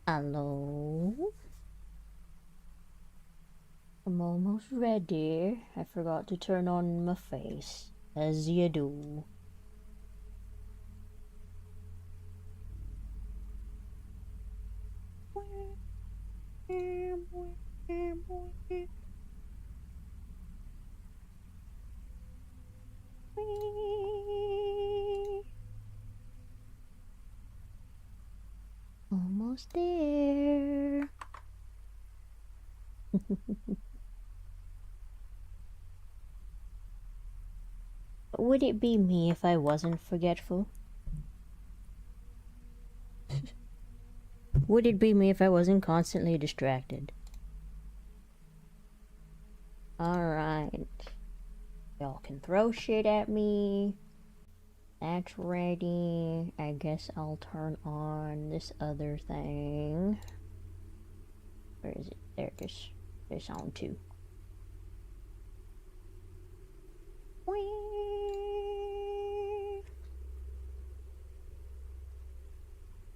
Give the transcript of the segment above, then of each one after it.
Hello? I'm almost ready. I forgot to turn on my face, as you do. Almost there. Would it be me if I wasn't forgetful? Would it be me if I wasn't constantly distracted? Alright. Y'all can throw shit at me. That's ready. I guess I'll turn on this other thing. Where is it? There it is. It's on too.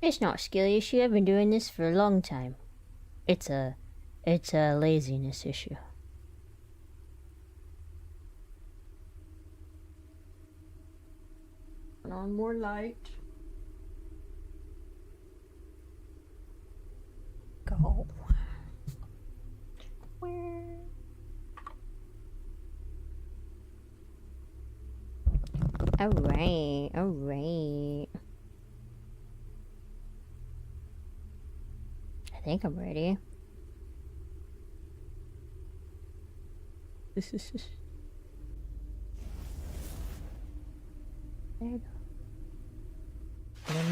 It's not skill issue. I've been doing this for a long time. It's a laziness issue. Turn on more light. Go. Alright, alright. I think I'm ready. There you go.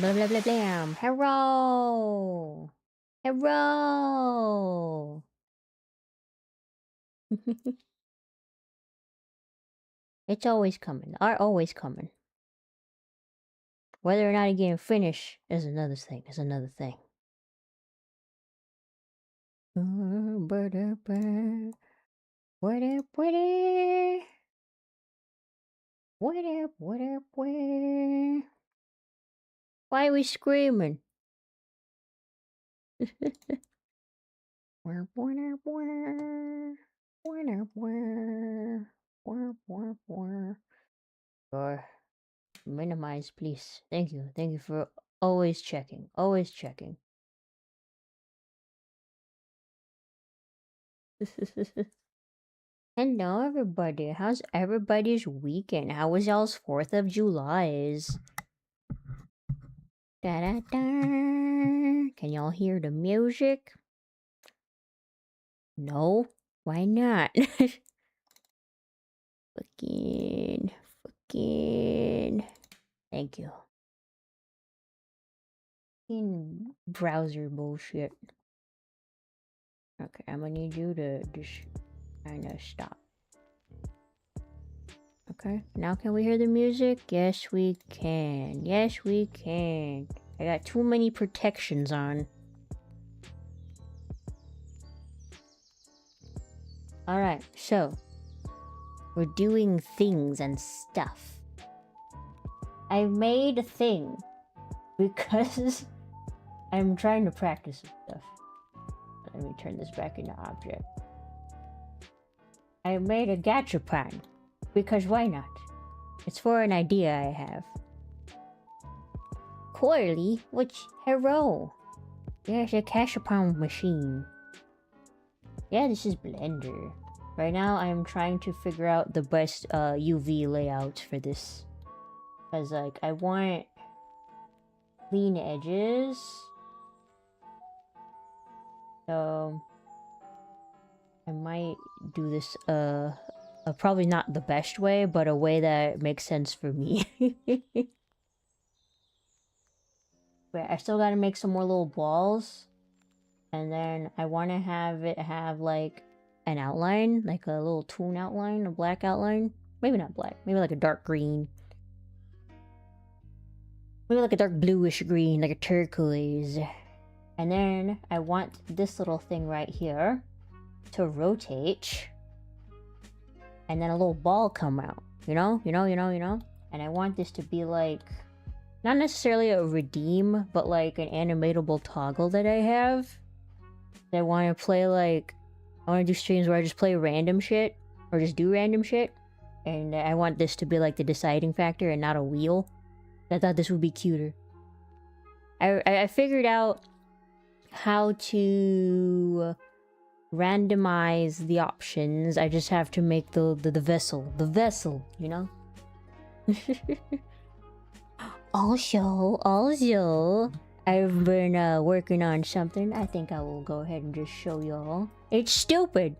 Blah blah blah blam. Hello! Hello! It's always coming. Are always coming. Whether or not you get finish is another thing. Is another thing. What up, what up, what up? What up, what up, what? Why are we screaming? Or minimize, please. Thank you. Thank you for always checking. Always checking. Hello, everybody. How's everybody's weekend? How was y'all's 4th of July's? Da da da. Can y'all hear the music? No? Why not? Fucking. Thank you. Fucking browser bullshit. Okay, I'm gonna need you to just kind of stop. Okay, now can we hear the music? Yes, we can. Yes, we can. I got too many protections on. Alright, so we're doing things and stuff. I made a thing because I'm trying to practice stuff. Let me turn this back into object. I made a gachapon because why not? It's for an idea I have. Corley, which hero? There's a gachapon machine. Yeah, this is Blender. Right now, I'm trying to figure out the best UV layout for this. Because, like, I want clean edges. So, I might do this, probably not the best way, but a way that makes sense for me. But I still gotta make some more little balls. And then I want to have it have like an outline, like a little toon outline, a black outline. Maybe not black, maybe like a dark green. Maybe like a dark bluish green, like a turquoise. And then I want this little thing right here to rotate. And then a little ball come out. You know? And I want this to be like, not necessarily a redeem, but like an animatable toggle that I have. I want to play like, I want to do streams where I just play random shit, or just do random shit. And I want this to be like the deciding factor and not a wheel. I thought this would be cuter. I figured out how to randomize the options. I just have to make the vessel, you know? Also, I've been working on something. I think I will go ahead and just show y'all. It's stupid.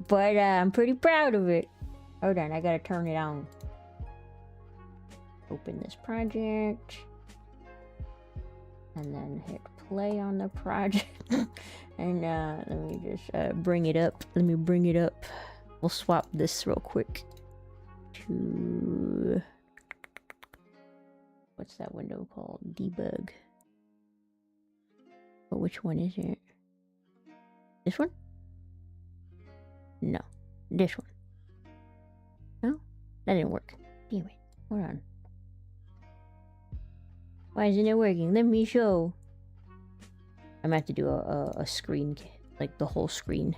But I'm pretty proud of it. Hold on, I gotta turn it on. Open this project. And then hit play on the project. And let me just bring it up. We'll swap this real quick to... What's that window called? Debug. But which one is it? This one? No. This one. No? That didn't work. Damn it. Hold on. Why isn't it working? Let me show. I'm gonna have to do a screen, like the whole screen.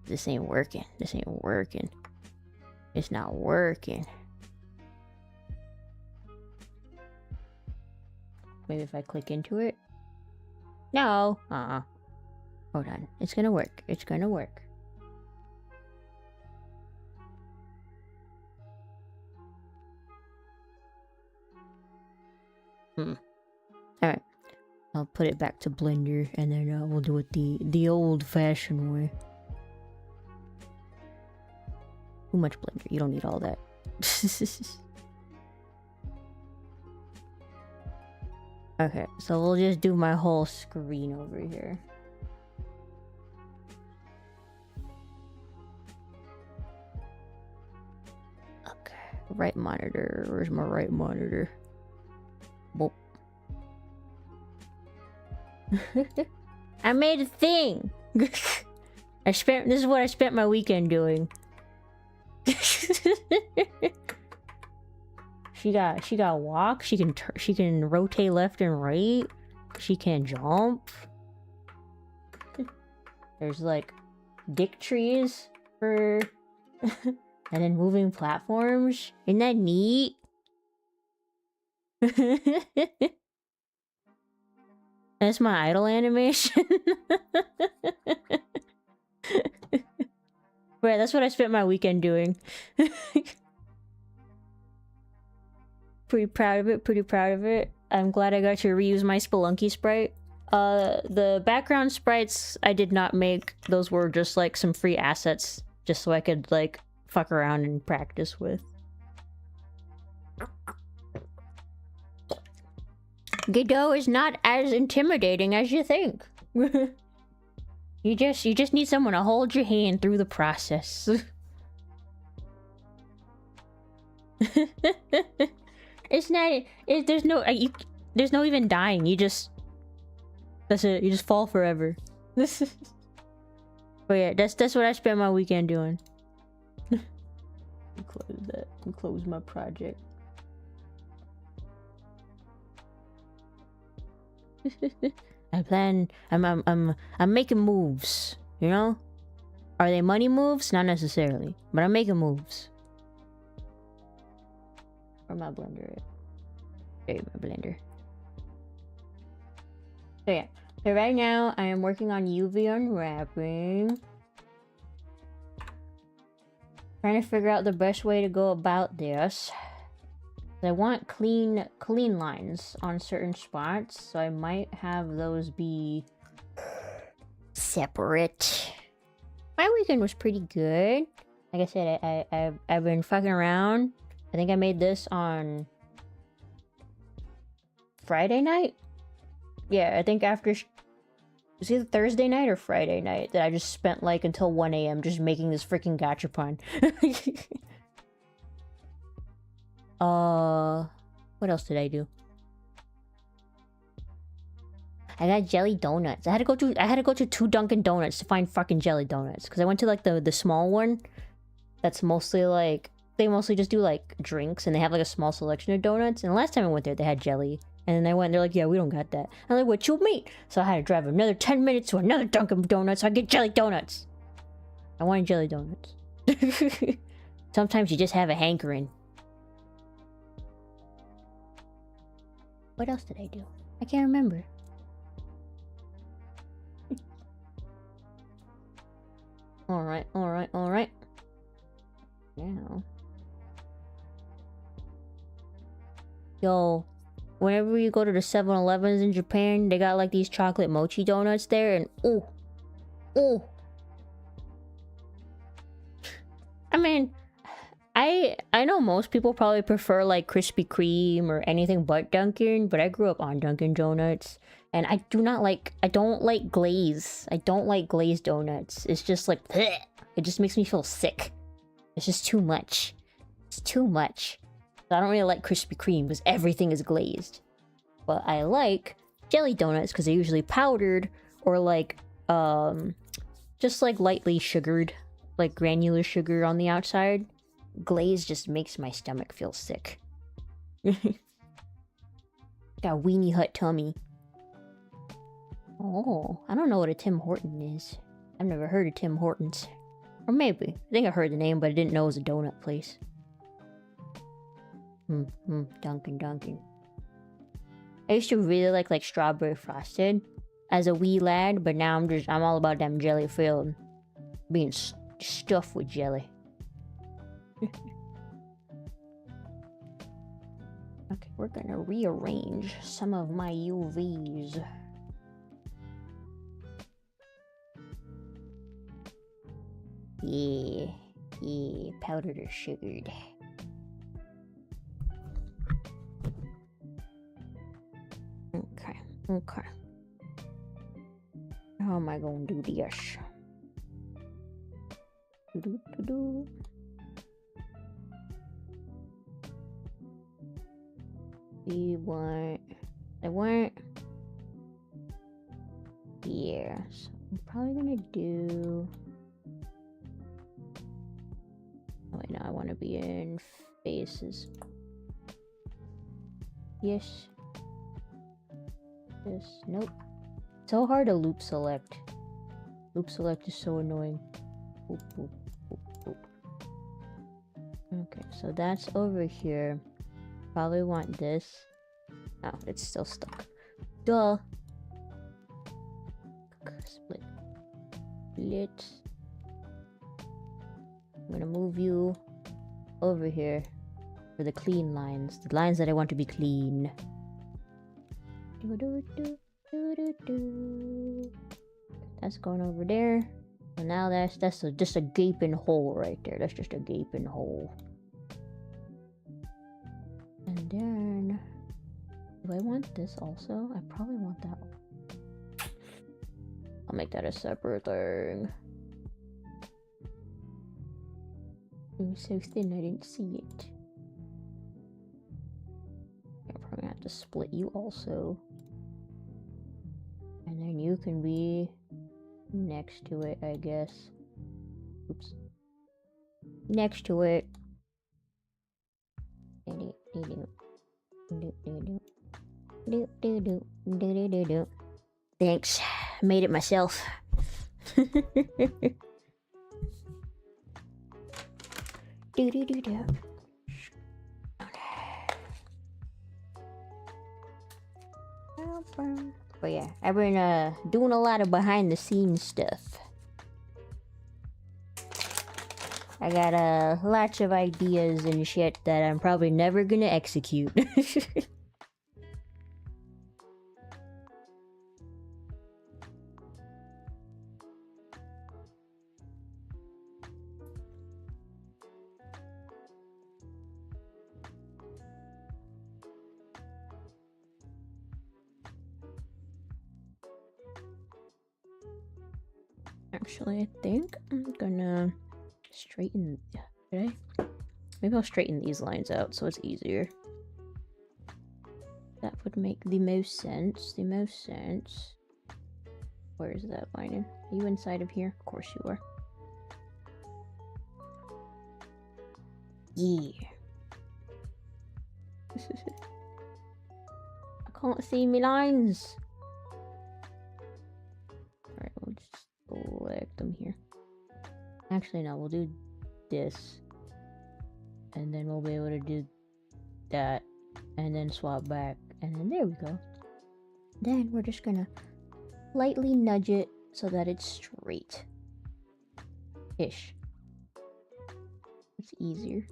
This ain't working. It's not working. Maybe if I click into it. No. Hold on. It's gonna work. Alright. I'll put it back to Blender and then we'll do it the old-fashioned way. Too much Blender. You don't need all that. Okay, so we'll just do my whole screen over here. Okay, right monitor. Where's my right monitor? Boop. I made a thing. This is what I spent my weekend doing. She got walk. She can rotate left and right. She can jump. There's like dick trees for and then moving platforms. Isn't that neat? That's my idle animation. Right, that's what I spent my weekend doing. Pretty proud of it. I'm glad I got to reuse my Spelunky sprite. The background sprites I did not make. Those were just like some free assets, just so I could like fuck around and practice with. Godot is not as intimidating as you think. You just need someone to hold your hand through the process. It's not. There's no even dying. That's it. You just fall forever. But yeah, that's what I spent my weekend doing. Close that. Close my project. I'm making moves, you know? Are they money moves? Not necessarily, but I'm making moves. Where my blender at? There, my blender. So yeah, so right now I am working on UV unwrapping. Trying to figure out the best way to go about this. I want clean lines on certain spots, so I might have those be separate. My weekend was pretty good. Like I said, I've been fucking around. I think I made this on Friday night? Yeah, I think after... It was either Thursday night or Friday night that I just spent like until 1 a.m. just making this freaking gachapon. What else did I do? I got jelly donuts. I had to go to 2 Dunkin' Donuts to find fucking jelly donuts. Because I went to like the small one. That's mostly like... They mostly just do like drinks and they have like a small selection of donuts. And the last time I went there, they had jelly. And then I went and they're like, yeah, we don't got that. I'm like, what you mean? So I had to drive another 10 minutes to another Dunkin' Donuts so I get jelly donuts. I wanted jelly donuts. Sometimes you just have a hankering. What else did I do? I can't remember. Alright. Now. Yo, whenever you go to the 7-Elevens in Japan, they got like these chocolate mochi donuts there and ooh. I mean, I know most people probably prefer like Krispy Kreme or anything but Dunkin', but I grew up on Dunkin' Donuts. And I don't like glaze. I don't like glazed donuts. It's just like, bleh. It just makes me feel sick. It's just too much. It's too much. So I don't really like Krispy Kreme because everything is glazed. But I like jelly donuts because they're usually powdered or like, just like lightly sugared. Like granular sugar on the outside. Glaze just makes my stomach feel sick. Got a weenie hut tummy. Oh, I don't know what a Tim Horton is. I've never heard of Tim Hortons. Or maybe. I think I heard the name, but I didn't know it was a donut place. Dunkin'. I used to really like strawberry frosted as a wee lad, but now I'm all about them jelly filled. Being stuffed with jelly. Okay, we're gonna rearrange some of my UVs. Yeah, powdered or sugared. Okay. How am I gonna do this? I want here, so I'm probably gonna do... Oh wait, no, I want to be in faces. Yes. Nope. So hard to loop select. Loop select is so annoying. Oop. Okay, so that's over here. Probably want this. Oh, it's still stuck. Duh. Split. I'm gonna move you over here for the clean lines. The lines that I want to be clean. That's going over there. And now that's just a gaping hole right there. That's just a gaping hole. And then... Do I want this also? I probably want that one. I'll make that a separate thing. It was so thin I didn't see it. I'm probably gonna have to split you also. And then you can be next to it, I guess. Oops. Next to it. Thanks. Made it myself. But yeah, I've been doing a lot of behind the scenes stuff. I got lots of ideas and shit that I'm probably never gonna execute. Actually, I think I'm gonna straighten... Should I? Maybe I'll straighten these lines out so it's easier. That would make the most sense. The most sense. Where is that lining? Are you inside of here? Of course you are. Yeah. I can't see me lines. Alright, we'll just select them here. Actually, no, we'll do this. And then we'll be able to do that. And then swap back. And then there we go. Then we're just gonna lightly nudge it so that it's straight. Ish. It's easier.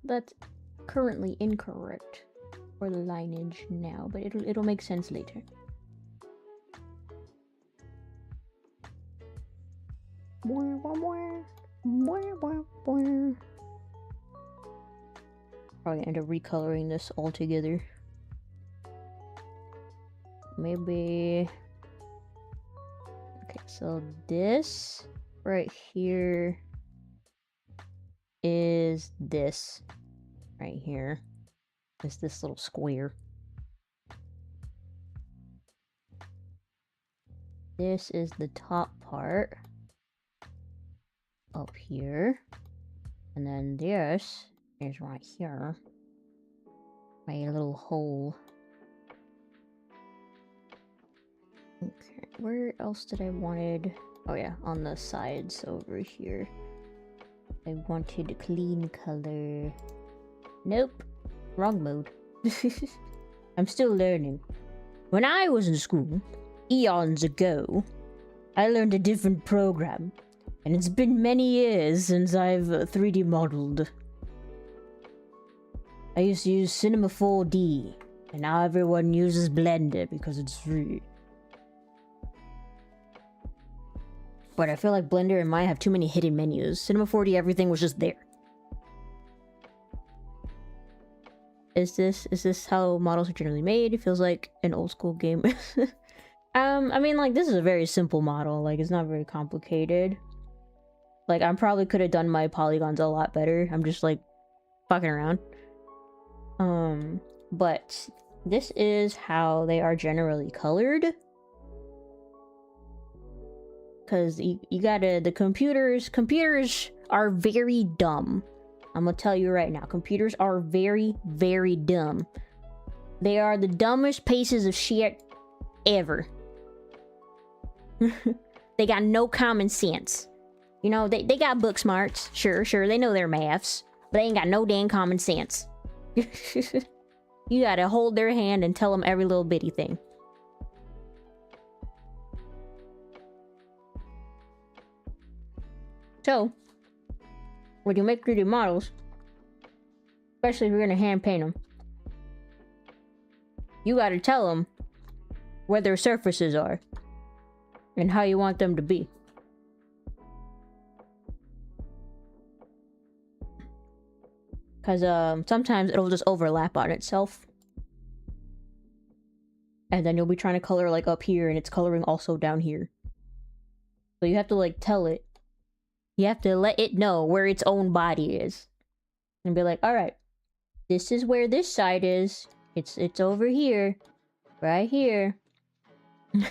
That's currently incorrect for the lineage now, but it'll make sense later. Probably end up recoloring this altogether. Maybe. Okay, so this right here is this right here. Is this little square. This is the top part up here, and then this is right here. My little hole. Okay, where else did I wanted? Oh yeah, on the sides over here. I wanted a clean color. Nope, wrong mode. I'm still learning. When I was in school, eons ago, I learned a different program, and it's been many years since I've 3D modeled. I used to use Cinema 4D, and now everyone uses Blender because it's free. But I feel like Blender and mine have too many hidden menus. Cinema 4D, everything was just there. Is this how models are generally made? It feels like an old school game. I mean, like, this is a very simple model. Like, it's not very complicated. Like, I probably could have done my polygons a lot better. I'm just, like, fucking around. But this is how they are generally colored. Because you gotta, the computers are very dumb. I'm gonna tell you right now, computers are very, very dumb. They are the dumbest pieces of shit ever. They got no common sense. You know, they got book smarts, sure, they know their maths, but they ain't got no dang common sense. You gotta hold their hand and tell them every little bitty thing. So, when you make 3D models, especially if you're gonna hand paint them, you gotta tell them where their surfaces are and how you want them to be. Because sometimes it'll just overlap on itself. And then you'll be trying to color like up here and it's coloring also down here. So you have to like tell it. You have to let it know where its own body is. And be like, alright, this is where this side is. It's over here. Right here. And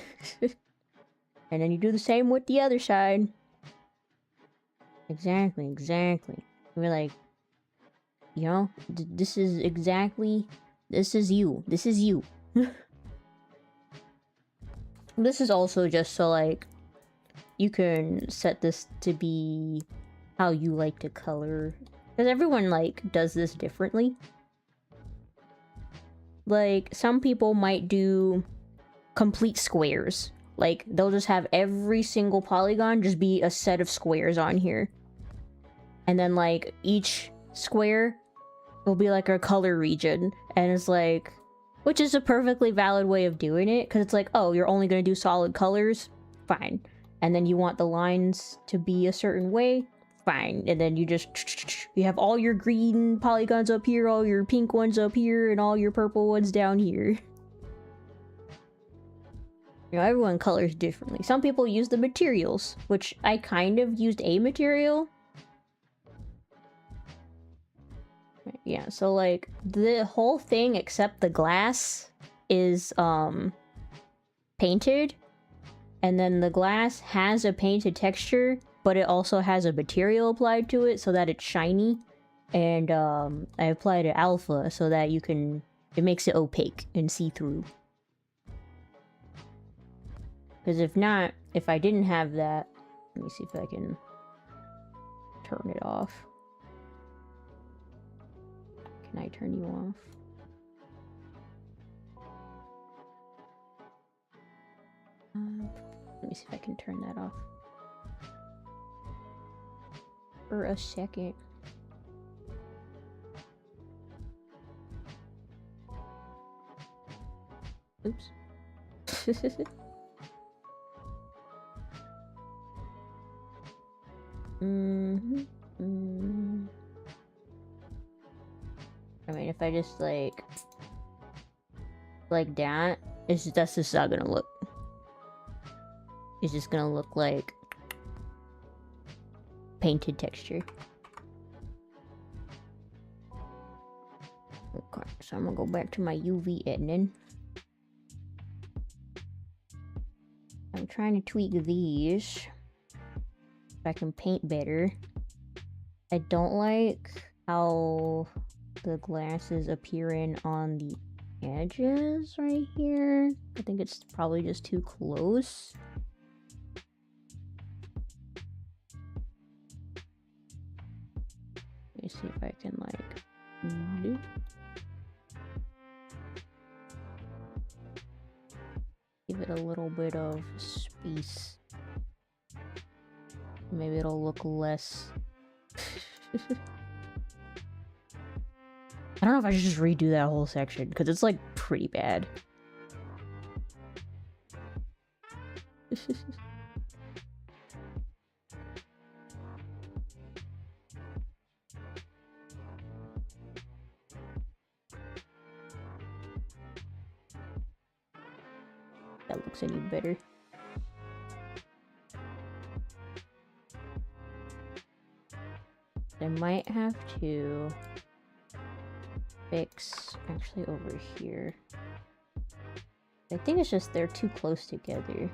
then you do the same with the other side. Exactly. We're like, you know, this is exactly... This is you. This is also just so, like, you can set this to be how you like to color. Because everyone, like, does this differently. Like, some people might do complete squares. Like, they'll just have every single polygon just be a set of squares on here. And then, like, each square will be, like, a color region. And it's, like... Which is a perfectly valid way of doing it. Because it's like, oh, you're only going to do solid colors? Fine. And then you want the lines to be a certain way? Fine. And then you just... You have all your green polygons up here, all your pink ones up here, and all your purple ones down here. You know, everyone colors differently. Some people use the materials, which I kind of used a material. Yeah, so like the whole thing except the glass is painted, and then the glass has a painted texture, but it also has a material applied to it so that it's shiny. And I applied an alpha so that it makes it opaque and see-through. Because if not, if I didn't have that, let me see if I can turn it off. Can I turn you off? Let me see if I can turn that off. For a second. Oops. I mean, if I just like that, that's just not gonna look. It's just gonna look like painted texture. Okay, so I'm gonna go back to my UV editing. I'm trying to tweak these so I can paint better. I don't like how the glass is appearing on the edges right here. I think it's probably just too close. Let me see if I can like give it a little bit of space. Maybe it'll look less. I don't know if I should just redo that whole section, because it's like pretty bad. That looks any better. I might have to fix actually over here. I think it's just they're too close together.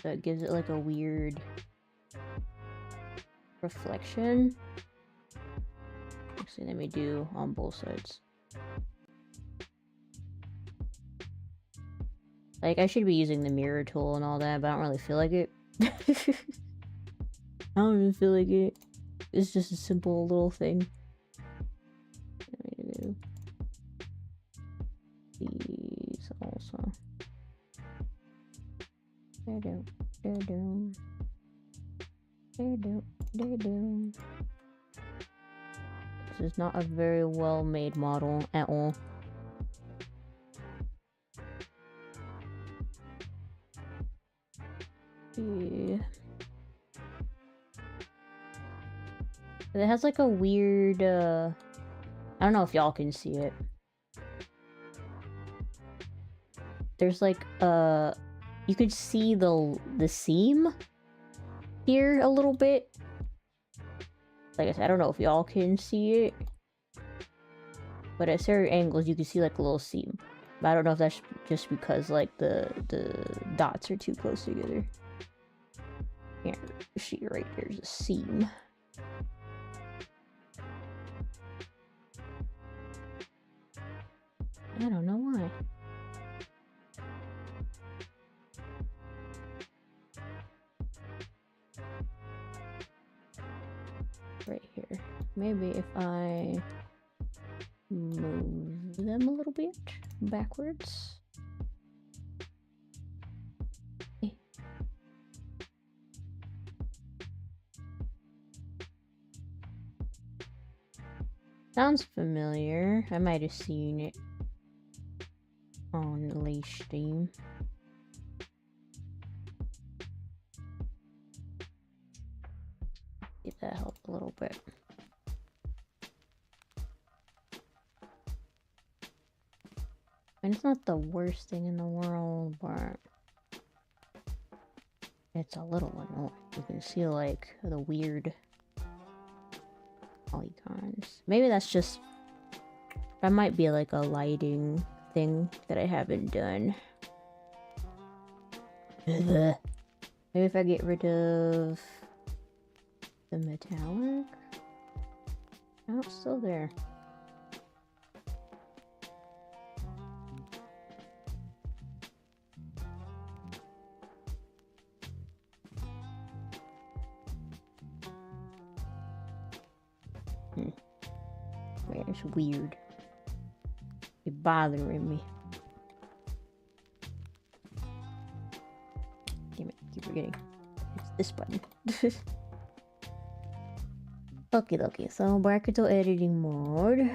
So it gives it like a weird reflection. Actually, let me do on both sides. Like, I should be using the mirror tool and all that, but I don't really feel like it. I don't even feel like it. It's just a simple little thing. These also. This is not a very well made model at all. Yeah. It has like a weird, I don't know if y'all can see it. There's like, you could see the seam here a little bit. Like I said, I don't know if y'all can see it. But at certain angles, you can see like a little seam. But I don't know if that's just because like the dots are too close together. Yeah, see right there's a seam. I don't know why. Right here. Maybe if I move them a little bit backwards. Sounds familiar. I might have seen it on the stream. See if that helped a little bit. And it's not the worst thing in the world, but it's a little annoying. You can see like the weird polygons. Maybe that's just... That might be like a lighting thing that I haven't done. Maybe if I get rid of the metallic? Oh, it's still there. Wait, it's weird. It's bothering me. Damn it, I keep forgetting. It's this button. Okay, so bracket editing mode.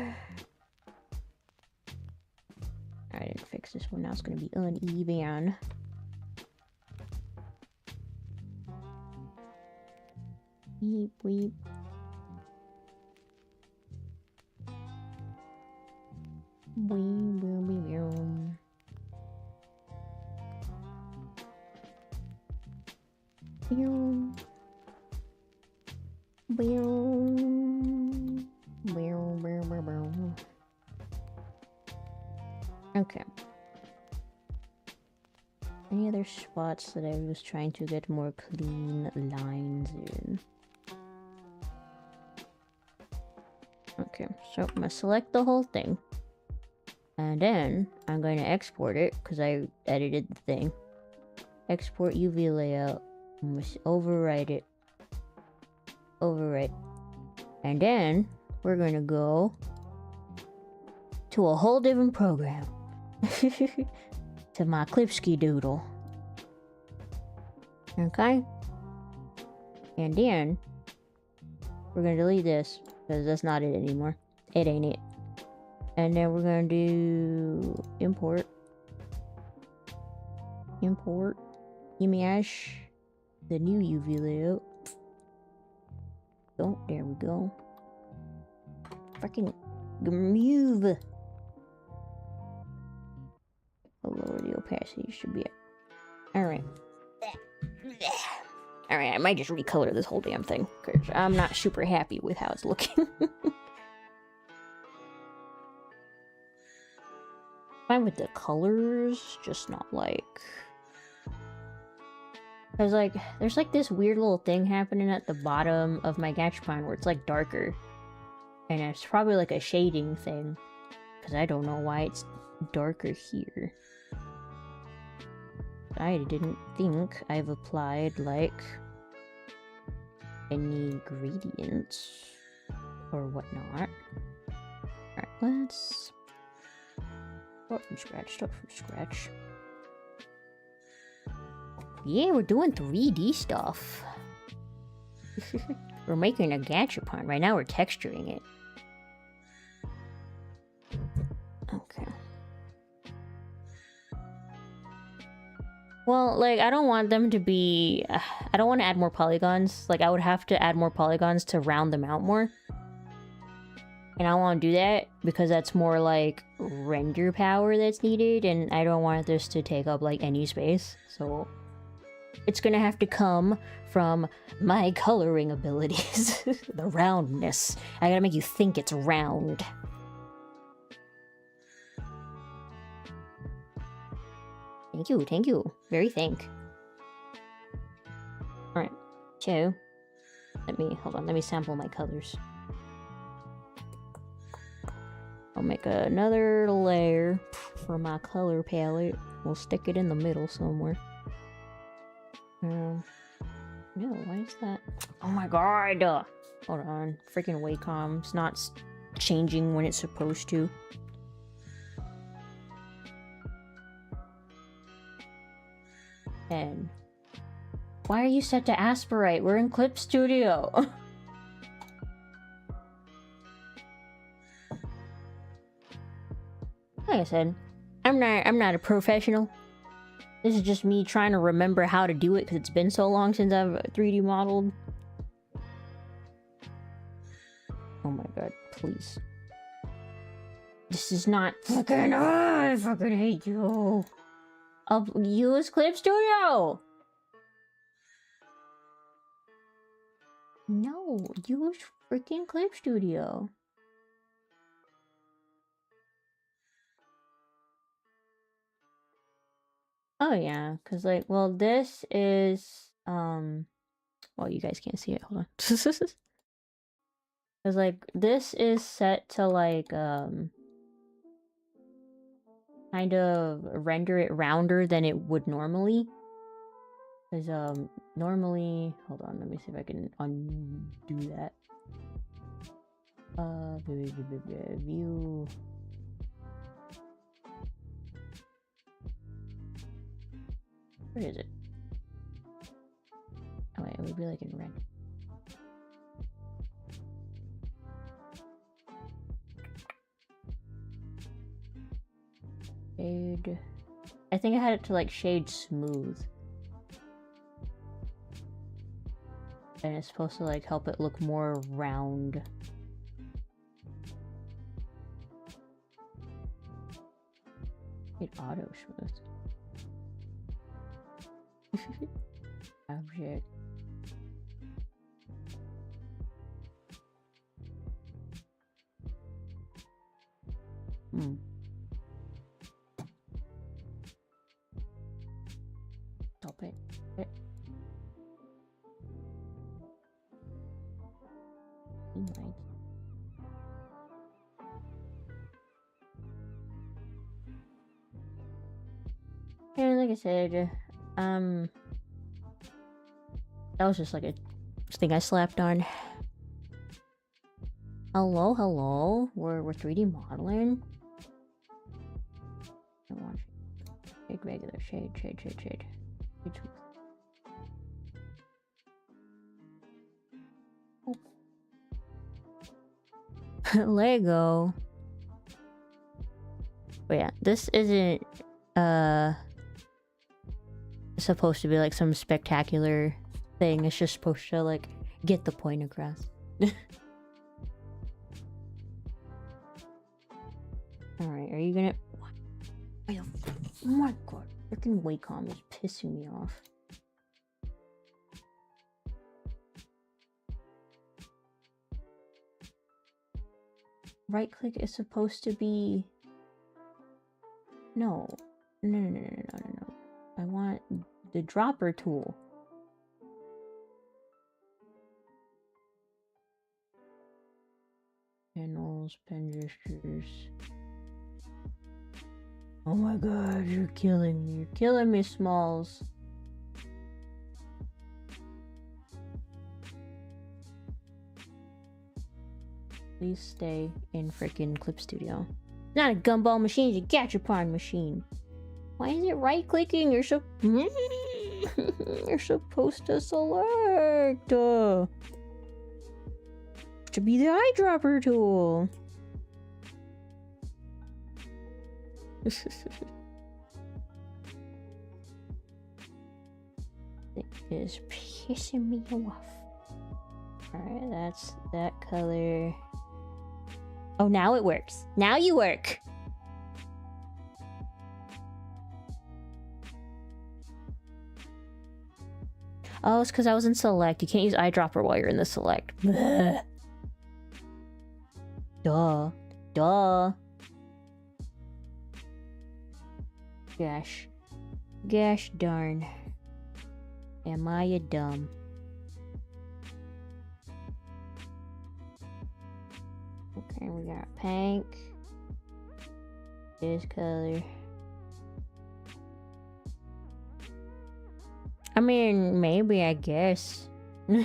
I didn't fix this one, now it's gonna be uneven. Weep, weep. We will be room. Boom. Boom. Boom, boom, boom, boom. Okay. Any other spots that I was trying to get more clean lines in? Okay, so I'm gonna select the whole thing. And then I'm going to export it because I edited the thing. Export UV layout. I'm going to overwrite it. Overwrite. And then we're going to go to a whole different program. To my Klipsky doodle. Okay? And then we're going to delete this because that's not it anymore. It ain't it. And then we're gonna do import image, the new UV layout. Oh, there we go. Freaking move. I'll lower the opacity, should be it. Alright. Alright, I might just recolor this whole damn thing because I'm not super happy with how it's looking. Fine with the colors, just not like... Cause like, there's like this weird little thing happening at the bottom of my Gachapon where it's like darker. And it's probably like a shading thing. Cause I don't know why it's darker here. I didn't think I've applied like any gradients or whatnot. Alright, let's... Start from scratch. Yeah, we're doing 3D stuff. We're making a Gachapon. Right now we're texturing it. Okay. Well, like, I don't want them to be... I don't want to add more polygons. Like, I would have to add more polygons to round them out more. And I want to do that because that's more like render power that's needed, and I don't want this to take up like any space. So it's gonna have to come from my coloring abilities. The roundness. I gotta make you think it's round. Thank you. Very thank. Alright, so let me sample my colors. I'll make another layer for my color palette. We'll stick it in the middle somewhere. No, why is that? Oh my god! Hold on. Freaking Wacom's not changing when it's supposed to. And why are you set to aspirate? We're in Clip Studio. Like I said, I'm not a professional. This is just me trying to remember how to do it because it's been so long since I've 3D modeled. Oh my god, please. This is not fucking. I fucking hate you. I'll use Clip Studio. No, use freaking Clip Studio. Oh yeah, cause like, well, this is well, you guys can't see it. Hold on. Cause like this is set to like kind of render it rounder than it would normally. Cause normally, hold on, let me see if I can undo that. View. Where is it? Oh wait, it would be like in render. Shade. I think I had it to like shade smooth. And it's supposed to like help it look more round. It auto smooth. Object. Stop it. Right. And like I said, that was just like a thing I slapped on. Hello, hello. We're 3D modeling. I want shade regular, shade. Lego. But yeah, this isn't supposed to be like some spectacular thing. It's just supposed to like get the point across. Alright, are you gonna... Oh my god, freaking Wacom is pissing me off. Right click is supposed to be... No. I want the dropper tool. Panels, pen gestures. Oh my god, you're killing me. You're killing me, Smalls. Please stay in freaking Clip Studio. It's not a gumball machine, it's a gachapon machine. Why is it right clicking? You're supposed to select. To be the eyedropper tool. It is pissing me off. Alright, that's that color. Oh, now it works. Now you work. Oh, it's because I was in select. You can't use eyedropper while you're in the select. Blech. Duh. Gosh darn. Am I a dumb? Okay, we got pink. This color. I mean, maybe, I guess. I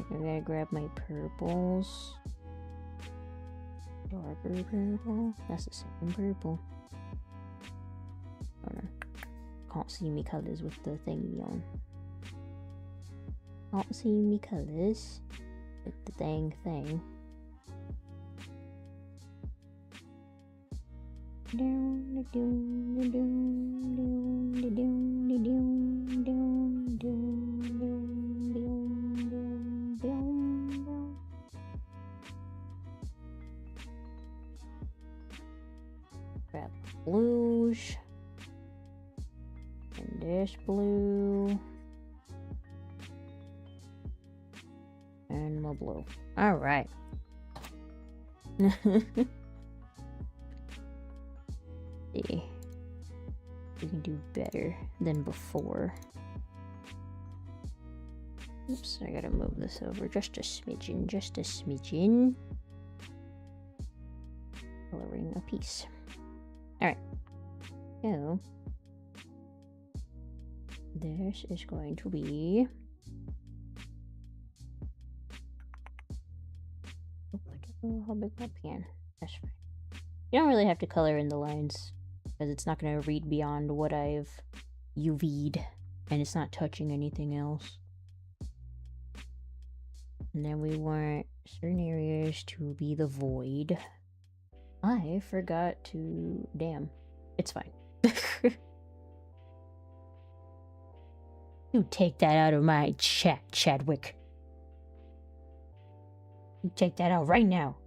gotta grab my purples. Darker purple. That's the same purple. Oh no. Can't see me colors with the thingy on. Can't see me colors with the dang thing. blues. And this blue. And more blue. Alright. See. We can do better than before. Oops, I gotta move this over just a smidgen, just a smidgen. Coloring a piece. Alright. So, this is going to be... Oh, how big my pen? That's fine. You don't really have to color in the lines, because it's not going to read beyond what I've UV'd, and it's not touching anything else. And then we want certain areas to be the void. I forgot to... Damn. It's fine. You take that out of my chat, Chadwick. You take that out right now.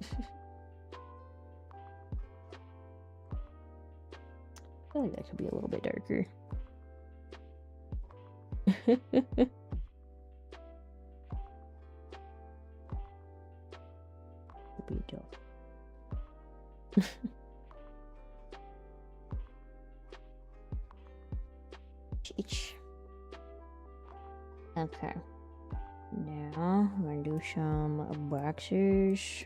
I feel like that could be a little bit darker. Could be dope. Okay. Now we're gonna do some boxers.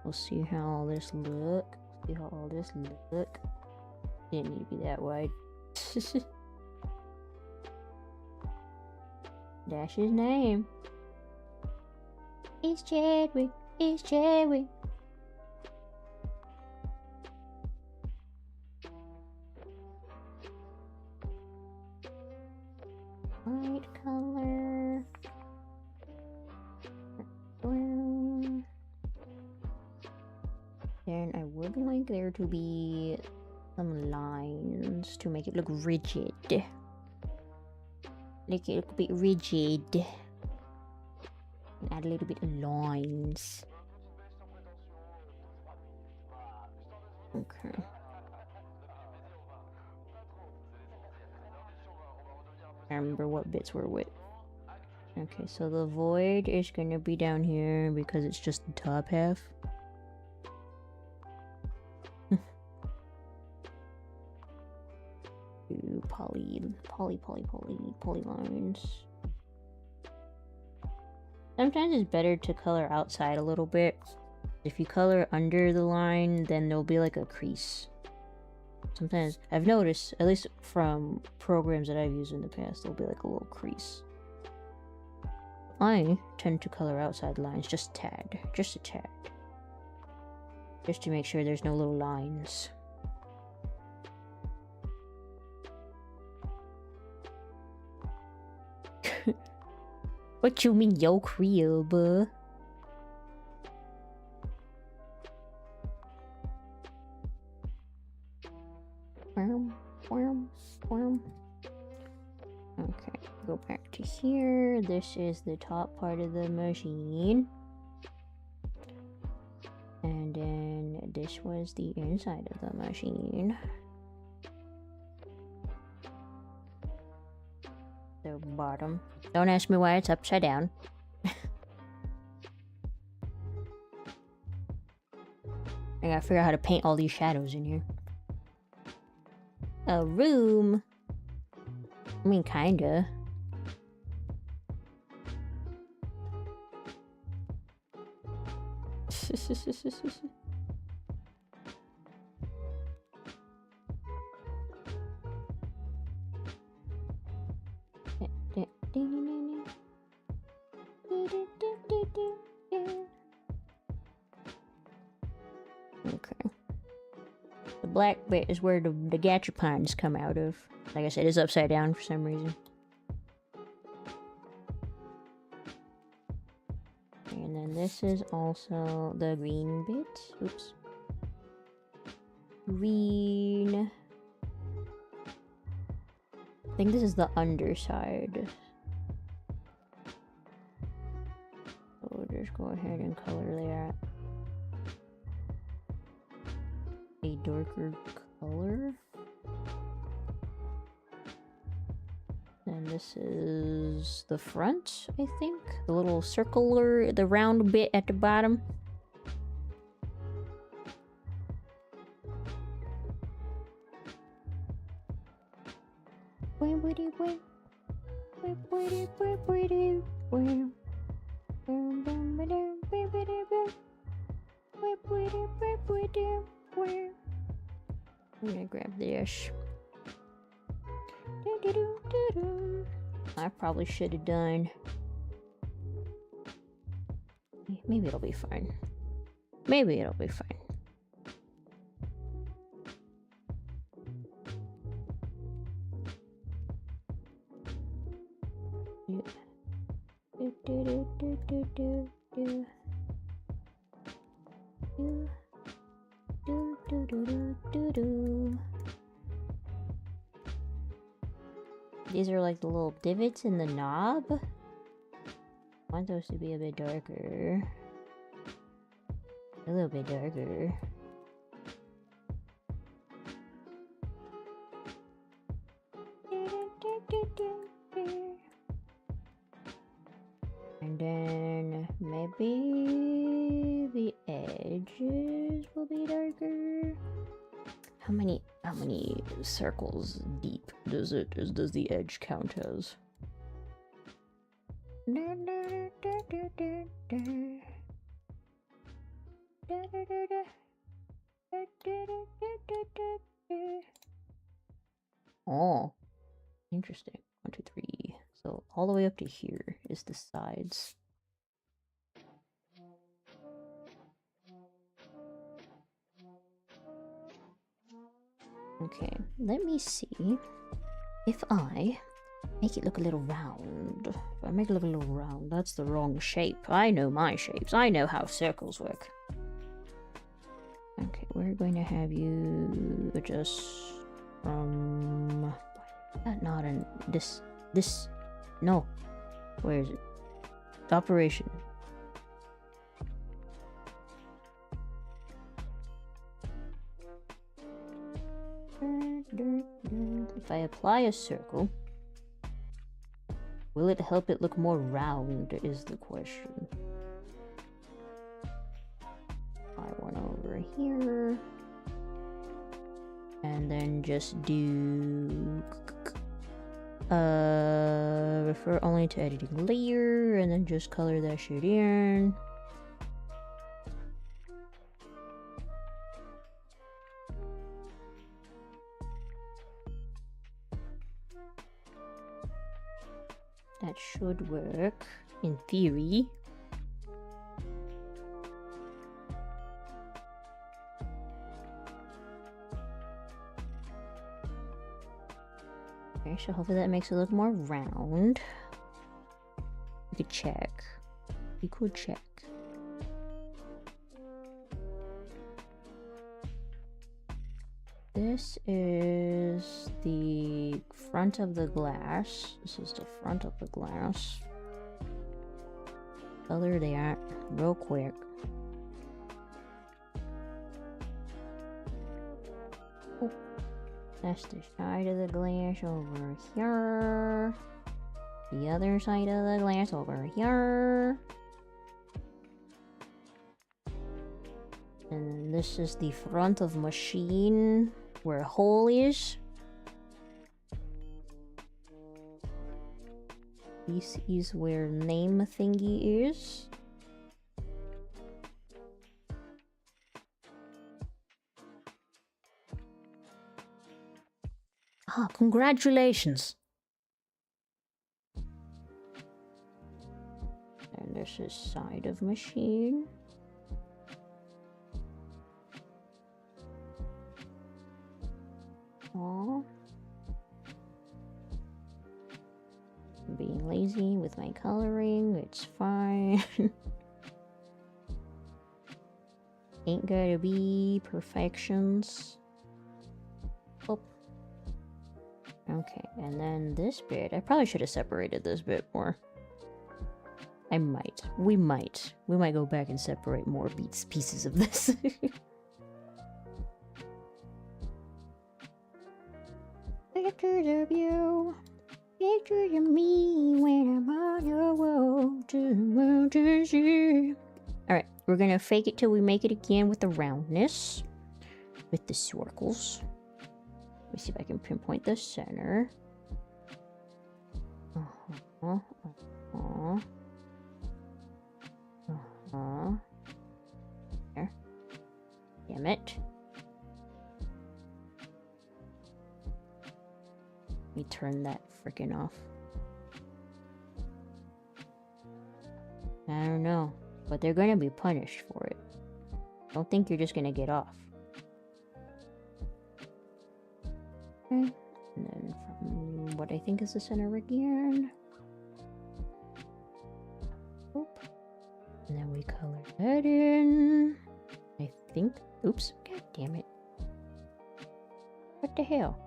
We'll see how all this look. See how all this look. Didn't need to be that wide. That's his name. It's Chadwick. It's Chadwick. White color. Brown. Then I would like there to be some lines to make it look rigid. Make it look a bit rigid. And add a little bit of lines. Okay. I remember what bits were what. Okay, so the void is gonna be down here because it's just the top half. Polylines. Sometimes it's better to color outside a little bit. If you color under the line, then there'll be like a crease. Sometimes I've noticed, at least from programs that I've used in the past, there'll be like a little crease. I tend to color outside lines just a tad, just to make sure there's no little lines. What you mean, yo crib? Okay, go back to here. This is the top part of the machine. And then this was the inside of the machine. The bottom. Don't ask me why it's upside down. I gotta figure out how to paint all these shadows in here. A room? I mean, kinda. Okay. The black bit is where the gachapons come out of. Like I said, it's upside down for some reason. And then this is also the green bit. Oops. Green. I think this is the underside. So we'll just go ahead and color that. a darker color. And this is the front, I think. The little circular, the round bit at the bottom. I'm gonna grab this. I probably should have done. Maybe it'll be fine. Maybe it'll be fine. These are like the little divots in the knob. I want those to be a bit darker. A little bit darker. And then maybe the edges will be darker. How many circles deep does the edge count as? Oh, interesting. 1, 2, 3. So all the way up to here is the sides. Okay, let me see if I make it look a little round. If I make it look a little round, that's the wrong shape. I know my shapes. I know how circles work. Okay, we're going to have you adjust from not in this. No, where is it? Operation. If I apply a circle, will it help it look more round is the question. I went over here and then just do refer only to editing layer and then just color that shit in. That should work, in theory. Okay, so hopefully that makes it look more round. We could check. We could check. This is the front of the glass. This is the front of the glass. Color that real quick. Oh, that's the side of the glass over here. The other side of the glass over here. And this is the front of machine where a hole is. This is where name thingy is. Ah, congratulations! And this is side of machine. Aww. I'm being lazy with my coloring, it's fine. Ain't gotta be perfections. Oh. Okay, and then this bit, I probably should have separated this bit more. I might. We might go back and separate more pieces of this. Pictures of you. Pictures of me when I'm on the road to the world to see. Alright, we're gonna fake it till we make it again with the roundness. With the circles. Let me see if I can pinpoint the center. Uh-huh. Uh-huh. Uh-huh. There. Damn it. Let me turn that freaking off. I don't know. But they're gonna be punished for it. I don't think you're just gonna get off. Okay. And then from what I think is the center again. Oop. And then we color that in. I think. Oops. God damn it. What the hell?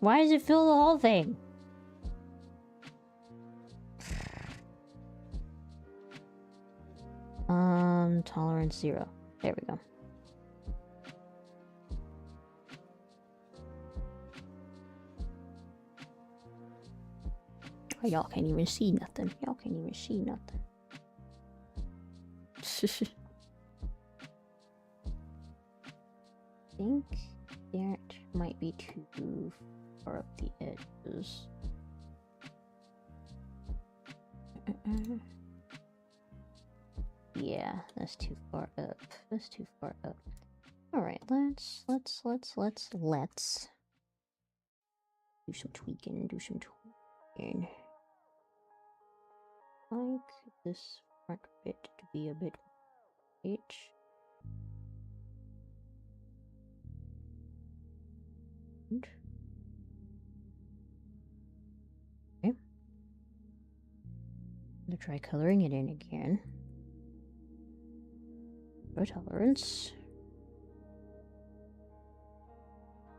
Why does it fill the whole thing? Tolerance 0. There we go. Oh, y'all can't even see nothing. Y'all can't even see nothing. I think that might be too far up the edges. Yeah, that's too far up. That's too far up. Alright, let's do some tweaking, Like this front bit to be a bit white. Okay. I'm gonna try coloring it in again. No tolerance.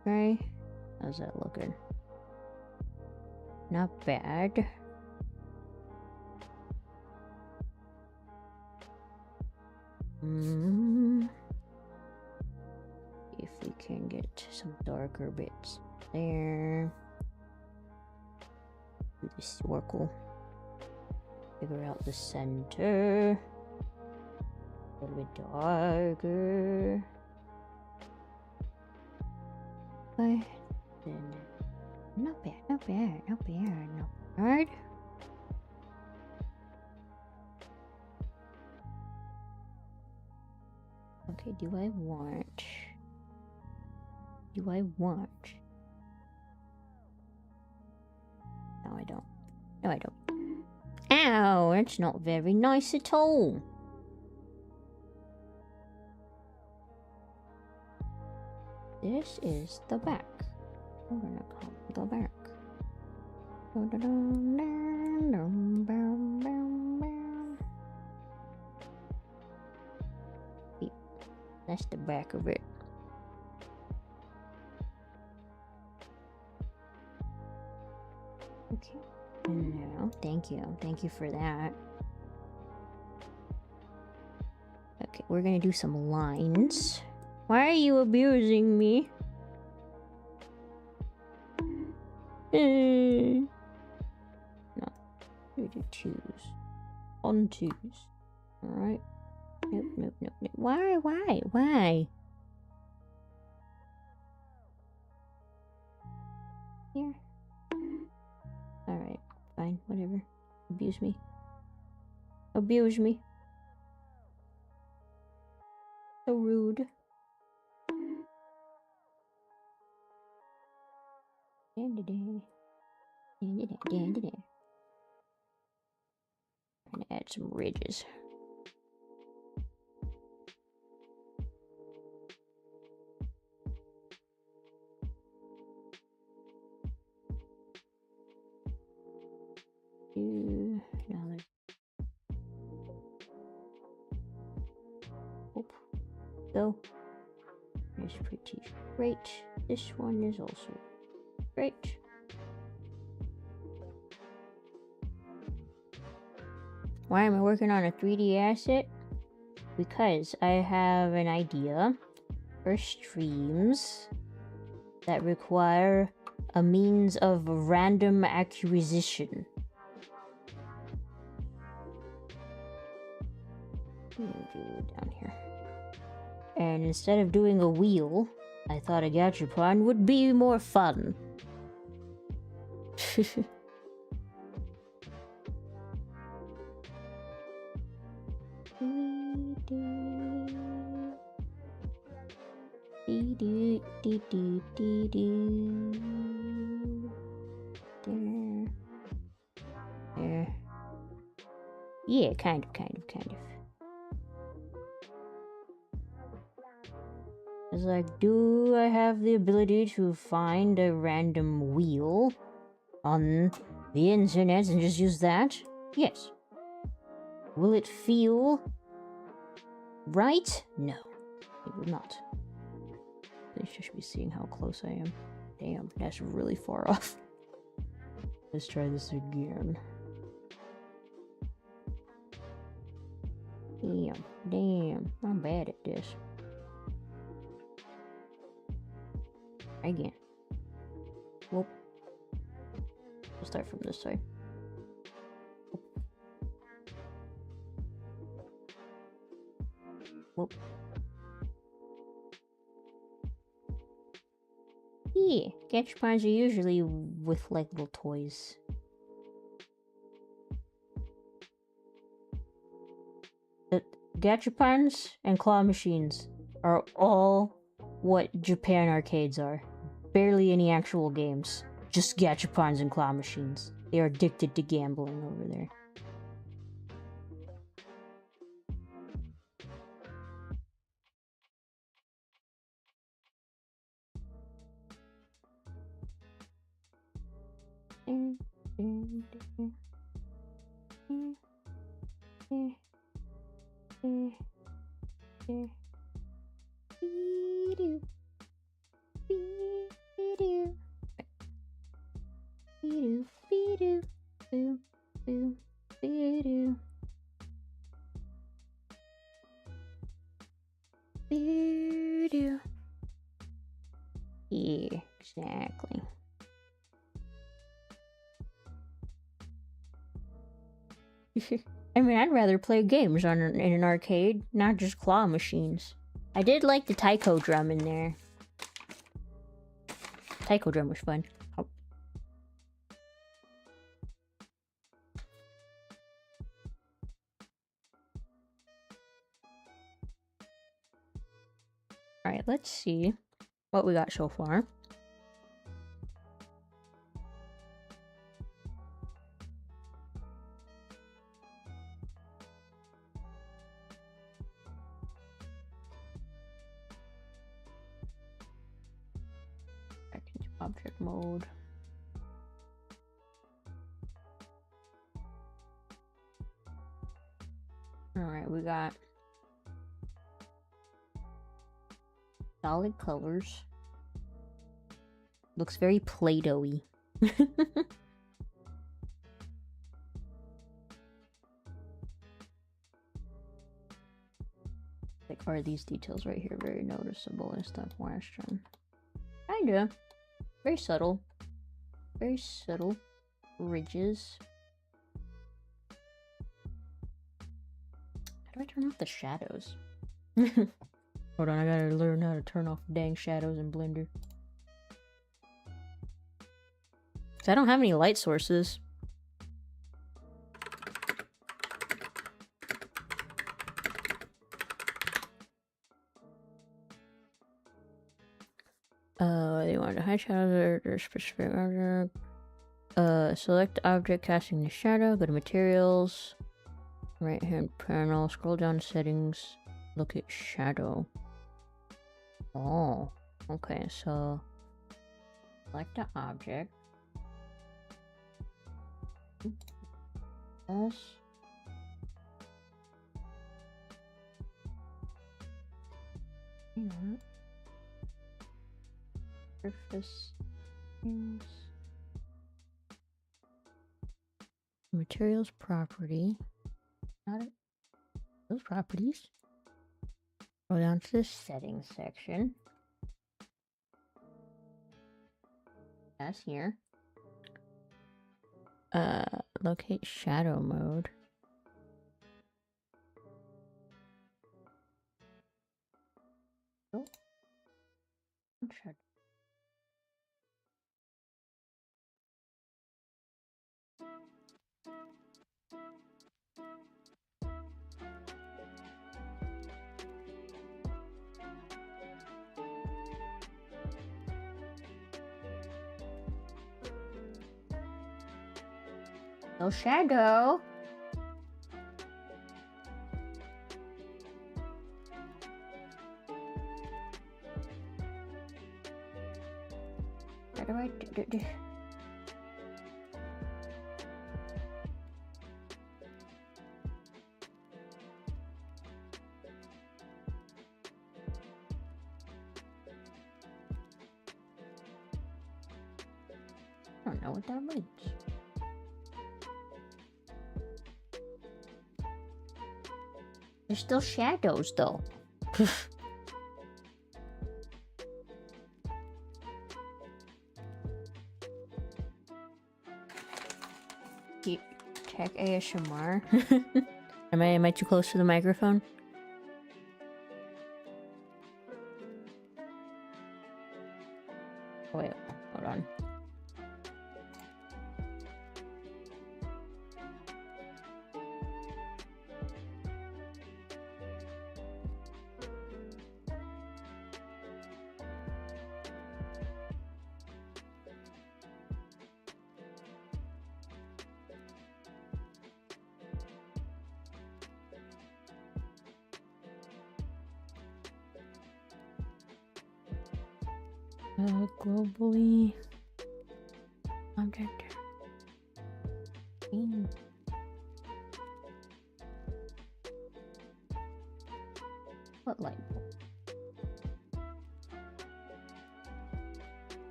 Okay. How's that looking? Not bad. If we can get some darker bits there. Do the circle. Figure out the center. A little bit darker. Okay. Then not bad. Okay, do I want... No, I don't. Ow, that's not very nice at all. This is the back. I'm gonna call it the back. That's the back of it. Okay. No, thank you for that. Okay, we're gonna do some lines. Why are you abusing me? No, we do twos. On twos. Alright. Nope. Why? Here. Alright, fine, whatever. Abuse me. So rude. I'm gonna add some ridges. Go. It's pretty great. This one is also great. Why am I working on a 3D asset? Because I have an idea for streams that require a means of random acquisition. Down here. And instead of doing a wheel, I thought a gachapon would be more fun. There. Yeah, kind of. It's like, do I have the ability to find a random wheel on the internet and just use that? Yes. Will it feel right? No, it will not. They should be seeing how close I am. Damn, that's really far off. Let's try this again. Damn, I'm bad at this. Again. Whoop. We'll start from this side. Whoop. Yeah, gachapons are usually with like little toys. Gachapons and claw machines are all what Japan arcades are. Barely any actual games. Just gachapons and claw machines. They are addicted to gambling over there. Yeah, exactly. I mean, I'd rather play games in an arcade, not just claw machines. I did like the taiko drum in there. Taiko drum was fun. Oh. Alright, let's see what we got so far. Back into object mode. Alright, we got solid colors. Looks very Play-Doh-y. Like, are these details right here very noticeable is the question. Kinda. Very subtle. Very subtle. Ridges. How do I turn off the shadows? Hold on, I gotta learn how to turn off dang shadows in Blender. So I don't have any light sources. They want to hide shadows or specific object. Select object casting the shadow, go to materials, right hand panel, scroll down to settings, look at shadow. Oh, okay, so select the object. Yes. Surface things. Materials property. Not those properties. Go down to the settings section. That's here. Locate shadow mode. Oh. Shadow. No shadow. How do I do? I don't know what that means. There's still shadows though. Check ASMR. Am I too close to the microphone? Oh, wait, hold on. Globally object what light bulb?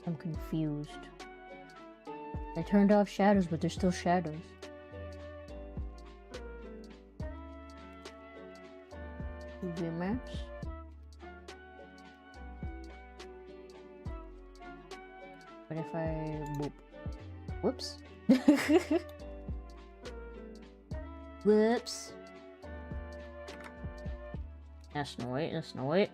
I'm confused. I turned off shadows, but there's still shadows. UV maps. But if I boop. Whoops. Whoops. That's no wait, that's no wait.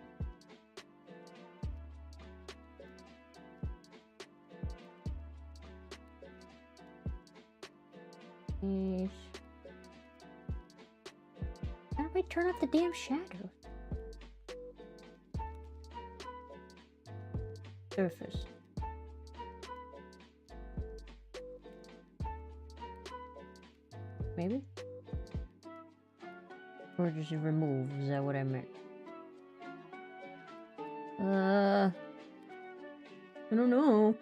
How do I turn off the damn shadows? Surface. Maybe? Or just remove, is that what I meant? I don't know.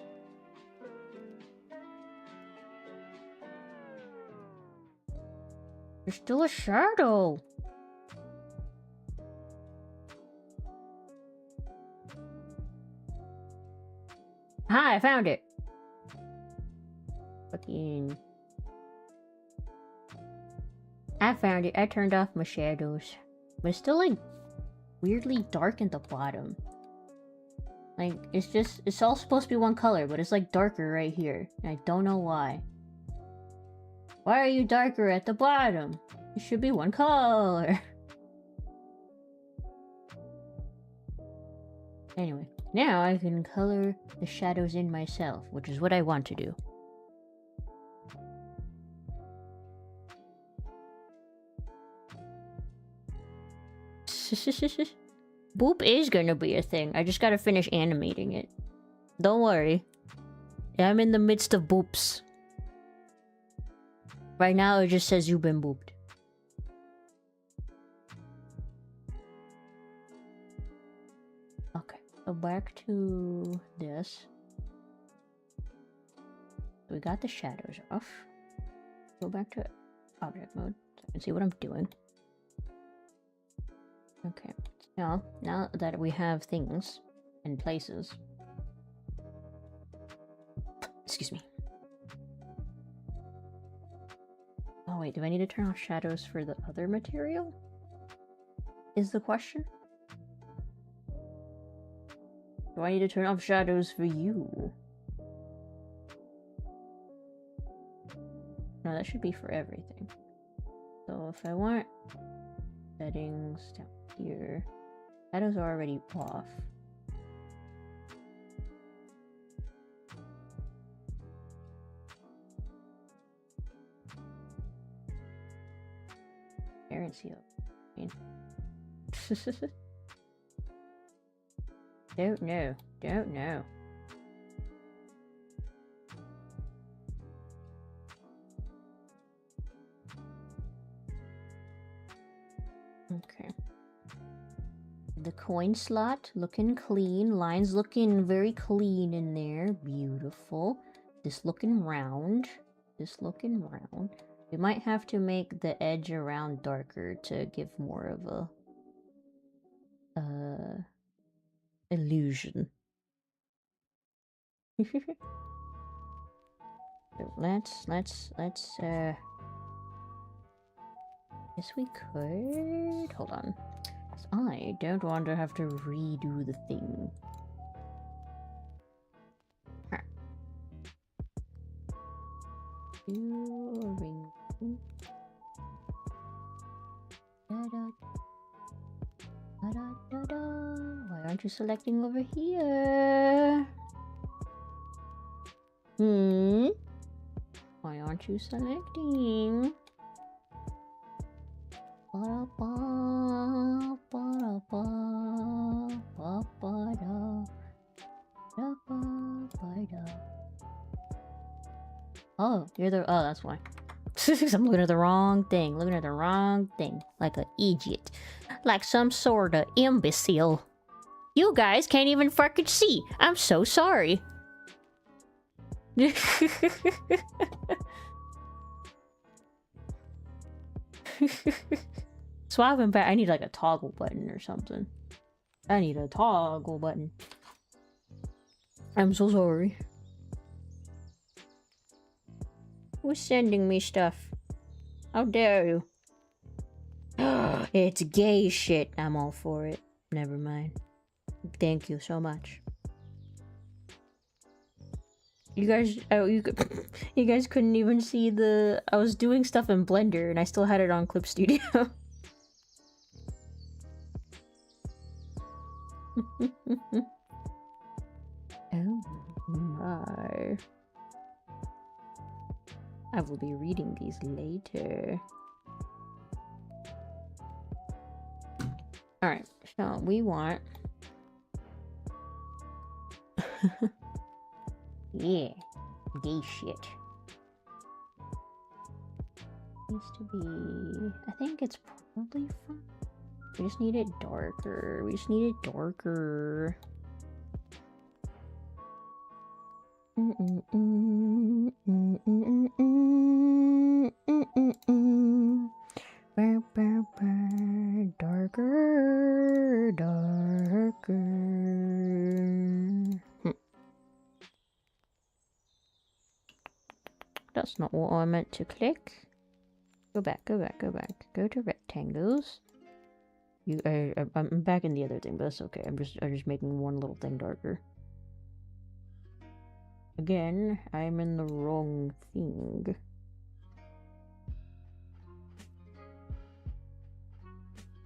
There's still a shadow. Hi, I found it. Fucking... I found it. I turned off my shadows. But it's still like weirdly dark at the bottom. Like it's all supposed to be one color, but it's like darker right here. And I don't know why. Why are you darker at the bottom? It should be one color. Anyway, now I can color the shadows in myself, which is what I want to do. Boop is gonna be a thing. I just gotta finish animating it. Don't worry. I'm in the midst of boops. Right now it just says you've been booped. Okay, so back to this. We got the shadows off. Go back to object mode so I can see what I'm doing. Okay, now that we have things and places. Excuse me. Oh wait, do I need to turn off shadows for the other material? Is the question? Do I need to turn off shadows for you? No, that should be for everything. So if I want settings down here, shadows are already off. Transparency up. Don't know. Don't know. Okay. The coin slot looking clean. Lines looking very clean in there. Beautiful. This looking round. This looking round. We might have to make the edge around darker to give more of a illusion. So let's yes, we could. Hold on. 'Cause I don't want to have to redo the thing. Huh. Why aren't you selecting over here? Why aren't you selecting? Oh, you're the. Oh, that's why. I'm looking at the wrong thing. Looking at the wrong thing. Like an idiot. Like some sort of imbecile. You guys can't even fucking see. I'm so sorry. Swapping back. I need like a toggle button or something. I need a toggle button. I'm so sorry. Who's sending me stuff? How dare you? It's gay shit. I'm all for it. Never mind. Thank you so much. You guys, you guys couldn't even see the. I was doing stuff in Blender and I still had it on Clip Studio. Oh my. I will be reading these later. Alright, so we want... yeah, gay shit. Needs to be... I think it's probably fine. We just need it darker. We just need it darker. Darker, darker. That's not what I meant to click. Go back, go back, go back. Go to rectangles. I'm back in the other thing, but that's okay. I'm just making one little thing darker. Again, I'm in the wrong thing.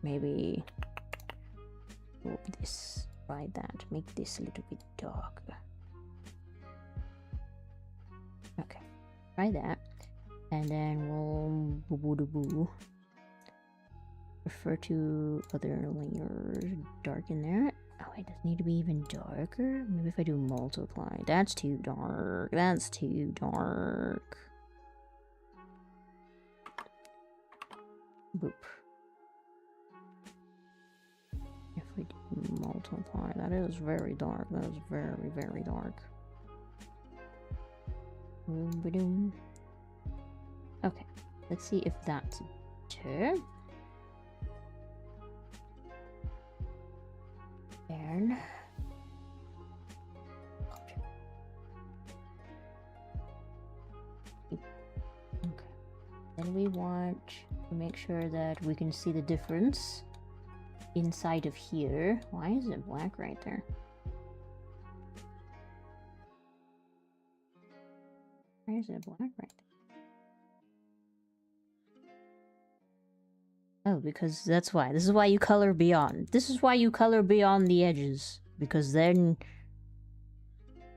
Maybe move this by that. Make this a little bit darker. Okay, try that. And then we'll refer to other layers. Darken that. Oh, it doesn't need to be even darker. Maybe if I do multiply. That's too dark. That's too dark. Boop. If we do multiply, that is very dark. That is very, very dark. Boom-ba-doom. Okay, let's see if that's better. And okay, Then we want to make sure that we can see the difference inside of here. Why is it black right there? Why is it black right there? Oh, because that's why. This is why you color beyond. This is why you color beyond the edges. Because then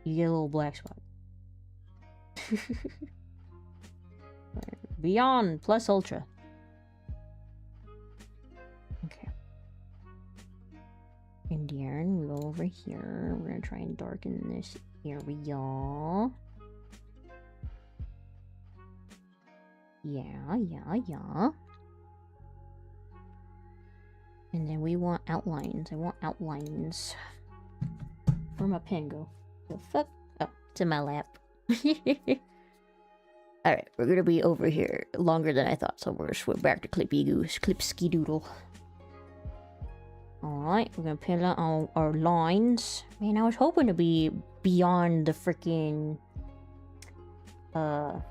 you get a little black spot. Beyond plus ultra. Okay. And Darren, we go over here. We're gonna try and darken this area. Yeah. And then we want outlines. I want outlines. Where'd my pen go? The fuck? Oh, it's in my lap. Alright, we're gonna be over here longer than I thought, so we're switch back to Clippy Goose, Clipsky Doodle. Alright, we're gonna pin out all our lines. Man, I was hoping to be beyond the freaking the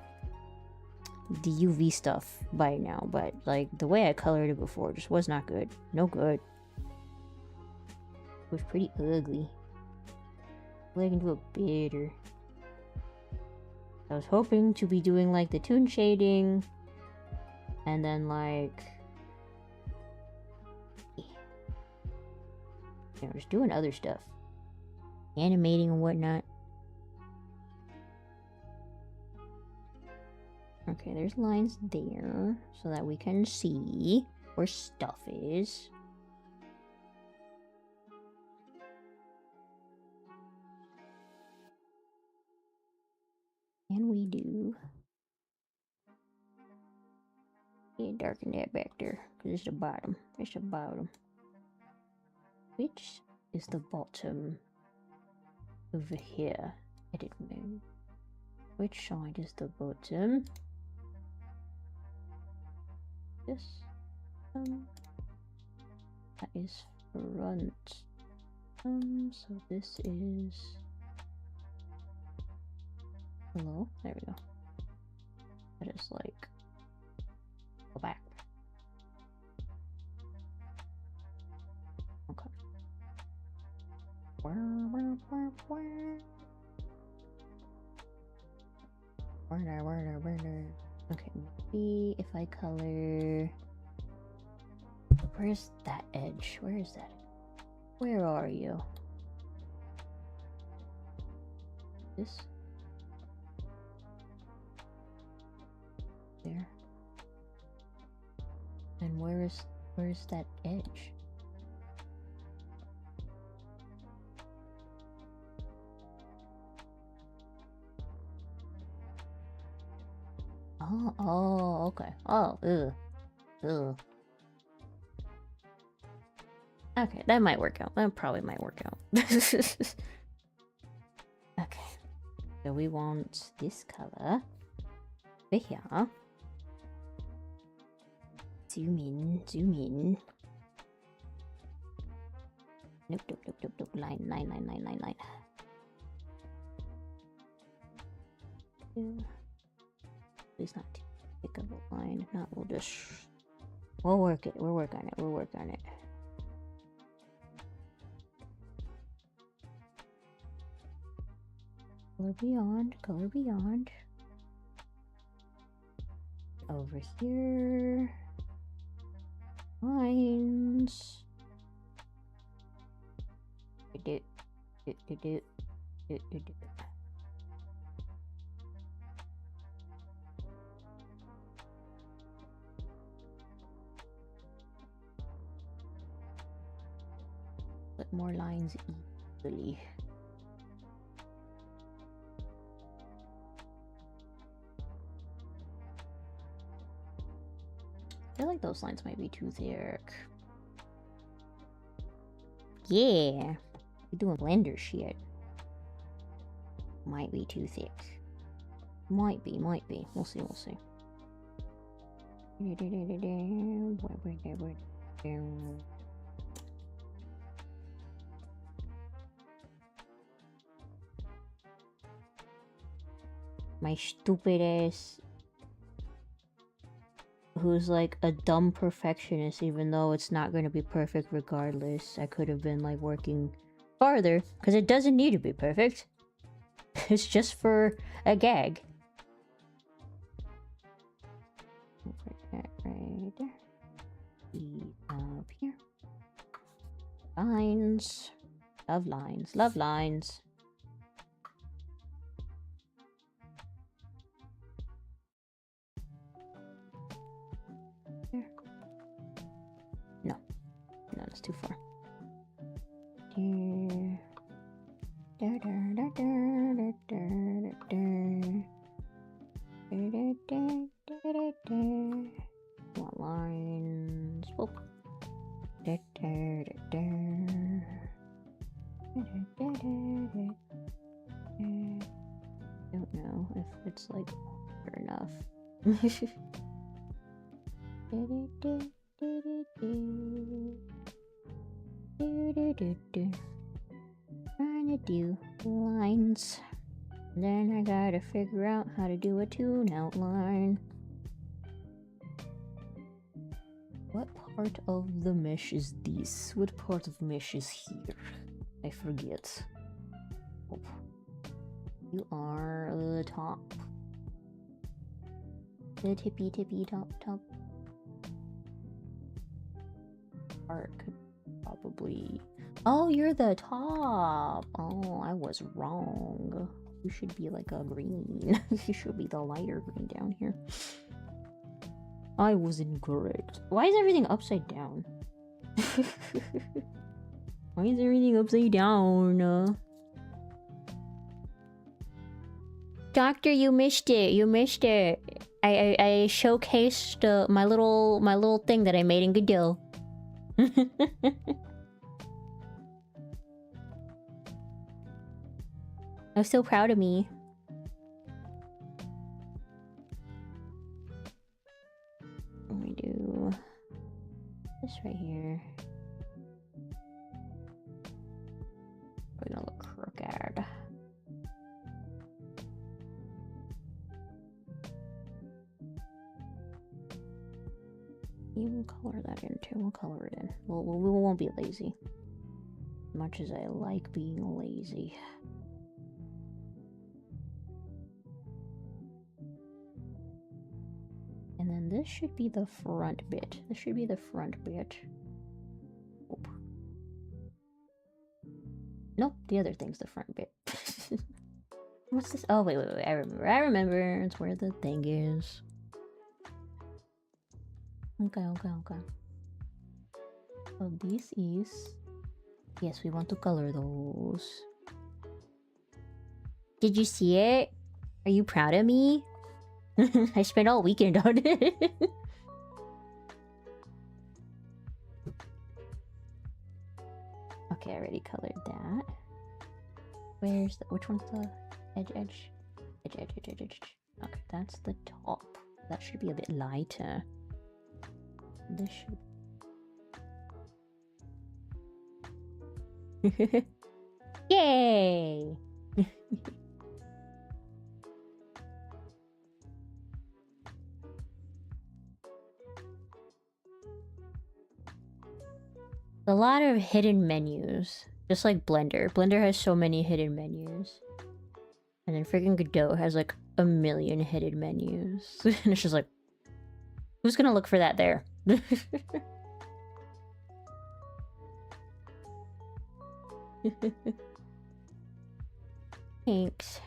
UV stuff by now, but like the way I colored it before just was not good. No good. It was pretty ugly. I can do it better. I was hoping to be doing like the toon shading and then like just doing other stuff, animating and whatnot. Okay, there's lines there so that we can see where stuff is. And we do. Yeah, darken that back there because it's the bottom. It's the bottom. Which is the bottom over here? Edit mode. Which side is the bottom? This that is front. So this is hello. There we go. That is like go back. Okay. Okay, maybe if I color. Where's that edge? Where is that? Where are you? This? There. And where's that edge? Oh, okay. Oh, ugh. Okay, that might work out. That probably might work out. Okay. So we want this color. Over here. Zoom in. Nope. Line. Yeah. Please not too thick of a line. If not, we'll work it. We'll work on it. Color beyond. Over here. Lines. Do. Put more lines easily. I feel like those lines might be too thick. Yeah, we're doing blender shit. Might be too thick. Might be. We'll see. My stupid ass. who's like a dumb perfectionist, even though it's not going to be perfect regardless. I could have been like working farther, because it doesn't need to be perfect. It's just for a gag. Put that right there. Up here. Lines. Love lines. Love lines. There. No. No, that's too far. There. Da, da, da, da, da, da, da. Da, da, da, da, da, da. Want lines. Whoop. Da, da, da, da. Da, da, da, da, da. Don't know if it's like fair enough. Trying to do lines. Then I gotta figure out how to do a tune outline. What part of the mesh is this? What part of mesh is here? I forget. Oh. You are the top. The tippy top. Part could probably... Oh, you're the top! Oh, I was wrong. You should be like a green. You should be the lighter green down here. I was incorrect. Why is everything upside down? Why is everything upside down? Doctor, you missed it. You missed it. I showcased my little thing that I made in Godot. I'm so proud of me. Let me do this right here. We're gonna look crooked. You color that in too. We'll color it in. We won't be lazy. As much as I like being lazy. And then this should be the front bit. This should be the front bit. Nope. Nope, the other thing's the front bit. What's this? Oh, wait. I remember. It's where the thing is. Okay. So this is... Yes, we want to color those. Did you see it? Are you proud of me? I spent all weekend on it. Okay, I already colored that. Where's the... Which one's the edge? Edge. Okay, that's the top. That should be a bit lighter. This should... Yay! A lot of hidden menus. Just like Blender. Blender has so many hidden menus. And then freaking Godot has like a million hidden menus. And it's just like... Who's gonna look for that there? Thanks.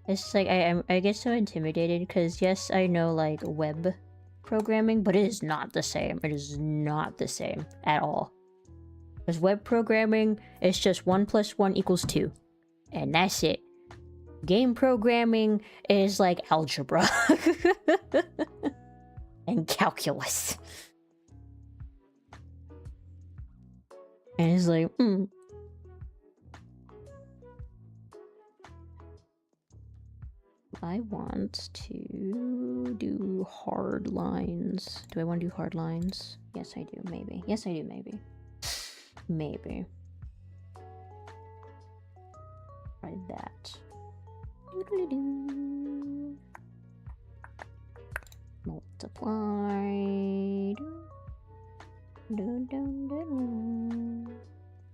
It's like I get so intimidated because yes, I know like web programming, but it is not the same. It is not the same at all. Because web programming is just 1 + 1 = 2. And that's it. Game programming is like algebra. And calculus. And it's like, I want to do hard lines. Do I want to do hard lines? Yes, I do, maybe. Yes, I do, maybe. Maybe. Try that. No Supply.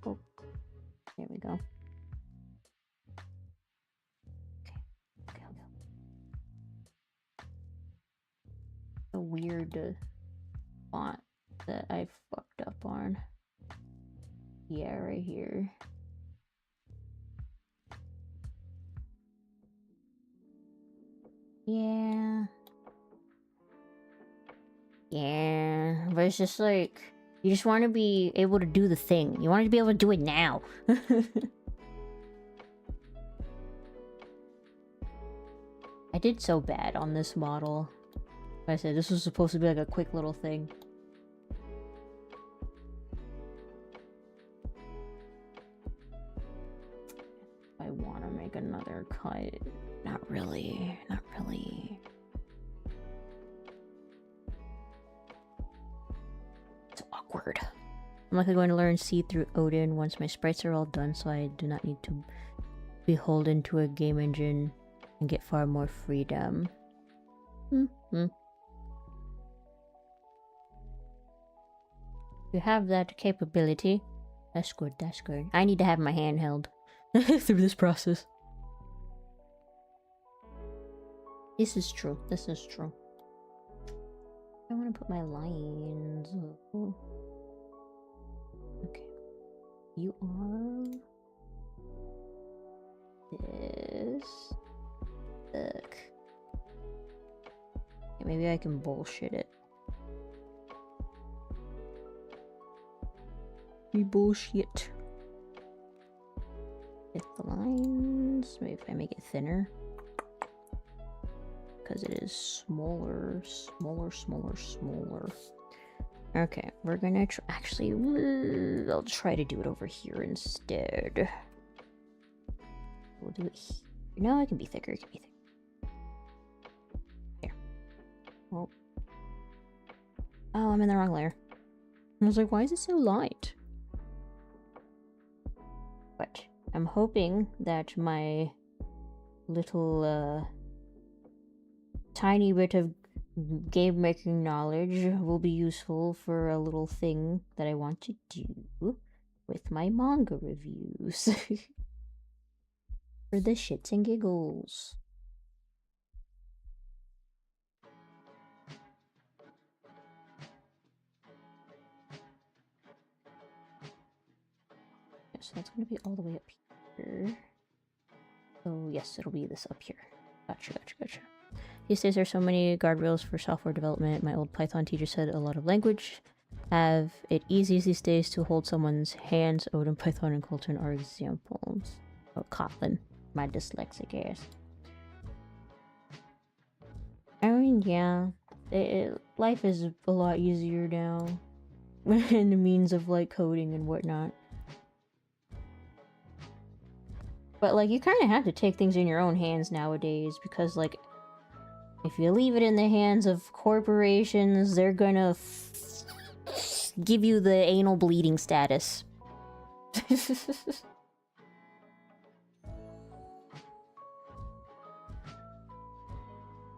Oh, there we go. Okay. A weird font that I fucked up on. Yeah, right here. Yeah. Yeah, but it's just like, you just want to be able to do the thing. You want to be able to do it now. I did so bad on this model. Like I said, this was supposed to be like a quick little thing. I want to make another cut. Not really. Not really. It's awkward. I'm likely going to learn see through Odin once my sprites are all done, so I do not need to be beholden to a game engine and get far more freedom. You have that capability. That's good, that's good. I need to have my hand held through this process. This is true, this is true. I want to put my lines. Okay. You are... this... Look. Okay, maybe I can bullshit it. We bullshit. Hit the lines. Maybe if I make it thinner. Because it is smaller. Okay, we're gonna actually, I'll try to do it over here instead. We'll do it here. No, it can be thicker, it can be thicker. Here. Oh. Oh, I'm in the wrong layer. I was like, why is it so light? But I'm hoping that my little, tiny bit of game making knowledge will be useful for a little thing that I want to do with my manga reviews. For the shits and giggles. So that's going to be all the way up here. So yes, it'll be this up here. Gotcha. These days there are so many guardrails for software development. My old Python teacher said a lot of language have it easy these days to hold someone's hands. Odin, Python, and Colton are examples. Oh, Kotlin, my dyslexic ass. I mean, yeah, life is a lot easier now in the means of like coding and whatnot. But like, you kind of have to take things in your own hands nowadays because like, if you leave it in the hands of corporations, they're gonna give you the anal bleeding status.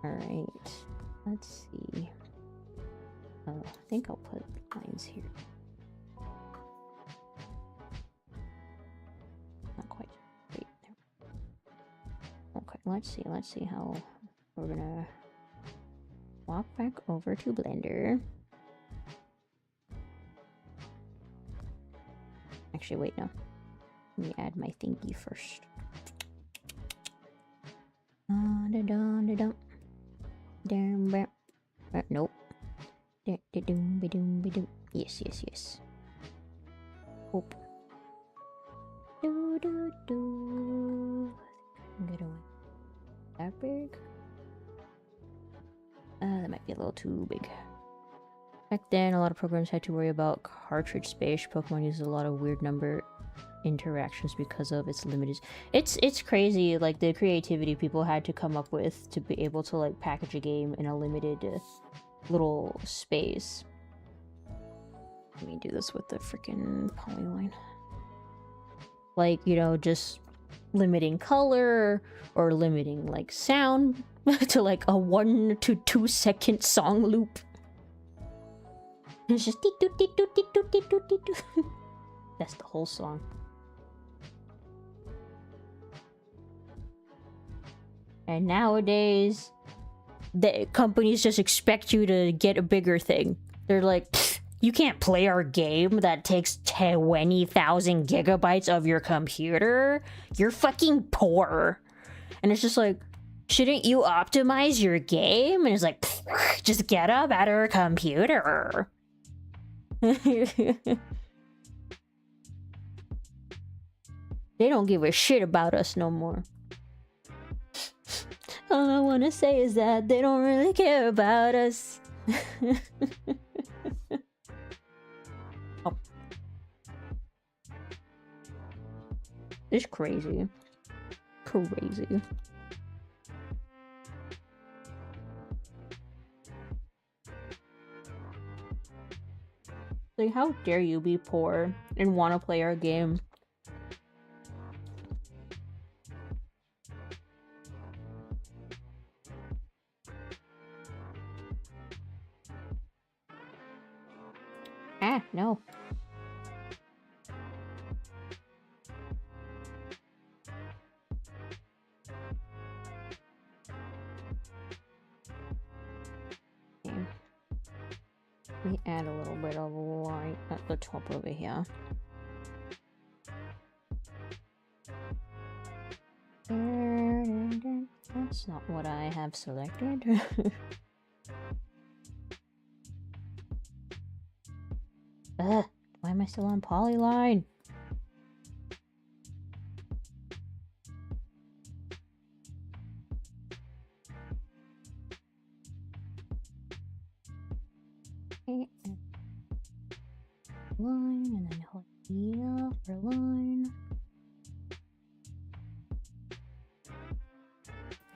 Alright, let's see. I think I'll put lines here. Not quite. Wait, there. Okay, let's see how we're gonna walk back over to Blender. Actually, wait, no. Let me add my thingy first. Nope. Yes. Hope. Get away. That big? That might be a little too big. Back then, a lot of programs had to worry about cartridge space. Pokemon uses a lot of weird number interactions because of its limited... It's crazy, like, the creativity people had to come up with to be able to, like, package a game in a limited little space. Let me do this with the freaking polyline. Like, you know, just limiting color or limiting like sound to like a 1 to 2 second song loop. It's just that's the whole song. And nowadays, the companies just expect you to get a bigger thing. They're like, you can't play our game that takes 20,000 gigabytes of your computer. You're fucking poor. And it's just like, shouldn't you optimize your game? And it's like, just get a better computer. They don't give a shit about us no more. All I want to say is that they don't really care about us. Oh. It's crazy. Crazy. Like, how dare you be poor and want to play our game? Ah, no. Okay. Let me add a little bit of light at the top over here. That's not what I have selected. Ugh, why am I still on polyline? Okay. Line, and then hold E for line.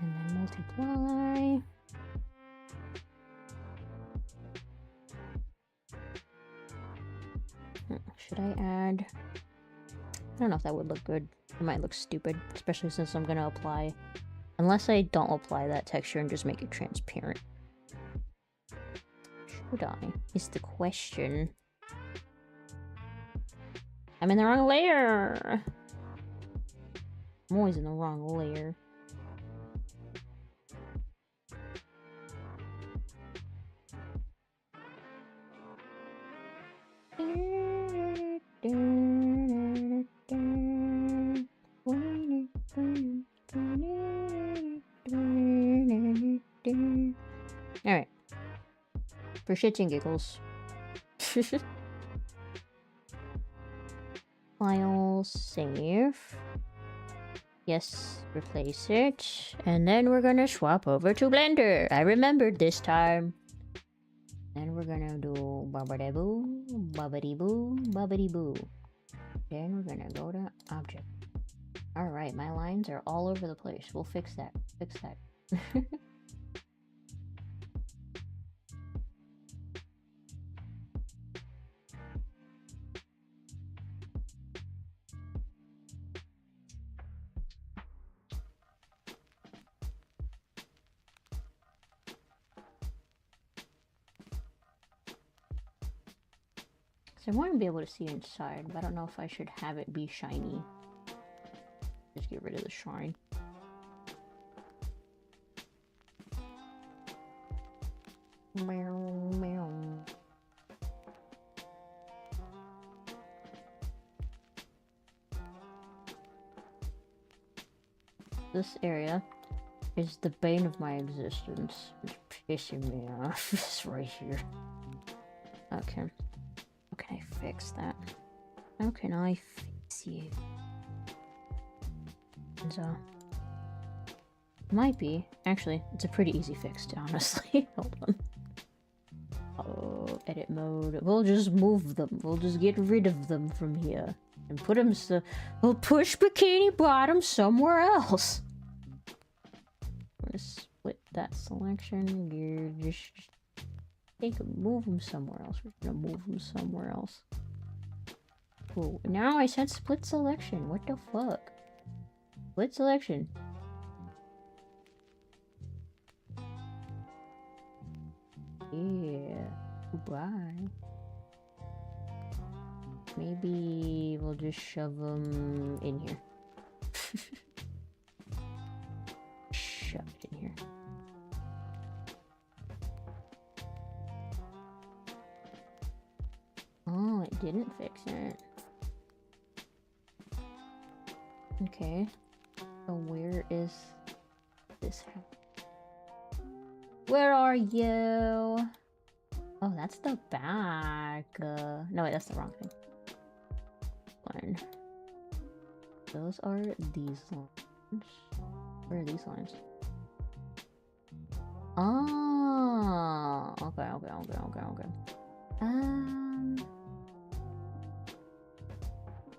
And then multiply. Should I add? I don't know if that would look good. It might look stupid, especially since I'm gonna apply. Unless I don't apply that texture and just make it transparent. Should I? Is the question. I'm in the wrong layer! I'm always in the wrong layer. Alright. For shits and giggles. File, save. Yes, replace it. And then we're gonna swap over to Blender. I remembered this time. Then we're gonna do babbity boo, babbity boo, babbity boo. Then we're gonna go to object. Alright, my lines are all over the place. We'll fix that. Fix that. I want to be able to see inside, but I don't know if I should have it be shiny. Just get rid of the shine. Meow, meow. This area is the bane of my existence. It's pissing me off. It's right here. Okay. How can I fix that? How can I fix you? So, might be. Actually, it's a pretty easy fix, honestly. Hold on. Oh, edit mode. We'll just move them. We'll just get rid of them from here. And put them we'll push Bikini Bottom somewhere else. I'm gonna split that selection. You just move them somewhere else. We're gonna move them somewhere else. Oh, now I said split selection. What the fuck? Split selection. Yeah. Goodbye. Maybe we'll just shove them in here. Shove it in here. Oh, it didn't fix it. Okay. So where is this? Where are you? Oh, that's the back. No, wait, that's the wrong thing. One. Those are these lines. Where are these lines? Oh, okay.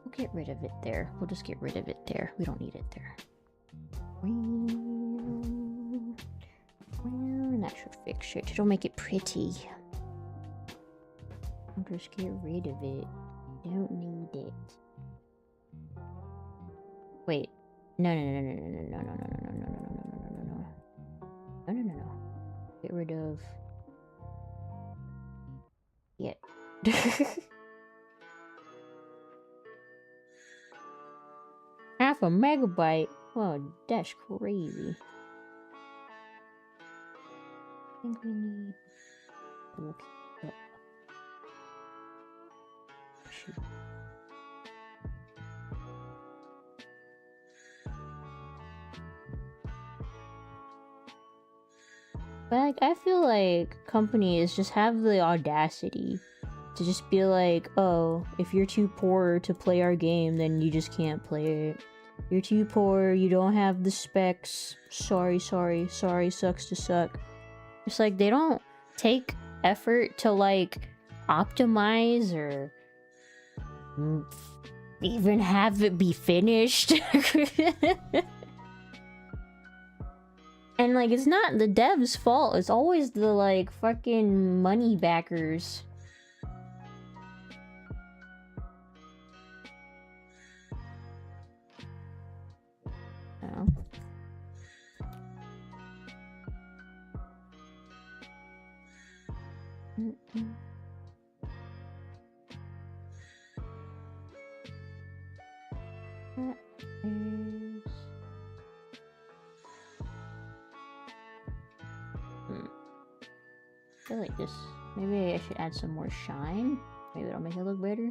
We'll get rid of it there. We'll just get rid of it there. We don't need it there. Well, that should fix it. It'll make it pretty. I'll just get rid of it. Don't need it. Wait. No. Get rid of... Yeah. Half a megabyte? Whoa, that's crazy. I think we need... Okay. Shoot. But like, I feel like companies just have the audacity to just be like, oh, if you're too poor to play our game, then you just can't play it. You're too poor, you don't have the specs. Sorry, sucks to suck. It's like they don't take effort to like optimize or even have it be finished. And like, it's not the devs' fault, it's always the like fucking money backers. Oh. That is... I feel like this... Maybe I should add some more shine? Maybe it'll make it look better?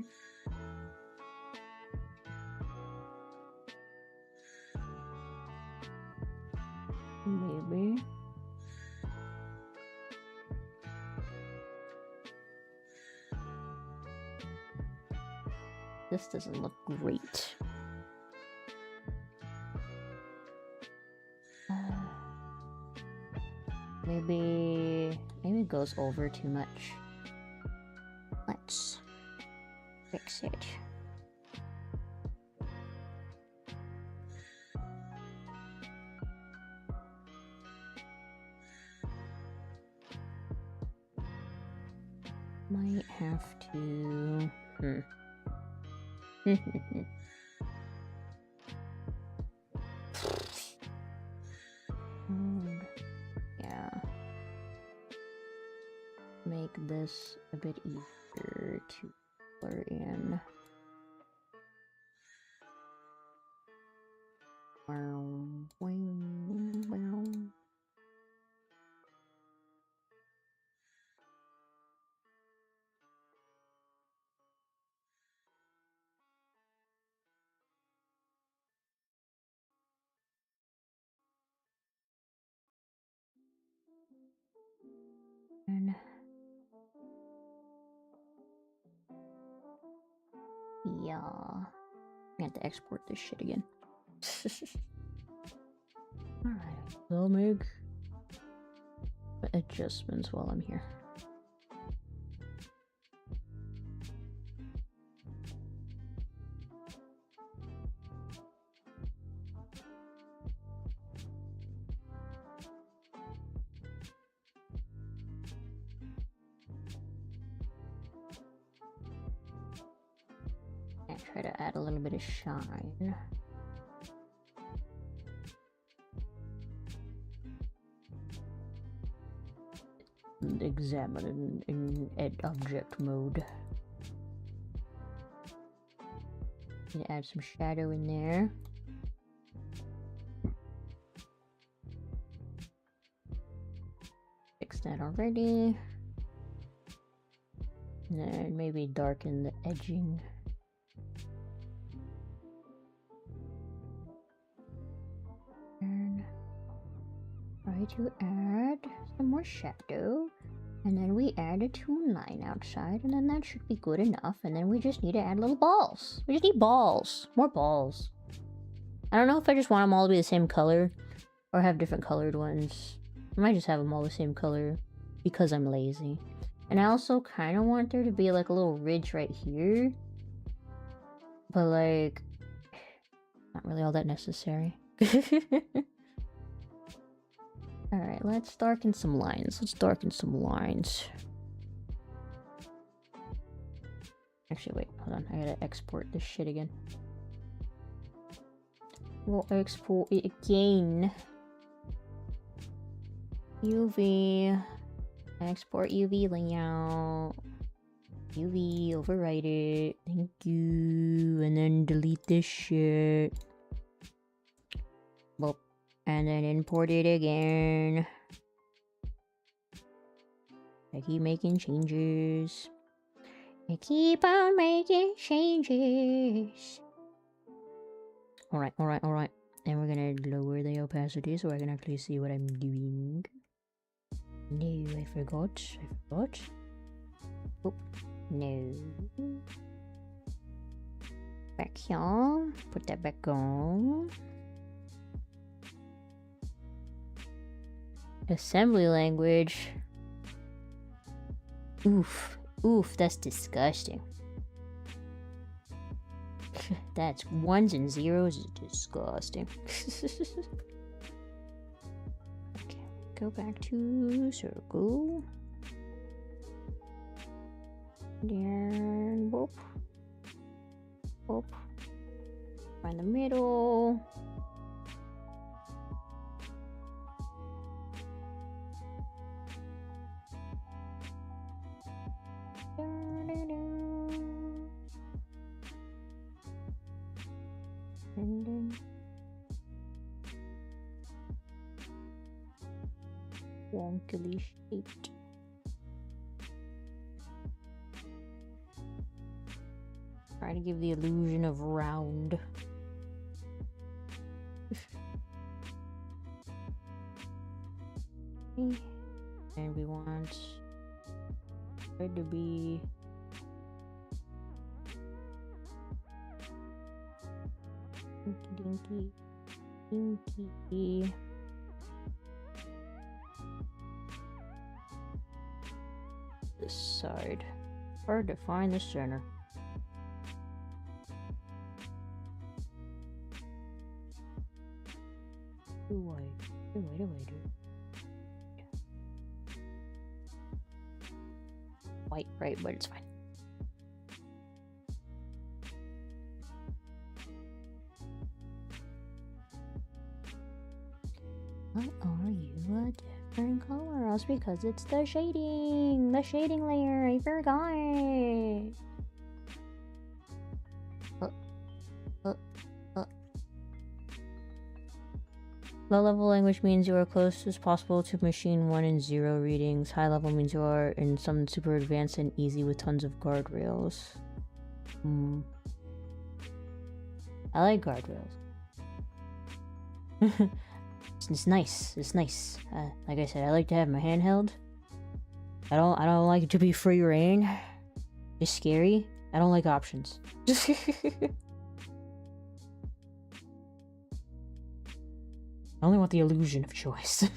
Maybe. This doesn't look great. Maybe it goes over too much. Let's fix it. Might have to... Yeah. Make this a bit easier to blur in. And yeah, I have to export this shit again. Alright, I'll make adjustments while I'm here. I try to add a little bit of shine. examine in object mode. Gonna add some shadow in there. Fix that already. And then maybe darken the edging. And try to add some more shadow. And then we add a toon line outside, and then that should be good enough. And then we just need to add little balls. We just need balls. More balls. I don't know if I just want them all to be the same color, or have different colored ones. I might just have them all the same color, because I'm lazy. And I also kind of want there to be like a little ridge right here. But like, not really all that necessary. Alright, let's darken some lines. Actually, wait, hold on. I gotta export this shit again. We'll export it again. UV. Export UV layout. UV, overwrite it. Thank you. And then delete this shit. Well, and then import it again. I keep making changes. I keep on making changes. Alright. And we're gonna lower the opacity so I can actually see what I'm doing. No, I forgot. Oh, no. Back here. Put that back on. Assembly language. Oof, that's disgusting. That's ones and zeros is disgusting. Okay, go back to circle. Then boop. Find the middle. Wonkily shaped. Try to give the illusion of round. And we want it to be dinky. This side. Hard to find the center. Too wide. White, right, but it's fine. Why are you a different color? Else because it's the shading layer. I forgot. Low level language means you are close as possible to machine 1 and 0 readings. High level means you are in some super advanced and easy with tons of guardrails. I like guardrails. It's nice. Like I said, I like to have my hand held. I don't like it to be free reign. It's scary. I don't like options. I only want the illusion of choice.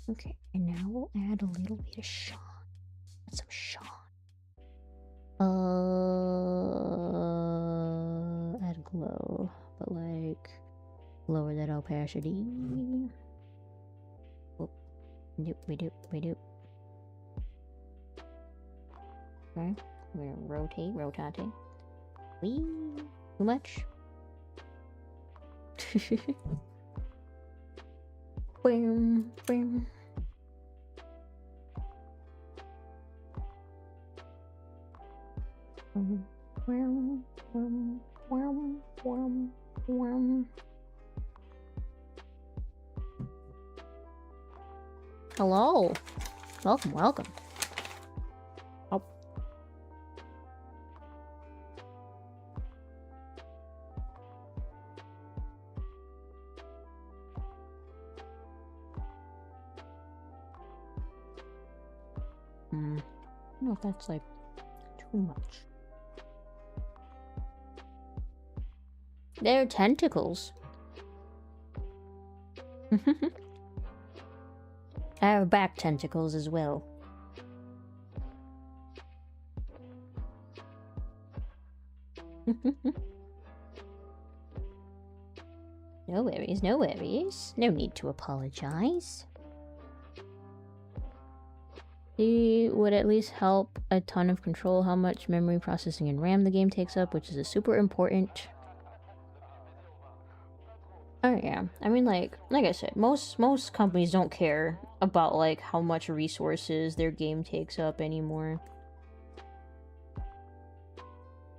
Okay, and now we'll add a little bit of shine. Some shine. Add glow, but like lower that opacity. Oh. We do. Okay, we're gonna rotate. Wee. Too much? Boom, boom. Hello. Welcome. Oh. I don't know if that's like too much. They're tentacles. I have back tentacles as well. No worries. No need to apologize. It would at least help a ton of control how much memory processing and RAM the game takes up, which is super important. Oh yeah, I mean like I said, most companies don't care about like how much resources their game takes up anymore.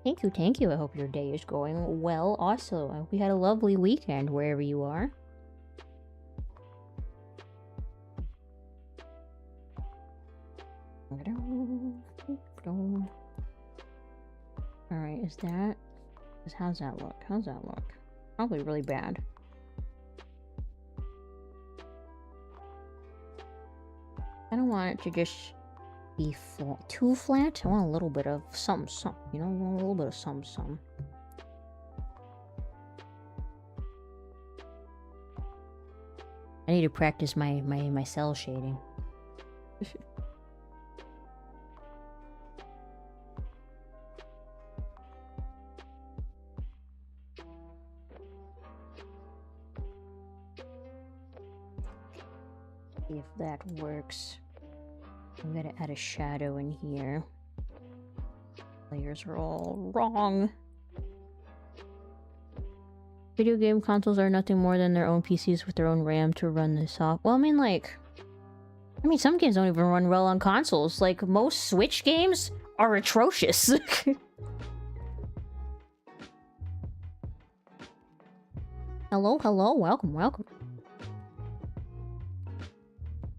Thank you. I hope your day is going well. Also, I hope you had a lovely weekend wherever you are. Alright, how's that look? Probably really bad. I don't want it to just be too flat. I want a little bit of something, you know, I want a little bit of something. I need to practice my cell shading. See if that works. I'm gonna add a shadow in here. Layers are all wrong. Video game consoles are nothing more than their own PCs with their own RAM to run this off. Well, I mean, some games don't even run well on consoles. Like, most Switch games are atrocious. Hello, welcome.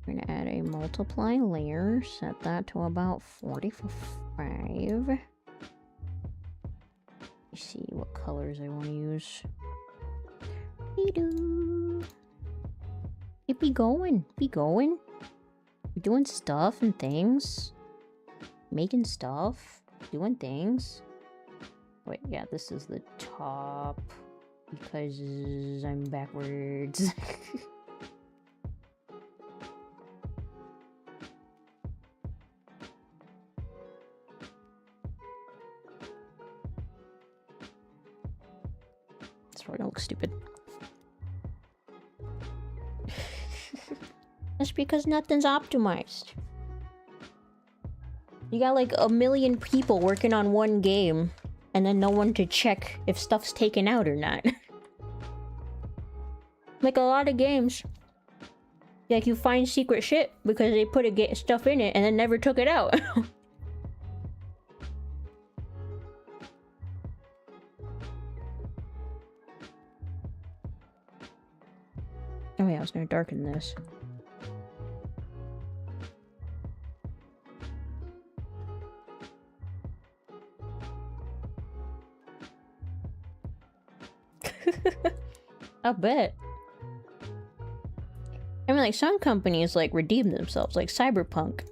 We're gonna add a multiply layer, set that to about 45. Let's see what colors I want to use. Be going. We're doing stuff and things. Making stuff. Doing things. Wait, yeah, this is the top. Because I'm backwards. That's probably gonna look stupid. That's because nothing's optimized. You got like a million people working on one game, and then no one to check if stuff's taken out or not. Like a lot of games. Like you find secret shit because they put stuff in it and then never took it out. Oh yeah, I was gonna darken this. I bet. I mean, like, some companies, like, redeem themselves, like Cyberpunk.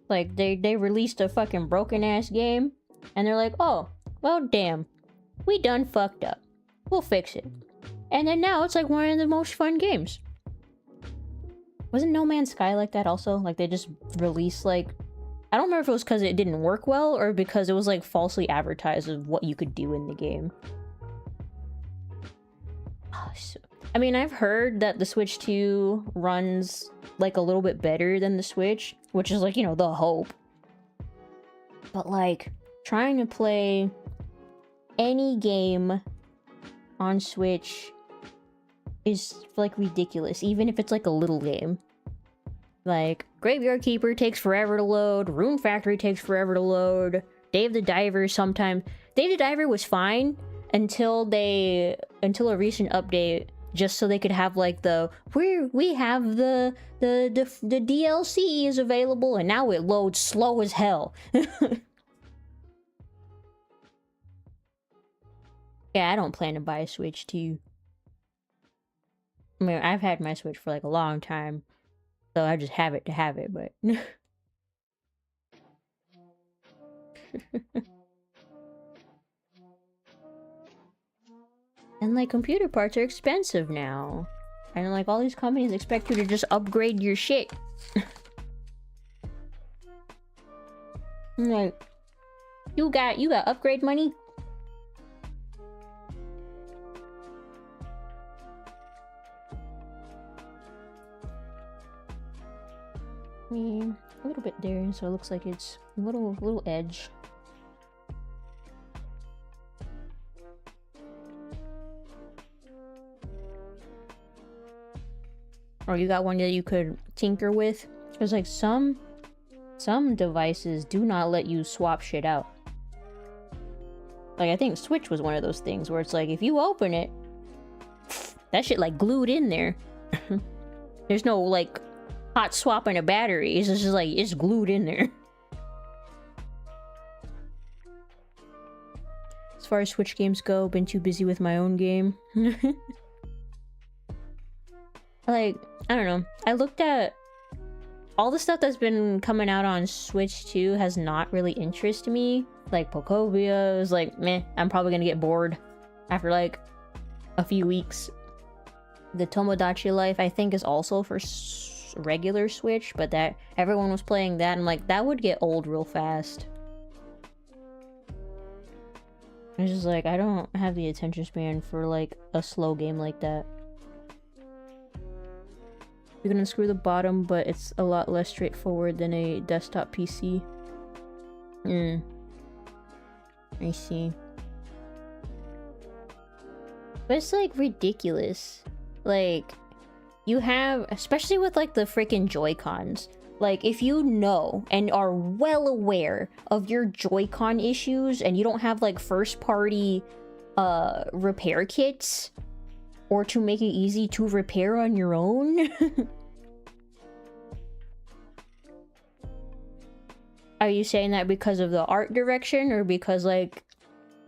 Like, they released a fucking broken-ass game, and they're like, oh, well, damn. We done fucked up. We'll fix it. And then now it's, like, one of the most fun games. Wasn't No Man's Sky like that also? Like, they just released, like... I don't remember if it was because it didn't work well, or because it was, like, falsely advertised of what you could do in the game. Oh, I mean, I've heard that the Switch 2 runs like a little bit better than the Switch, which is like, you know, the hope. But like trying to play any game on Switch is like ridiculous, even if it's like a little game. Like Graveyard Keeper takes forever to load, Rune Factory takes forever to load, Dave the Diver sometimes. Dave the Diver was fine until a recent update, just so they could have like we have the DLC is available, and now it loads slow as hell. Yeah, I don't plan to buy a Switch 2. I mean, I've had my Switch for like a long time, so I just have it to have it, but... And like, computer parts are expensive now. And like, all these companies expect you to just upgrade your shit. Like, you got upgrade money? I mean, a little bit there, so it looks like it's a little edge. Or you got one that you could tinker with? Because like some devices do not let you swap shit out. Like I think Switch was one of those things where it's like if you open it, that shit like glued in there. There's no like hot swapping a battery. It's just like it's glued in there. As far as Switch games go, been too busy with my own game. Like, I don't know. I looked at all the stuff that's been coming out on Switch 2 has not really interested me. Like Pokobia was like, meh, I'm probably gonna get bored after like a few weeks. The Tomodachi Life I think is also for regular Switch, but that everyone was playing that and like that would get old real fast. It's just like I don't have the attention span for like a slow game like that. You can unscrew the bottom, but it's a lot less straightforward than a desktop PC. I see. But it's like ridiculous. Like, you have, especially with like the freaking Joy-Cons, like if you know and are well aware of your Joy-Con issues and you don't have like first party repair kits, or to make it easy to repair on your own. Are you saying that because of the art direction or because like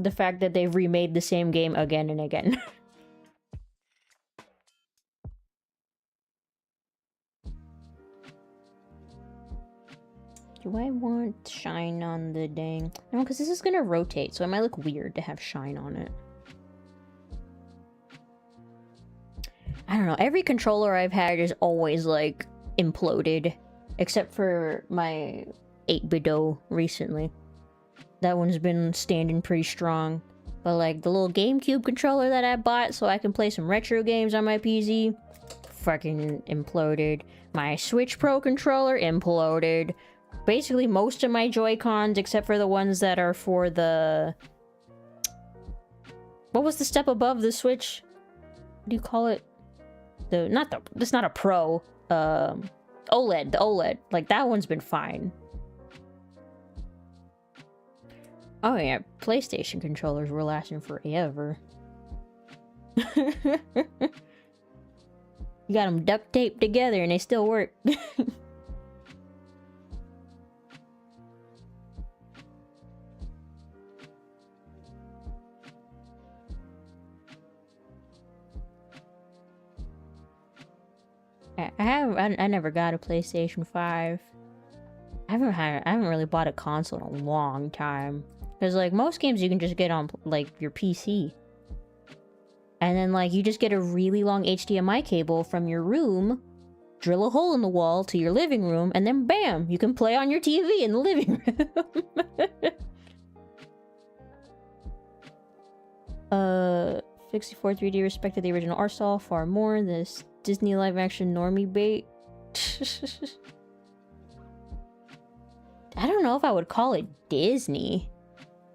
the fact that they've remade the same game again and again? Do I want shine on the dang? No, because this is gonna rotate, so it might look weird to have shine on it. I don't know, every controller I've had is always like imploded, except for my 8-Bido recently. That one's been standing pretty strong. But like the little GameCube controller that I bought so I can play some retro games on my PC, fucking imploded. My Switch Pro controller imploded. Basically most of my Joy-Cons, except for the ones that are for the... What was the step above the Switch? What do you call it? It's not a Pro. OLED, the OLED. Like, that one's been fine. Oh yeah, PlayStation controllers were lasting forever. You got them duct taped together and they still work. I never got a PlayStation 5. I haven't really bought a console in a long time. Because like most games you can just get on like your PC. And then like you just get a really long HDMI cable from your room, drill a hole in the wall to your living room, and then bam, you can play on your TV in the living room. 64 3D respected the original art style far more. This Disney live-action normie bait. I don't know if I would call it Disney.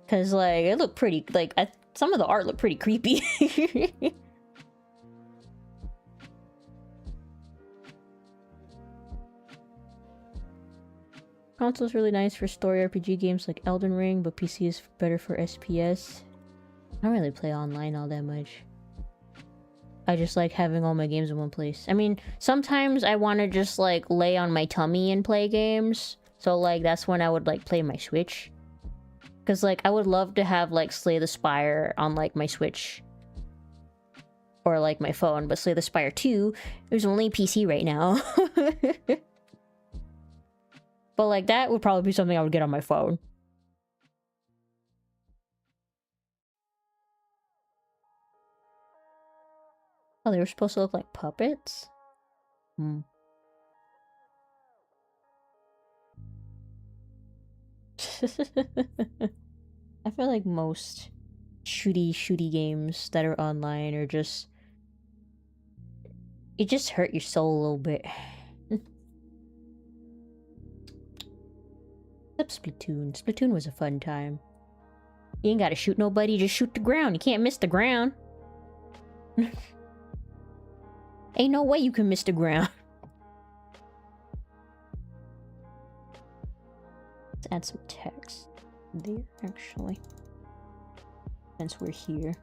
Because, like, it looked pretty... Like, some of the art looked pretty creepy. Console's really nice for story RPG games like Elden Ring, but PC is better for SPS. I don't really play online all that much. I just like having all my games in one place. I mean, sometimes I want to just like lay on my tummy and play games. So like that's when I would like play my Switch. Because like I would love to have like Slay the Spire on like my Switch. Or like my phone, but Slay the Spire 2, there's only PC right now. But like that would probably be something I would get on my phone. Oh, they were supposed to look like puppets? Hmm. I feel like most shooty games that are online are just... It just hurt your soul a little bit. Except Splatoon. Splatoon was a fun time. You ain't gotta shoot nobody, just shoot the ground. You can't miss the ground. Ain't no way you can miss the ground. Let's add some text there, actually. Since we're here.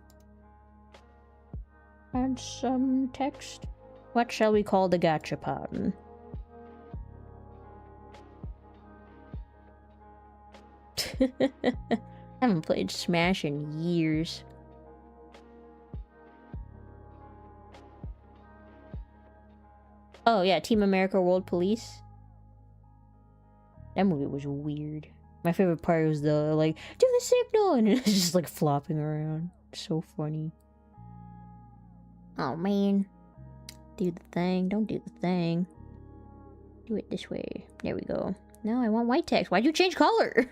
Add some text. What shall we call the gachapon? I haven't played Smash in years. Oh yeah, Team America World Police. That movie was weird. My favorite part was the like, do the signal, and it's just like flopping around. So funny. Oh man. Do the thing. Don't do the thing. Do it this way. There we go. No, I want white text. Why'd you change color?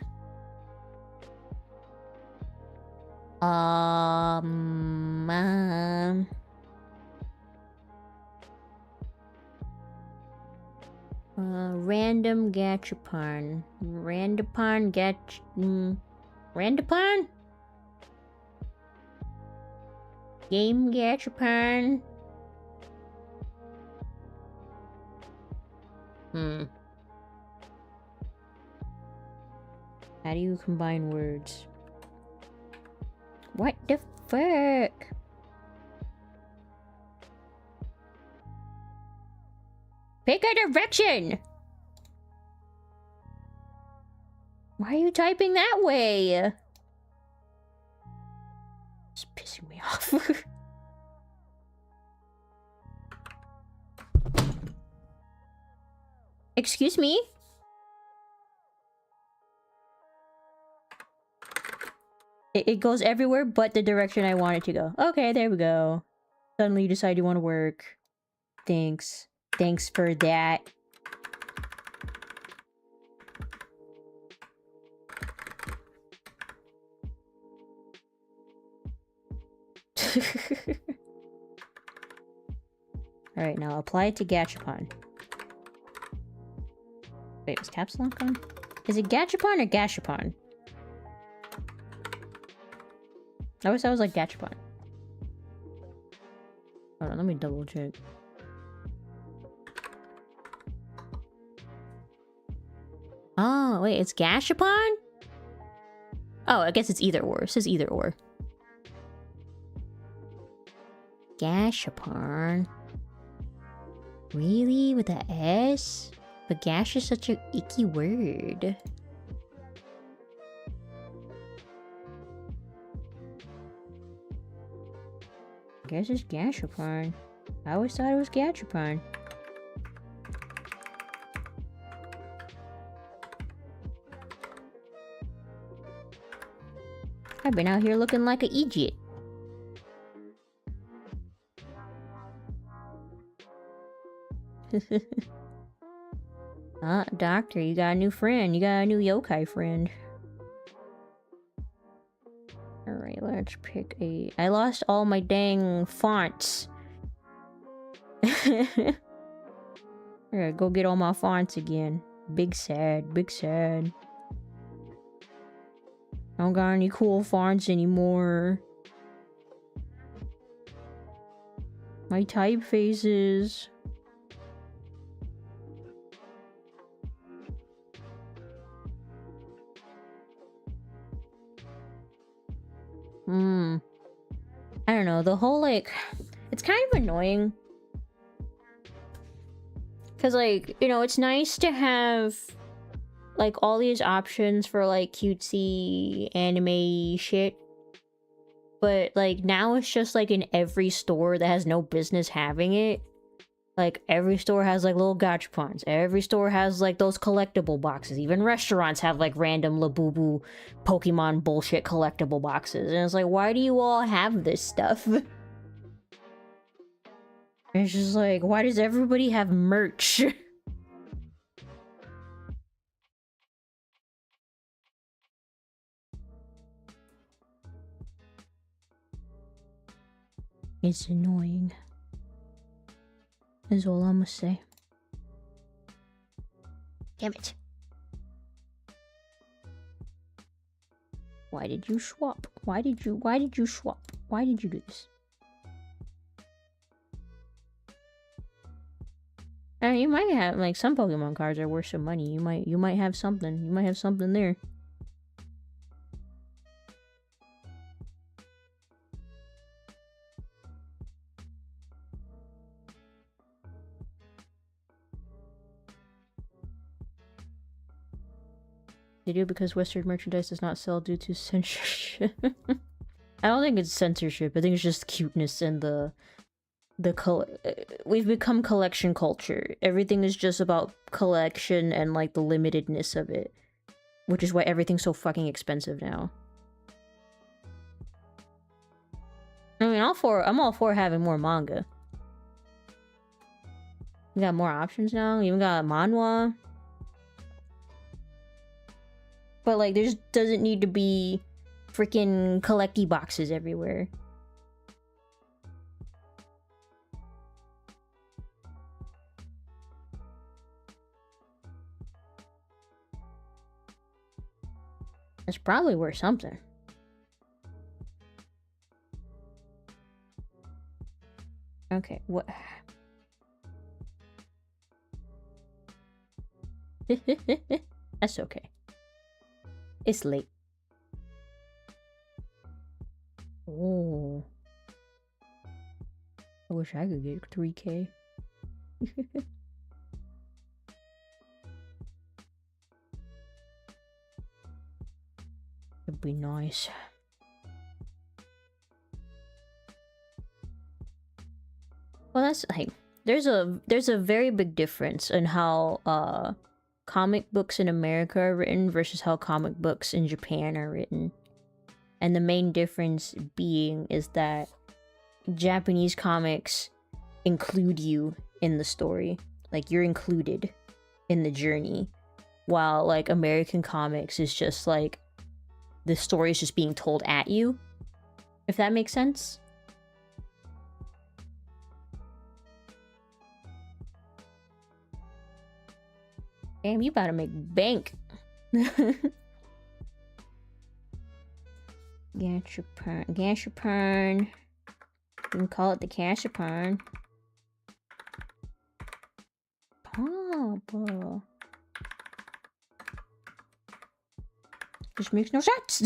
Random gachapon. Randapon Randapon? Game gachapon? How do you combine words? What the fuck? Pick a direction! Why are you typing that way? It's pissing me off. Excuse me? It goes everywhere but the direction I want it to go. Okay, there we go. Suddenly you decide you want to work. Thanks. Thanks for that. Alright, now apply it to Gachapon. Wait, was caps lock on? Is it Gachapon or Gashapon? I wish I was like Gachapon. Hold on, let me double check. Oh, wait, it's Gashapon? Oh, I guess it's either or. It says either or. Gashapon. Really? With a S? But gash is such an icky word. I guess it's Gashapon. I always thought it was Gachapon. I've been out here looking like an idiot. Doctor, you got a new friend. You got a new yokai friend. Alright, let's pick a... I lost all my dang fonts. I gotta go get all my fonts again. Big sad, big sad. I don't got any cool fonts anymore. My typefaces. I don't know, the whole, like... It's kind of annoying. Because, like, you know, it's nice to have, like, all these options for, like, cutesy anime shit. But, like, now it's just, like, in every store that has no business having it. Like, every store has, like, little gachapons. Every store has, like, those collectible boxes. Even restaurants have, like, random Labubu Pokemon bullshit collectible boxes. And it's like, why do you all have this stuff? It's just like, why does everybody have merch? It's annoying. Is all I'm gonna say. Damn it. Why did you swap? Why did you swap? Why did you do this? You might have, like, some Pokemon cards are worth some money. You might have something. You might have something there. They do because Western merchandise does not sell due to censorship. I don't think it's censorship. I think it's just cuteness and we've become collection culture. Everything is just about collection and, like, the limitedness of it, which is why everything's so fucking expensive now. I mean, I'm all for having more manga. We got more options now. We even got manhwa. But, like, there just doesn't need to be freaking collecty boxes everywhere. It's probably worth something. Okay, what? That's okay. It's late. Oh. I wish I could get 3K. It'd be nice. Well, that's like there's a very big difference in how comic books in America are written versus how comic books in Japan are written. And the main difference being is that Japanese comics include you in the story. Like, you're included in the journey. While, like, American comics is just, like, the story is just being told at you. If that makes sense? Damn, you about to make bank. Gashapon. You can call it the Gashapon. Papa. This makes no sense.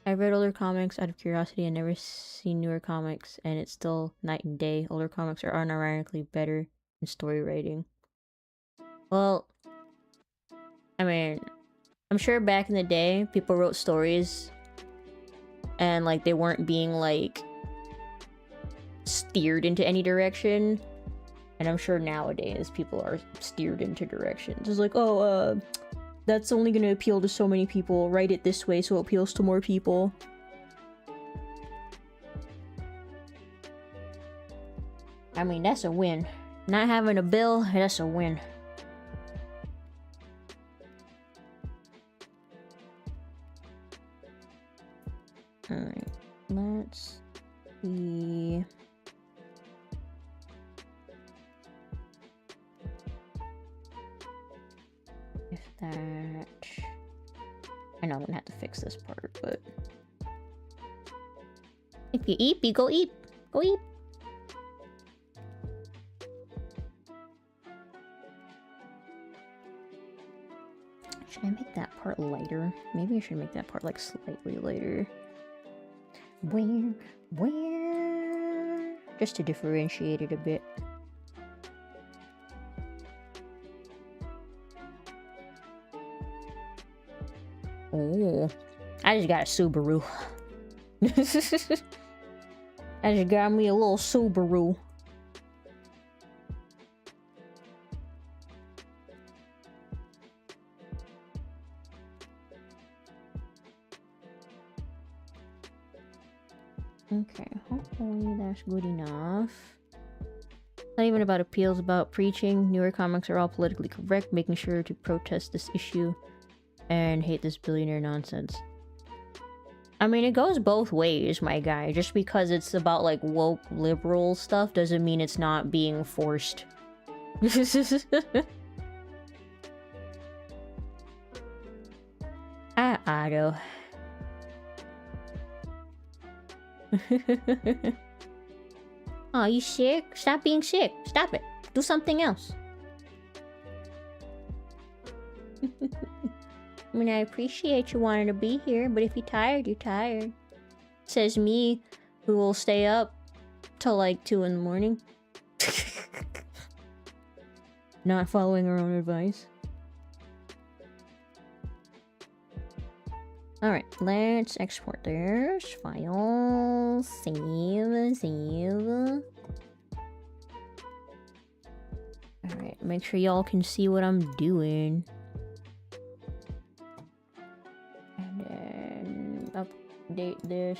I've read older comics out of curiosity and never seen newer comics, and it's still night and day. Older comics are unironically better in story writing. Well, I mean, I'm sure back in the day, people wrote stories, and, like, they weren't being, like, steered into any direction. And I'm sure nowadays, people are steered into directions. It's like, oh, that's only gonna appeal to so many people. Write it this way so it appeals to more people. I mean, that's a win. Not having a bill, that's a win. Alright, let's see. If that... I know I'm gonna have to fix this part, but... If you eat, you go eat. Go eat. Should I make that part lighter? Maybe I should make that part like slightly lighter. Where? Just to differentiate it a bit. Oh, I just got a Subaru. I just got me a little Subaru. Okay, hopefully that's good enough. Not even about appeals, about preaching. Newer comics are all politically correct, making sure to protest this issue and hate this billionaire nonsense. I mean, it goes both ways, my guy. Just because it's about, like, woke liberal stuff doesn't mean it's not being forced. Otto. Oh, you sick? Stop being sick. Stop it. Do something else. I mean, I appreciate you wanting to be here, but if you're tired, you're tired. Says me, who will stay up till like 2 in the morning. Not following her own advice. Alright, let's export this. File. Save. Alright, make sure y'all can see what I'm doing. And then update this.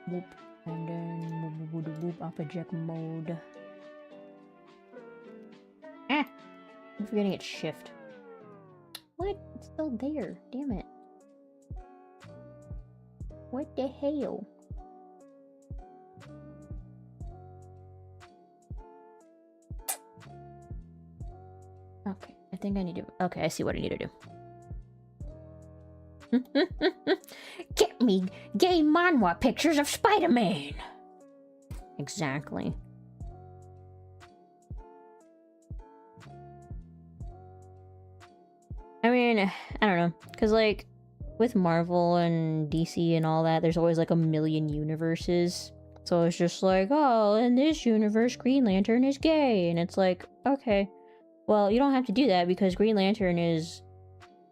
Boop. And then boop, object mode. Ah! I'm forgetting it's shift. What? It's still there. Damn it. What the hell? Okay, I think I need to... Okay, I see what I need to do. Get me gay manhwa pictures of Spider-Man! Exactly. I mean, I don't know. Because, like, with Marvel and DC and all that, there's always, like, a million universes. So it's just like, oh, in this universe, Green Lantern is gay. And it's like, okay. Well, you don't have to do that because Green Lantern is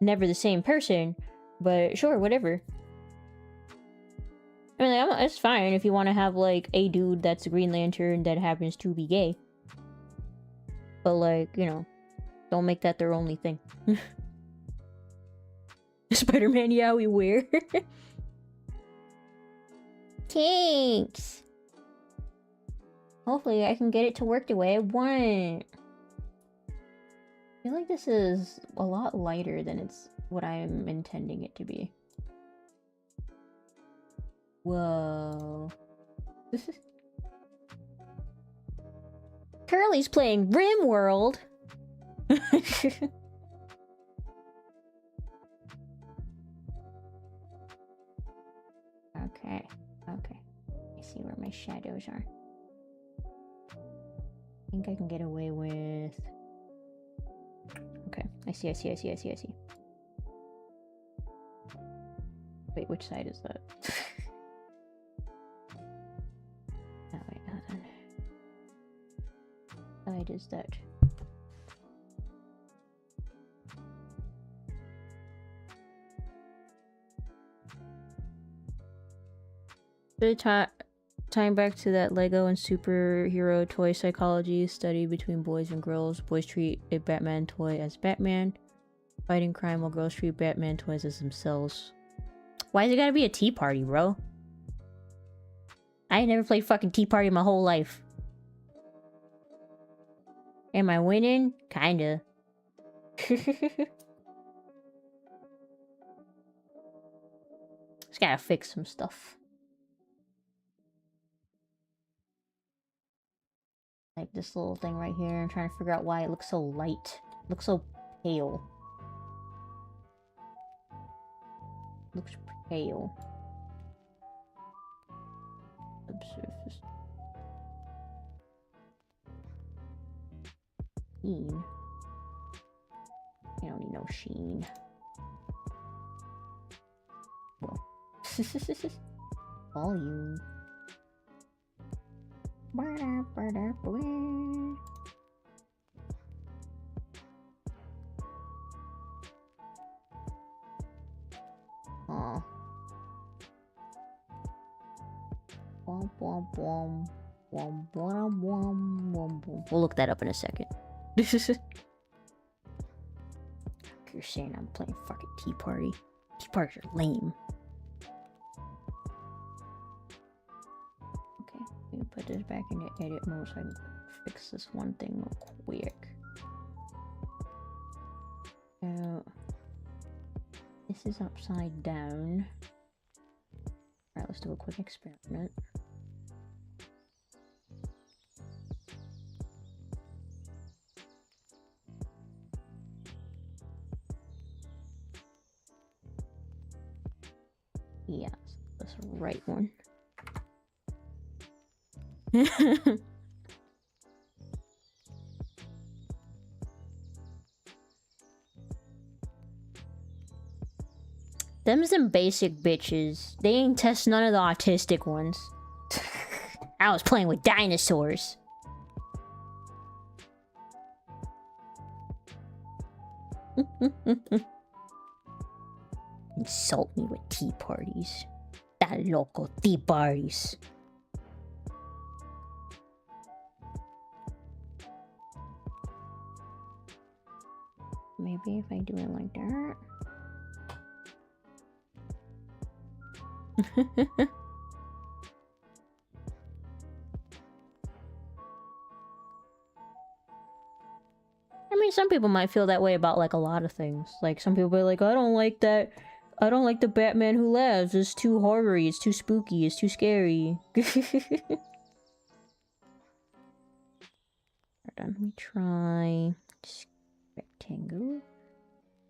never the same person. But sure, whatever. I mean, like, it's fine if you want to have, like, a dude that's a Green Lantern that happens to be gay. But, like, you know, don't make that their only thing. Spider-Man Yowie wear. Thanks! Hopefully I can get it to work the way I want. I feel like this is a lot lighter than it's what I'm intending it to be. Whoa. Curly's playing RimWorld! Okay, okay. I see where my shadows are. I think I can get away with... Okay, I see. Wait, which side is that? Oh, wait, hold on. Side is that? Tying back to that Lego and superhero toy psychology study between boys and girls. Boys treat a Batman toy as Batman, fighting crime, while girls treat Batman toys as themselves. Why is it gotta be a tea party, bro? I ain't never played fucking tea party my whole life. Am I winning? Kinda. Just gotta fix some stuff. Like this little thing right here. I'm trying to figure out why it looks so light. It looks so pale. Looks pale. Subsurface. Sheen. I don't need no sheen. Well. Volume. Aw. Womp womp womp. Womp womp womp womp. We'll look that up in a second. You're saying I'm playing fucking Tea Party. Tea Parties are lame. Okay, let me put this back into edit mode so I can fix this one thing real quick. This is upside down. Alright, let's do a quick experiment. Yes, that's the right one. Them some basic bitches. They ain't test none of the autistic ones. I was playing with dinosaurs. Insult me with tea parties. That local tea parties. Maybe if I do it like that. I mean, some people might feel that way about like a lot of things. Like some people are like, I don't like that. I don't like the Batman who laughs. It's too horror-y. It's too spooky. It's too scary. Hold on, let me try rectangle.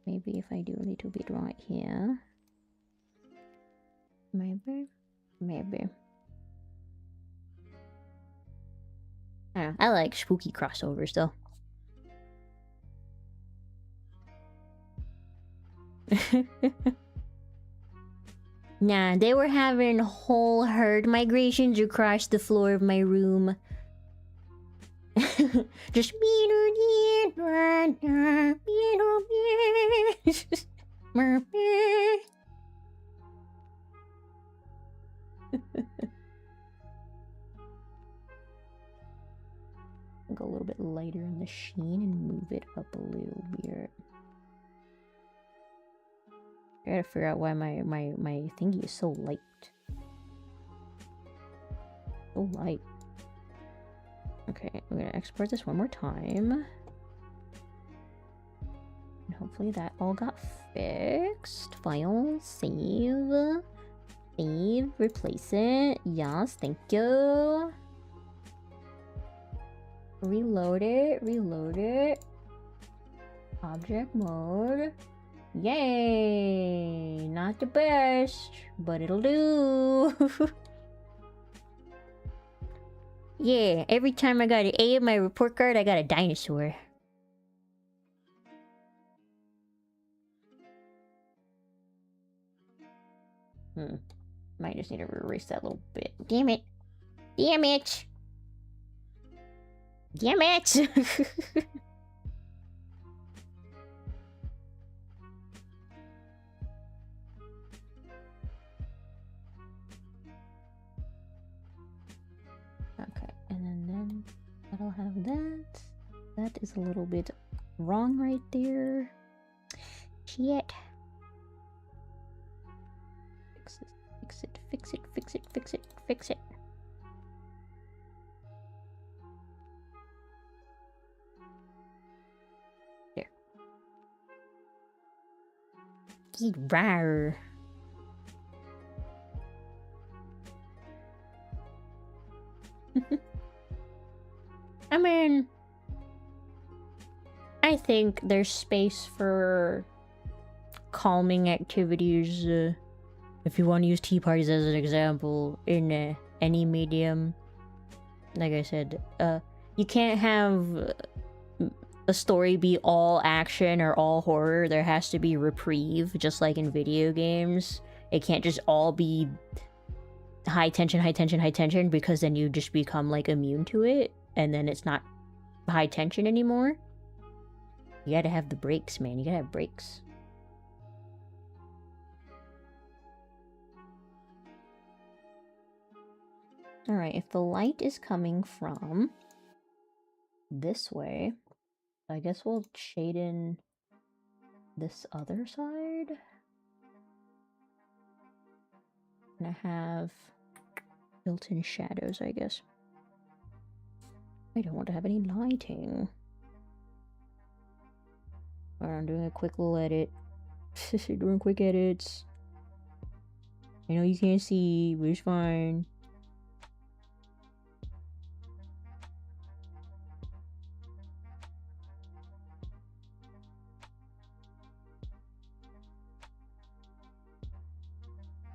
Maybe if I do a little bit right here. Maybe. I like spooky crossovers though. Nah, they were having whole herd migrations across the floor of my room. Just go a little bit lighter in the sheen and move it up a little bit. I gotta figure out why my thingy is so light. So light. Okay, we're gonna export this one more time. And hopefully that all got fixed. File, save. Save, replace it. Yes, thank you. Reload it. Object mode. Yay! Not the best, but it'll do. Yeah, every time I got an A in my report card, I got a dinosaur. Might just need to erase that a little bit. Damn it! Damn it! Damn it! Okay, and then that'll have that. That is a little bit wrong right there. Shit. Fix it. Rawr. I mean, I think there's space for calming activities, if you want to use tea parties as an example, in any medium. Like I said, you can't have a story be all action or all horror. There has to be reprieve, just like in video games. It can't just all be high tension, high tension, high tension, because then you just become like immune to it, and then it's not high tension anymore. You gotta have the breaks, man. You gotta have breaks. Alright, if the light is coming from this way, I guess we'll shade in this other side. And I have built-in shadows, I guess. I don't want to have any lighting. Alright, I'm doing a quick little edit. Doing quick edits. I know you can't see, but it's fine.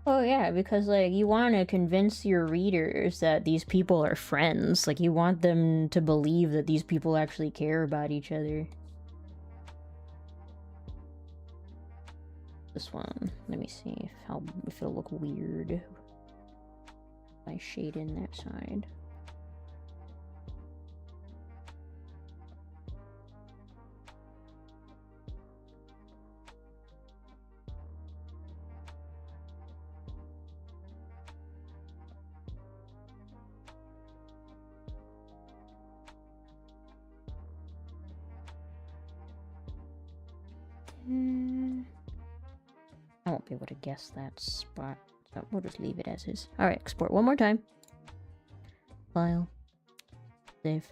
Oh yeah, because like you want to convince your readers that these people are friends. Like you want them to believe that these people actually care about each other. This one, let me see if it'll look weird if I shade in that side. I won't be able to guess that spot, so we'll just leave it as is. Alright, export one more time. File. Save.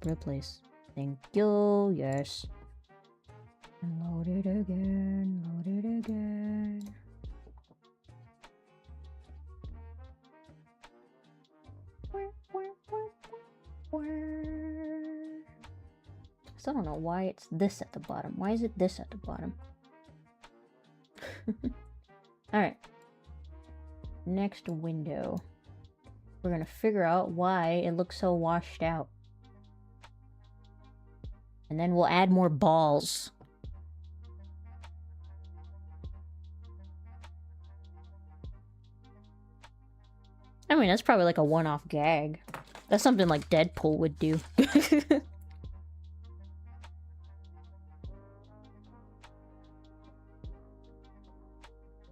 Replace. Thank you. Yes. And load it again. Load it again. I still don't know why it's this at the bottom. Why is it this at the bottom? Alright. Next window. We're gonna figure out why it looks so washed out. And then we'll add more balls. I mean, that's probably like a one-off gag. That's something like Deadpool would do.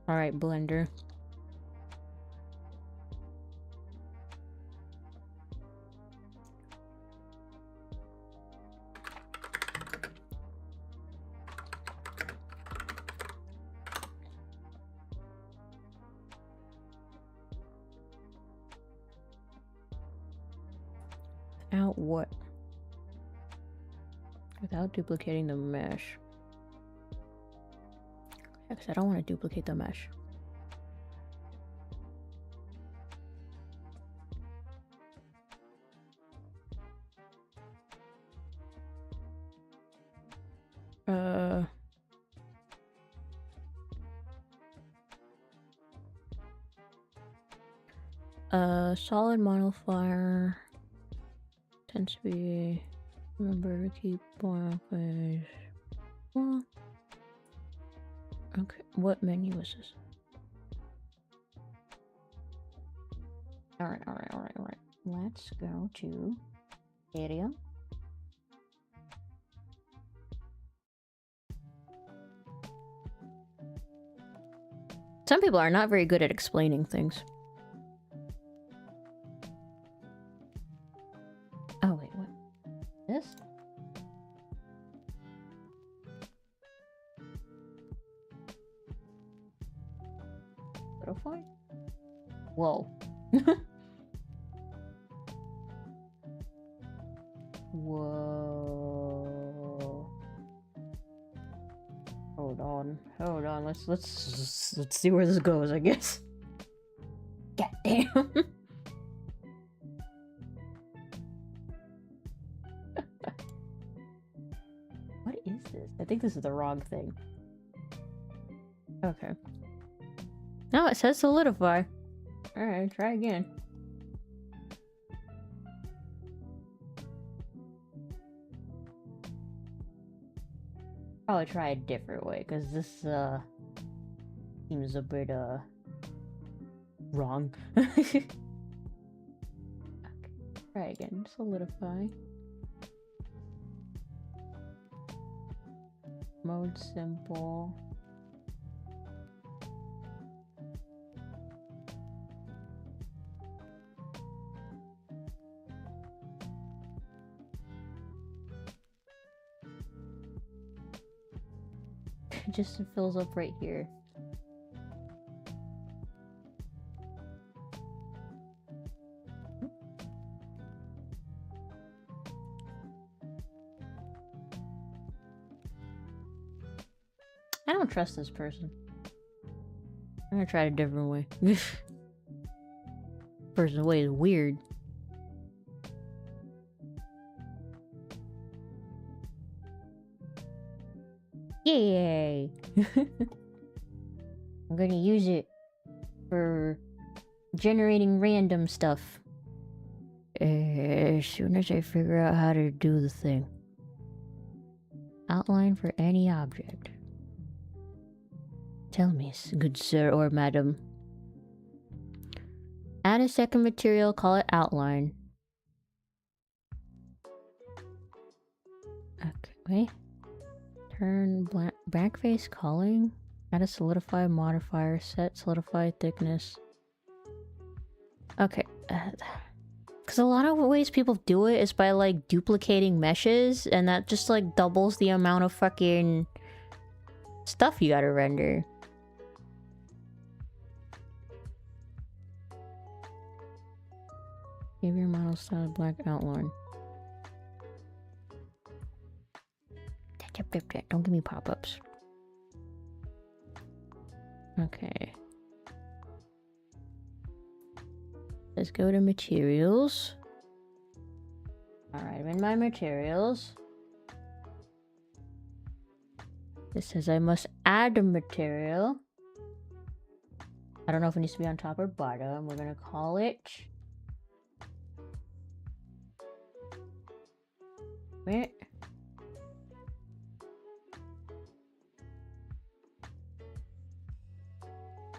Alright, Blender. Without what? Without duplicating the mesh. Because I don't want to duplicate the mesh. Solid modifier tends to be, remember to keep blank page. Well, okay, what menu is this? Alright. Let's go to area. Some people are not very good at explaining things. Oh, wait, what? This? Butterfly? Whoa. Whoa. Hold on, let's see where this goes, I guess. God damn. What is this? I think this is the wrong thing. Okay. No, it says solidify. Alright, try again. Probably try a different way, because this seems a bit wrong. Okay, try again. Solidify. Mode simple. It just fills up right here. I don't trust this person. I'm gonna try it a different way. Person's way is weird. Yay! I'm gonna use it for generating random stuff. As soon as I figure out how to do the thing. Outline for any object. Tell me, good sir or madam. Add a second material, call it outline. Okay. Turn back face culling. Add a solidify modifier. Set solidify thickness. Okay. Because a lot of ways people do it is by like duplicating meshes, and that just like doubles the amount of fucking stuff you gotta render. Give your model style black outline. Don't give me pop-ups. Okay. Let's go to materials. Alright, I'm in my materials. It says I must add a material. I don't know if it needs to be on top or bottom. We're gonna call it... Wait.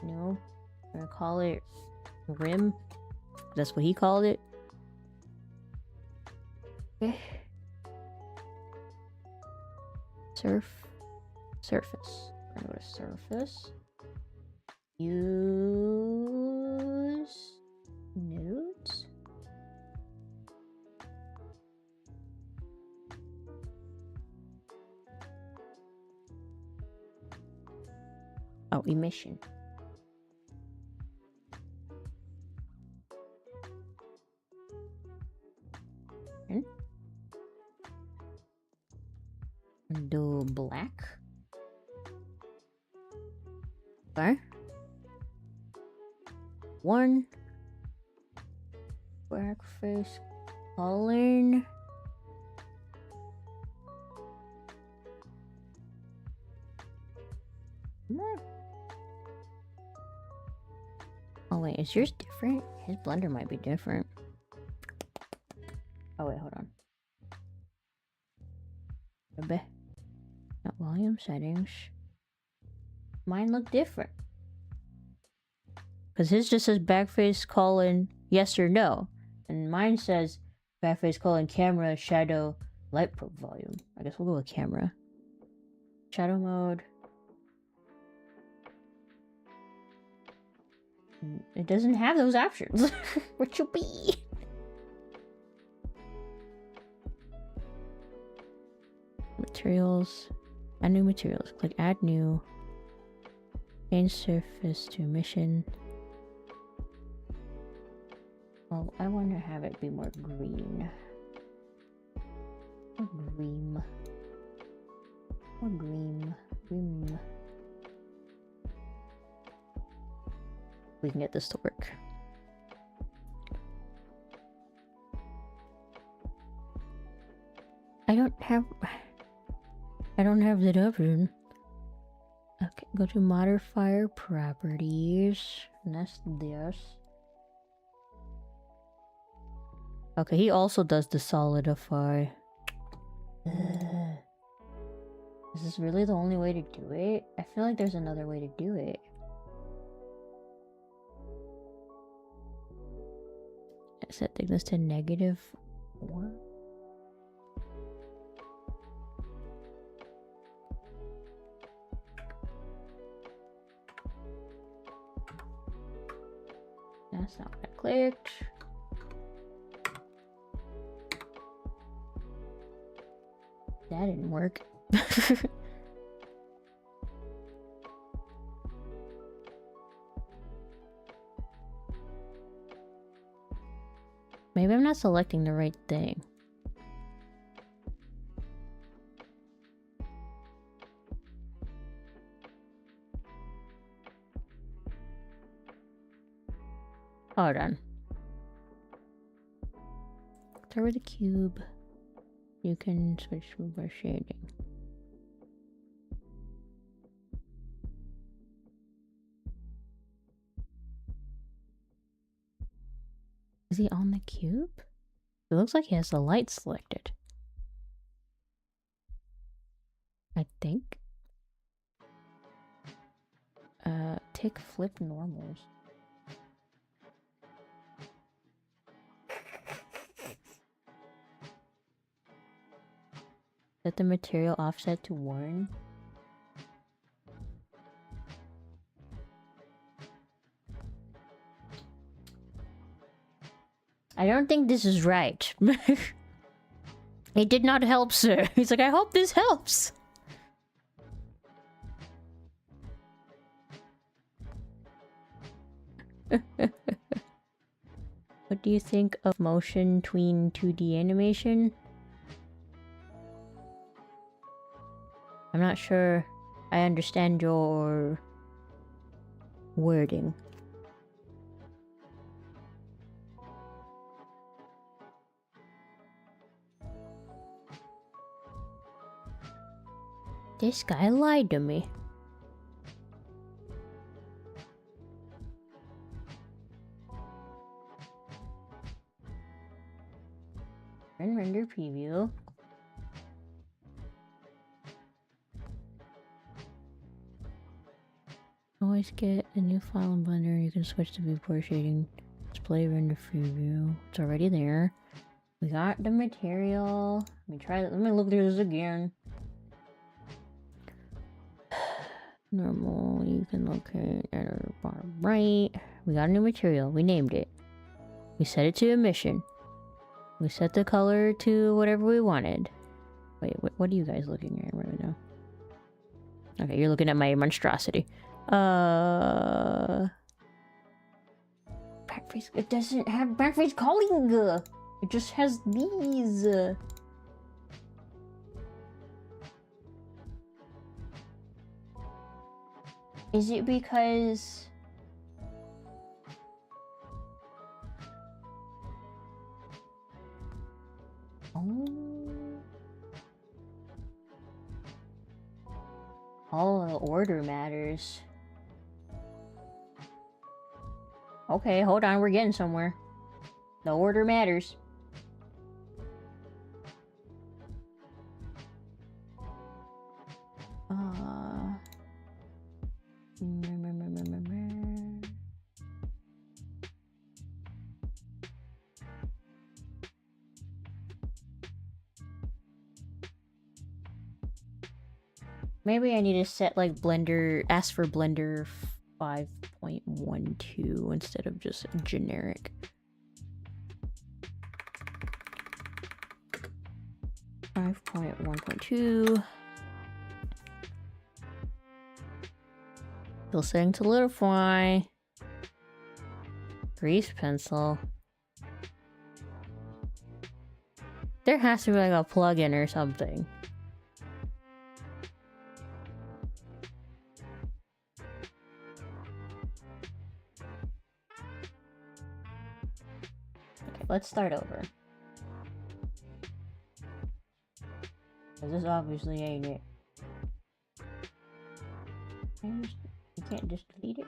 No. I'm gonna call it rim. That's what he called it. Okay. Surface. I'm gonna go to surface. Use nodes. Oh, emission. Do black. Okay. One. Black face culling. Oh wait, is yours different? His blender might be different. Oh wait, hold on. Not volume settings. Mine look different. Because his just says backface colon yes or no. And mine says backface colon camera, shadow, light probe volume. I guess we'll go with camera. Shadow mode. It doesn't have those options. What you be? Materials. Add new materials. Click add new. Change surface to emission. Well, I want to have it be more green. More green. More green. Green. We can get this to work. I don't have that option. Okay, go to modifier properties. And that's this. Okay, he also does the solidify. Is this really the only way to do it? I feel like there's another way to do it. Set thickness to -4. That's not what I clicked. That didn't work. Maybe I'm not selecting the right thing. Hold on. Start with the cube. You can switch over shading. Is he on the cube? It looks like he has the light selected. I think. Tick flip normals. Set the material offset to 1. I don't think this is right. It did not help, sir. He's like, I hope this helps. What do you think of motion tween 2D animation? I'm not sure I understand your wording. This guy lied to me. Render preview. Always get a new file in Blender. You can switch to viewport shading. Display render preview. It's already there. We got the material. Let me try that. Let me look through this again. Normal. You can locate editor bottom right. We got a new material. We named it. We set it to emission. We set the color to whatever we wanted. Wait, what are you guys looking at right now? Okay, you're looking at my monstrosity. Backface. It doesn't have backface calling. It just has these. Is it because... Oh, the order matters. Okay, hold on, we're getting somewhere. The order matters. Maybe I need to set like Blender, ask for Blender 5.12 instead of just generic. Five point 1.2. Still saying solidify. Grease pencil. There has to be like a plugin or something. let's start over. Cause this obviously ain't it. You can't just delete it.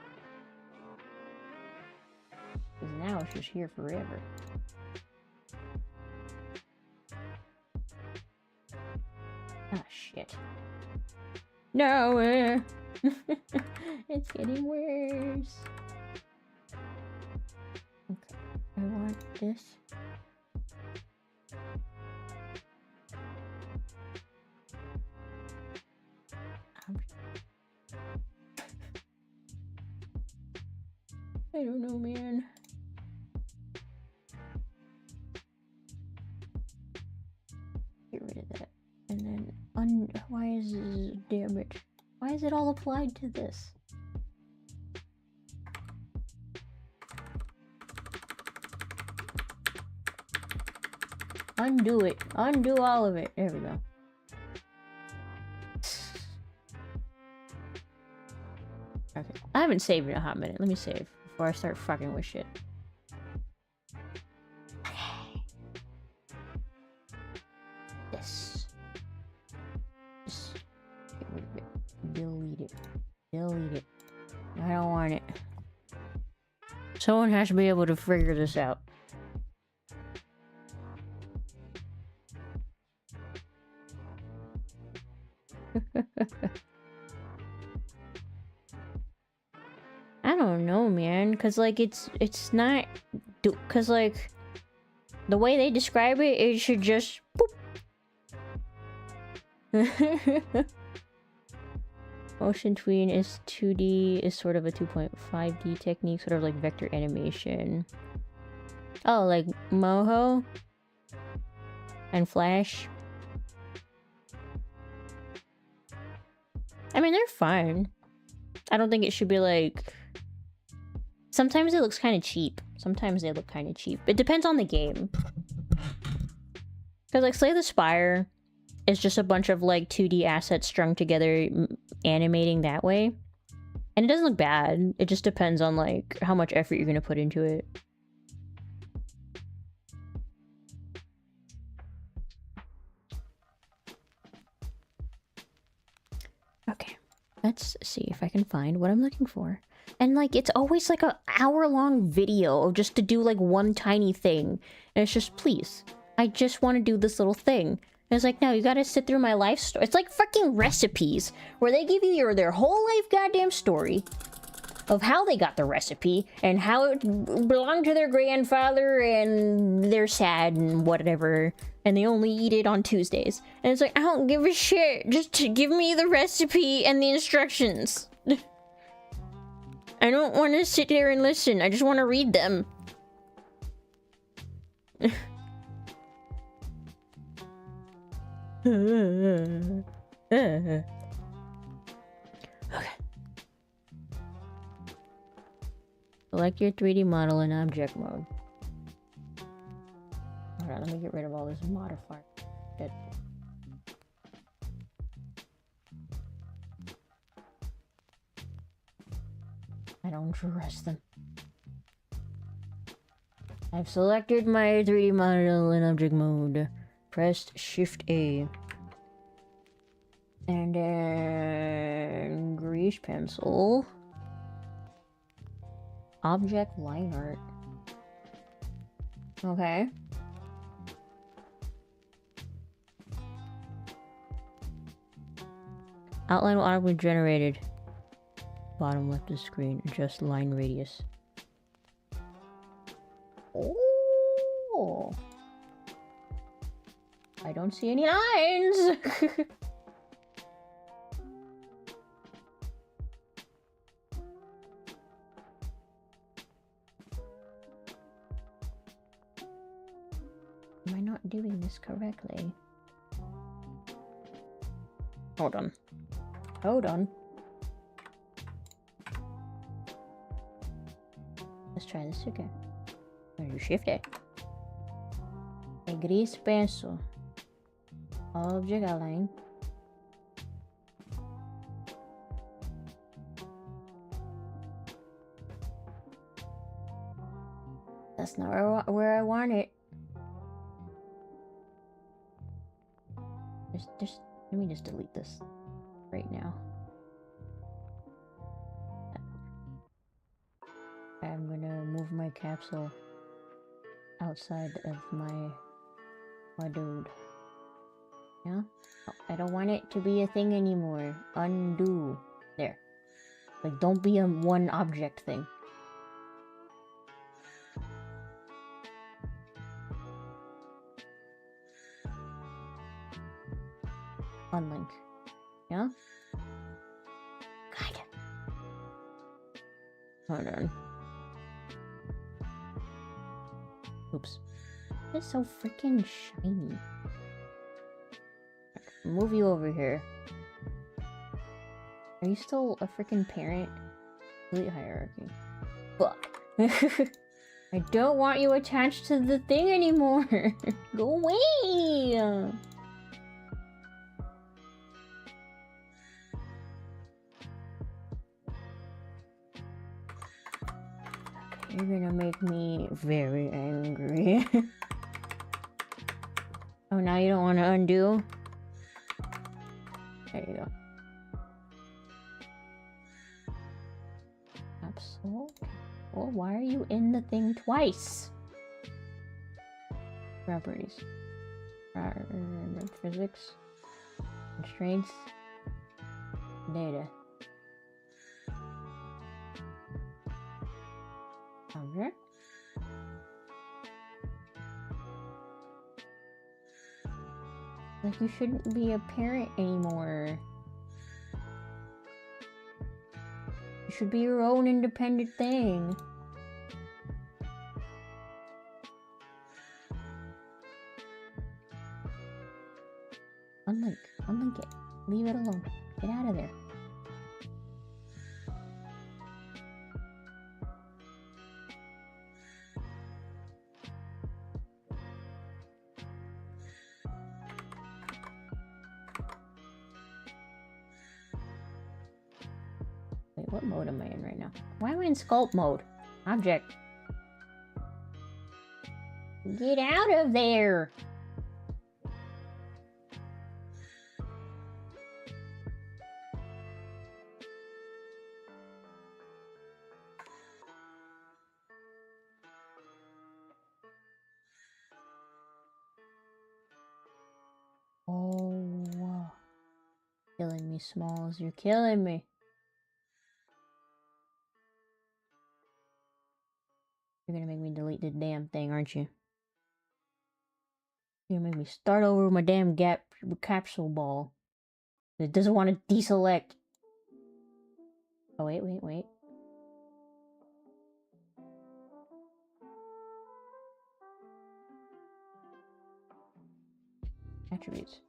Cause now it's just here forever. Ah, shit. No! It's getting worse. Okay, I want this. I don't know, man. Get rid of that. And then, why is this, damn it. Why is it all applied to this? Undo it. Undo all of it. There we go. Okay. I haven't saved in a hot minute. Let me save before I start fucking with shit. This. Just get rid of it. Delete it. Delete it. I don't want it. Someone has to be able to figure this out. I don't know, man, cause like it's not, cause like the way they describe it, it should just boop. Motion tween is 2D, is sort of a 2.5D technique, sort of like vector animation. Oh, like Moho and Flash. I mean, they're fine. I don't think it should be like... Sometimes it looks kind of cheap. Sometimes they look kind of cheap. It depends on the game. Because like Slay the Spire is just a bunch of like 2D assets strung together, animating that way. And it doesn't look bad. It just depends on like how much effort you're going to put into it. Okay, let's see if I can find what I'm looking for. And like, it's always like an hour-long video just to do like one tiny thing. And it's just, please, I just want to do this little thing. And it's like, no, you gotta sit through my life story. It's like fucking recipes, where they give you their whole life goddamn story of how they got the recipe and how it belonged to their grandfather and they're sad and whatever. And they only eat it on Tuesdays. And it's like, I don't give a shit. Just give me the recipe and the instructions. I don't want to sit there and listen. I just want to read them. Okay. Select your 3D model in object mode. Alright, let me get rid of all this modifier shit. I don't trust them. I've selected my 3D model in object mode. Pressed Shift A. And then grease pencil. Object line art. Okay. Outline will automatically generated. Bottom left of the screen. Adjust line radius. Oh. I don't see any lines. Am I not doing this correctly? Hold on. Hold on. Let's try this again. You shift it. A grease pencil. Object outline. That's not where I want it. Just let me just delete this right now. I'm gonna move my capsule outside of my dude. Yeah? Oh, I don't want it to be a thing anymore. Undo. There. Like, don't be a one object thing. Unlink. Yeah? Kinda. Hold on. Oops. It's so freaking shiny. Move you over here. Are you still a freaking parent? Delete hierarchy. Fuck. I don't want you attached to the thing anymore. Go away. You're gonna make me very angry. Oh, now you don't want to undo? There you go. Capsule? Well, why are you in the thing twice? Properties. Physics. Constraints. Data. Okay. Like, you shouldn't be a parent anymore. You should be your own independent thing. Unlink it. Leave it alone. Get out of there. Wait, what mode am I in right now? Why am I in sculpt mode? Object. Get out of there! Oh, killing me, Smalls. You're killing me. You're gonna make me delete the damn thing, aren't you? You're gonna make me start over with my damn capsule ball. It doesn't want to deselect. Oh, wait. Attributes.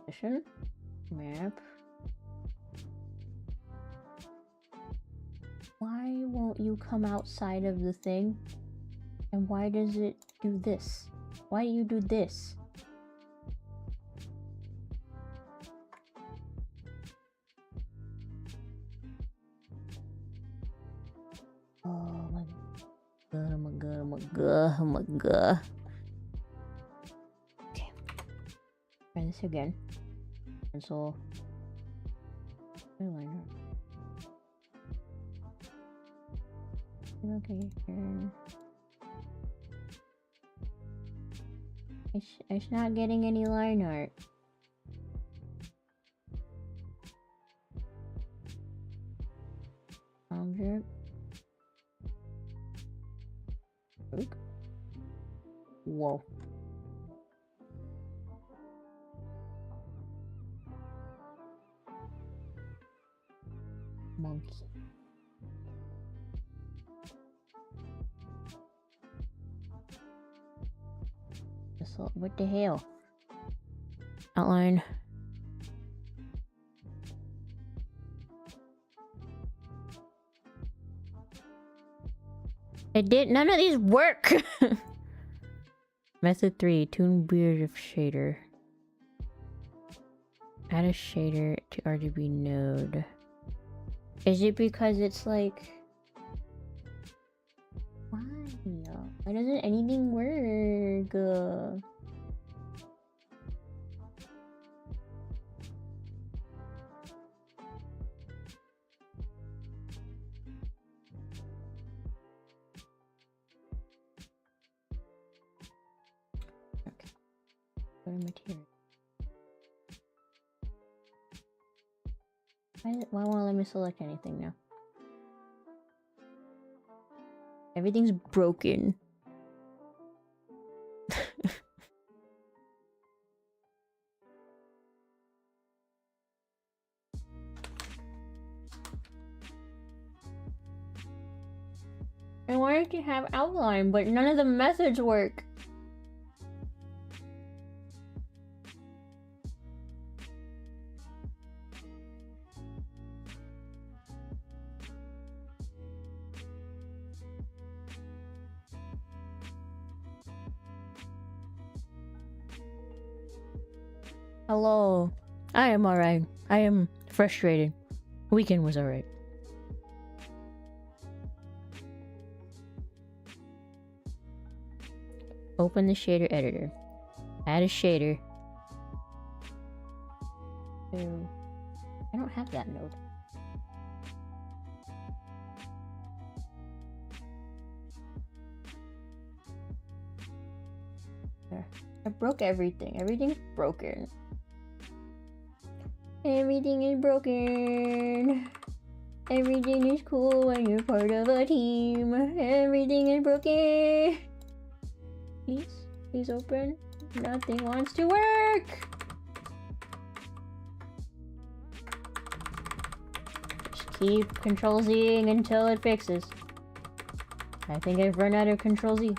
Position. Map. Why won't you come outside of the thing? And why does it do this? Why do you do this? Oh my god. Okay. Try this again. Pencil. Eyeliner. Okay, it's not getting any line art. Object. Oak. Whoa. Monkey. What the hell? Outline. It did. None of these work. Method 3. Tune beard of shader. Add a shader to RGB node. Is it because it's like... Why? Why doesn't anything work? Okay. Go to material. Why won't it let me select anything now? Everything's broken. I wanted to have outline, but none of the methods work. Hello. I am alright. I am frustrated. Weekend was alright. Open the shader editor. Add a shader. So, I don't have that node. There. I broke everything. Everything's broken. Everything is broken. Everything is cool when you're part of a team. Everything is broken. Please open. Nothing wants to work. Just keep Control Z-ing until it fixes. I think I've run out of Control Z.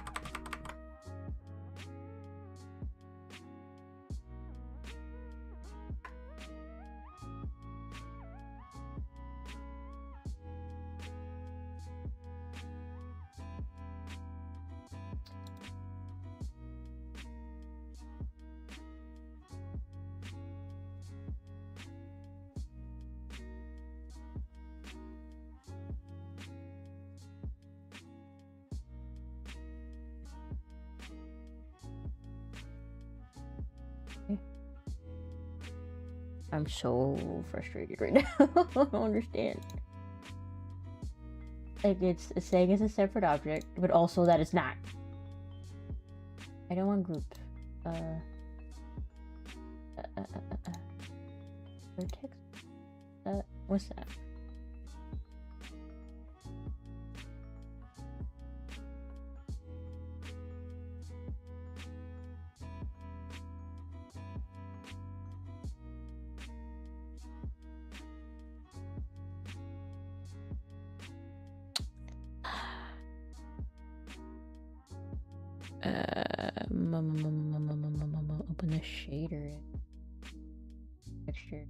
I'm so frustrated right now. I don't understand. Like, it's saying it's a separate object, but also that it's not. I don't want groups. Vertex? What's that? Open the shader. Texture.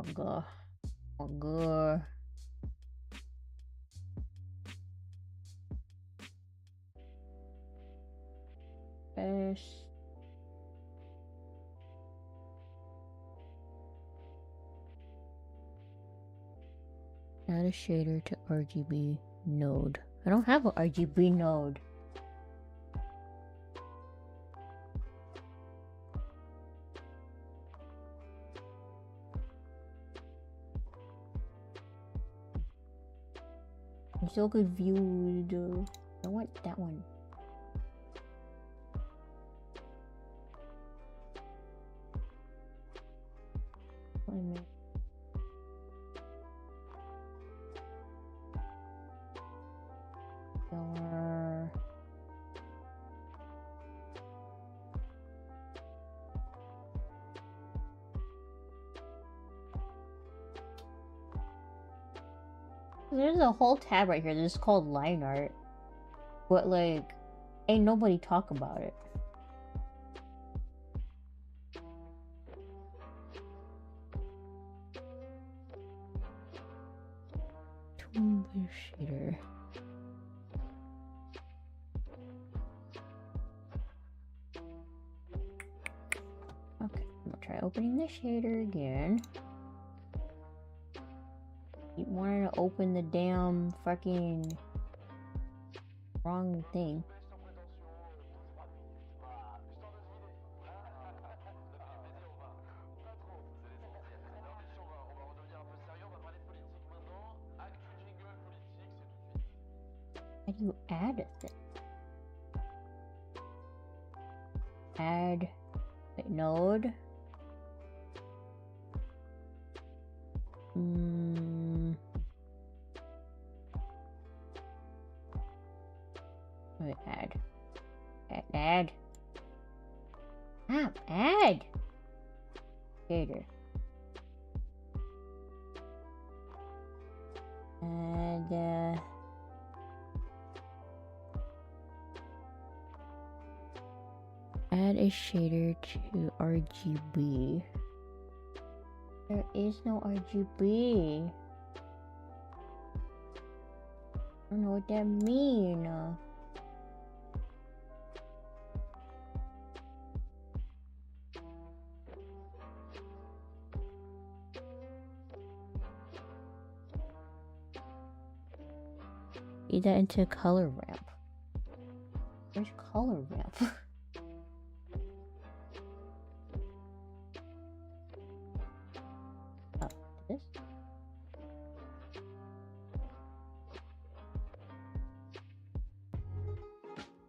Oh god. Oh god. Best. Add a shader to RGB node. I don't have an RGB node. I'm so confused. I want that one. Wait a minute. There's a whole tab right here that's called line art, but like, ain't nobody talk about it. Tool shader. Try opening the shader again. Keep wanting to open the damn fucking wrong thing. How do you add a thing? Add wait, node. Wait, add. Add. Add. Shader. And add a shader to RGB. There is no RGB. I don't know what that means. Feed that into color ramp. Where's color ramp? Oh, this?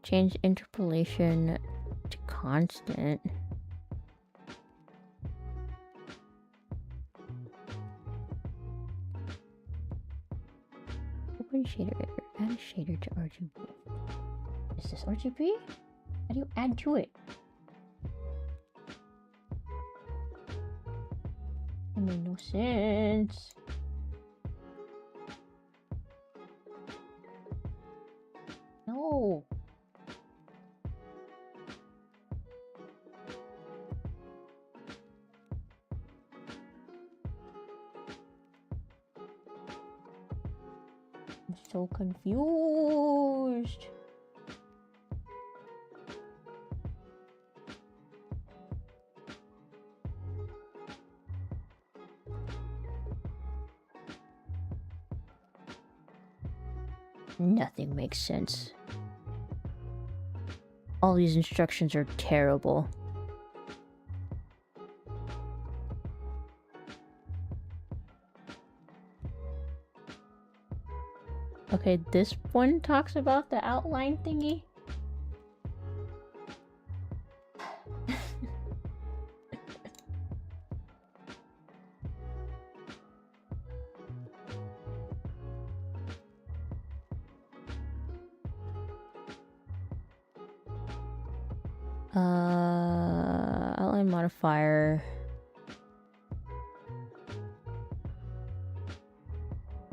Change interpolation to constant. Open shader. Add a shader to RGB. Is this RGB? How do you add to it? That made no sense. No. I'm so confused. Nothing makes sense. All these instructions are terrible. Okay, this one talks about the outline thingy. Outline modifier.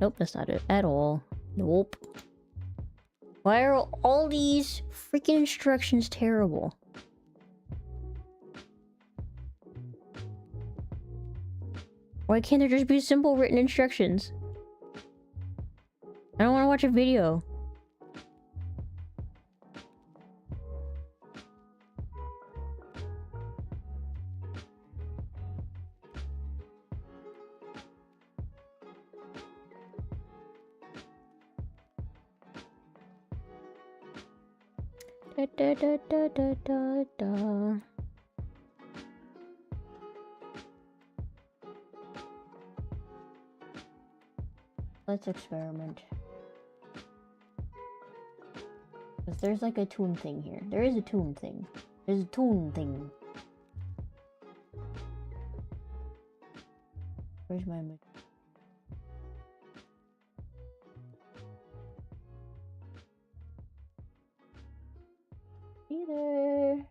Nope, that's not it at all. Nope. Why are all these freaking instructions terrible? Why can't there just be simple written instructions? I don't want to watch a video. Da, da, da, da, da, da, da. Let's experiment. Because there's like a tune thing here. There is a tune thing. There's a tune thing. Where's my mic? Either.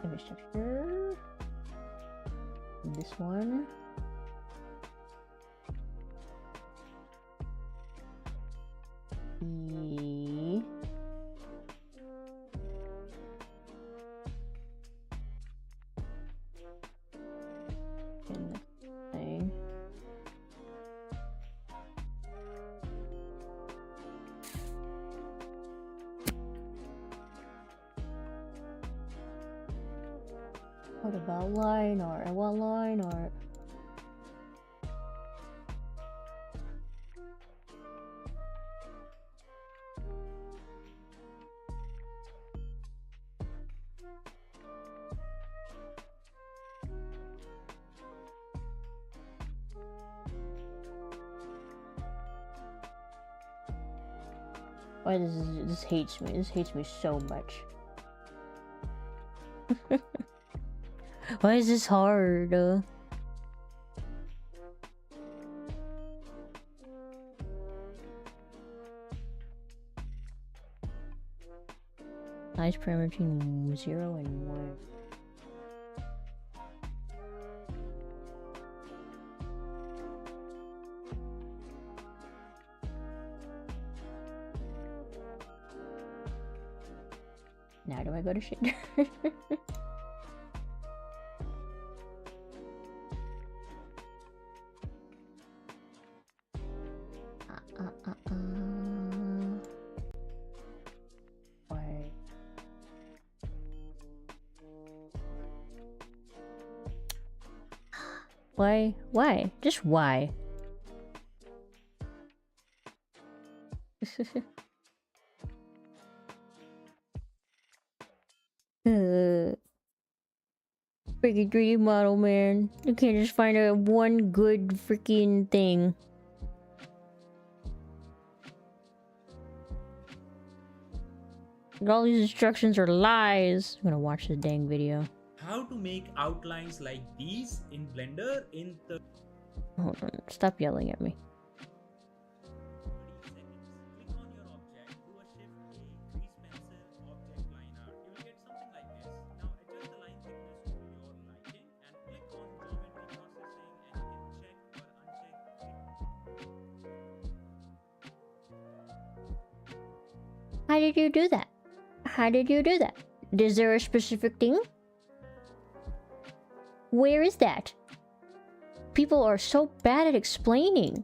Image texture. This one. E. And this thing. What about line art? I want line art. Why does this hates me? This hates me so much. Why is this hard? Size parameter between 0 and 1. Now do I go to shader? Why? Why? Just why? Freaking 3D model, man. You can't just find a one good freaking thing. All these instructions are lies. I'm gonna watch the dang video. How to make outlines like these in Blender in the Hold on, stop yelling at me. 30 seconds. Click on your object, do a shift A, grease pencil, object line art. You will get something like this. Now adjust the line thickness to your liking and click on geometry processing and you can check or uncheck. How did you do that? How did you do that? Is there a specific thing? Where is that? People are so bad at explaining.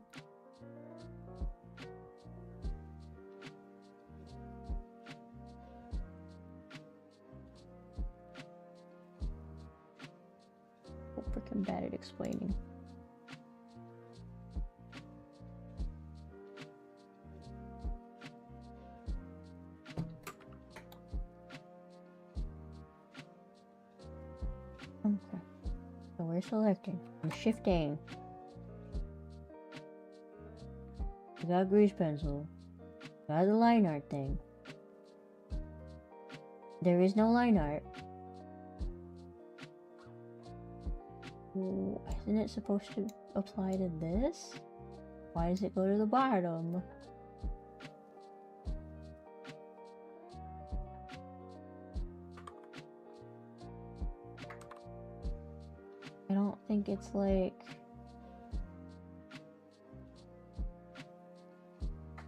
So freaking bad at explaining. Okay. So we're selecting. I'm shifting. We got grease pencil. Got the line art thing. There is no line art. Ooh, isn't it supposed to apply to this? Why does it go to the bottom? I don't think it's like...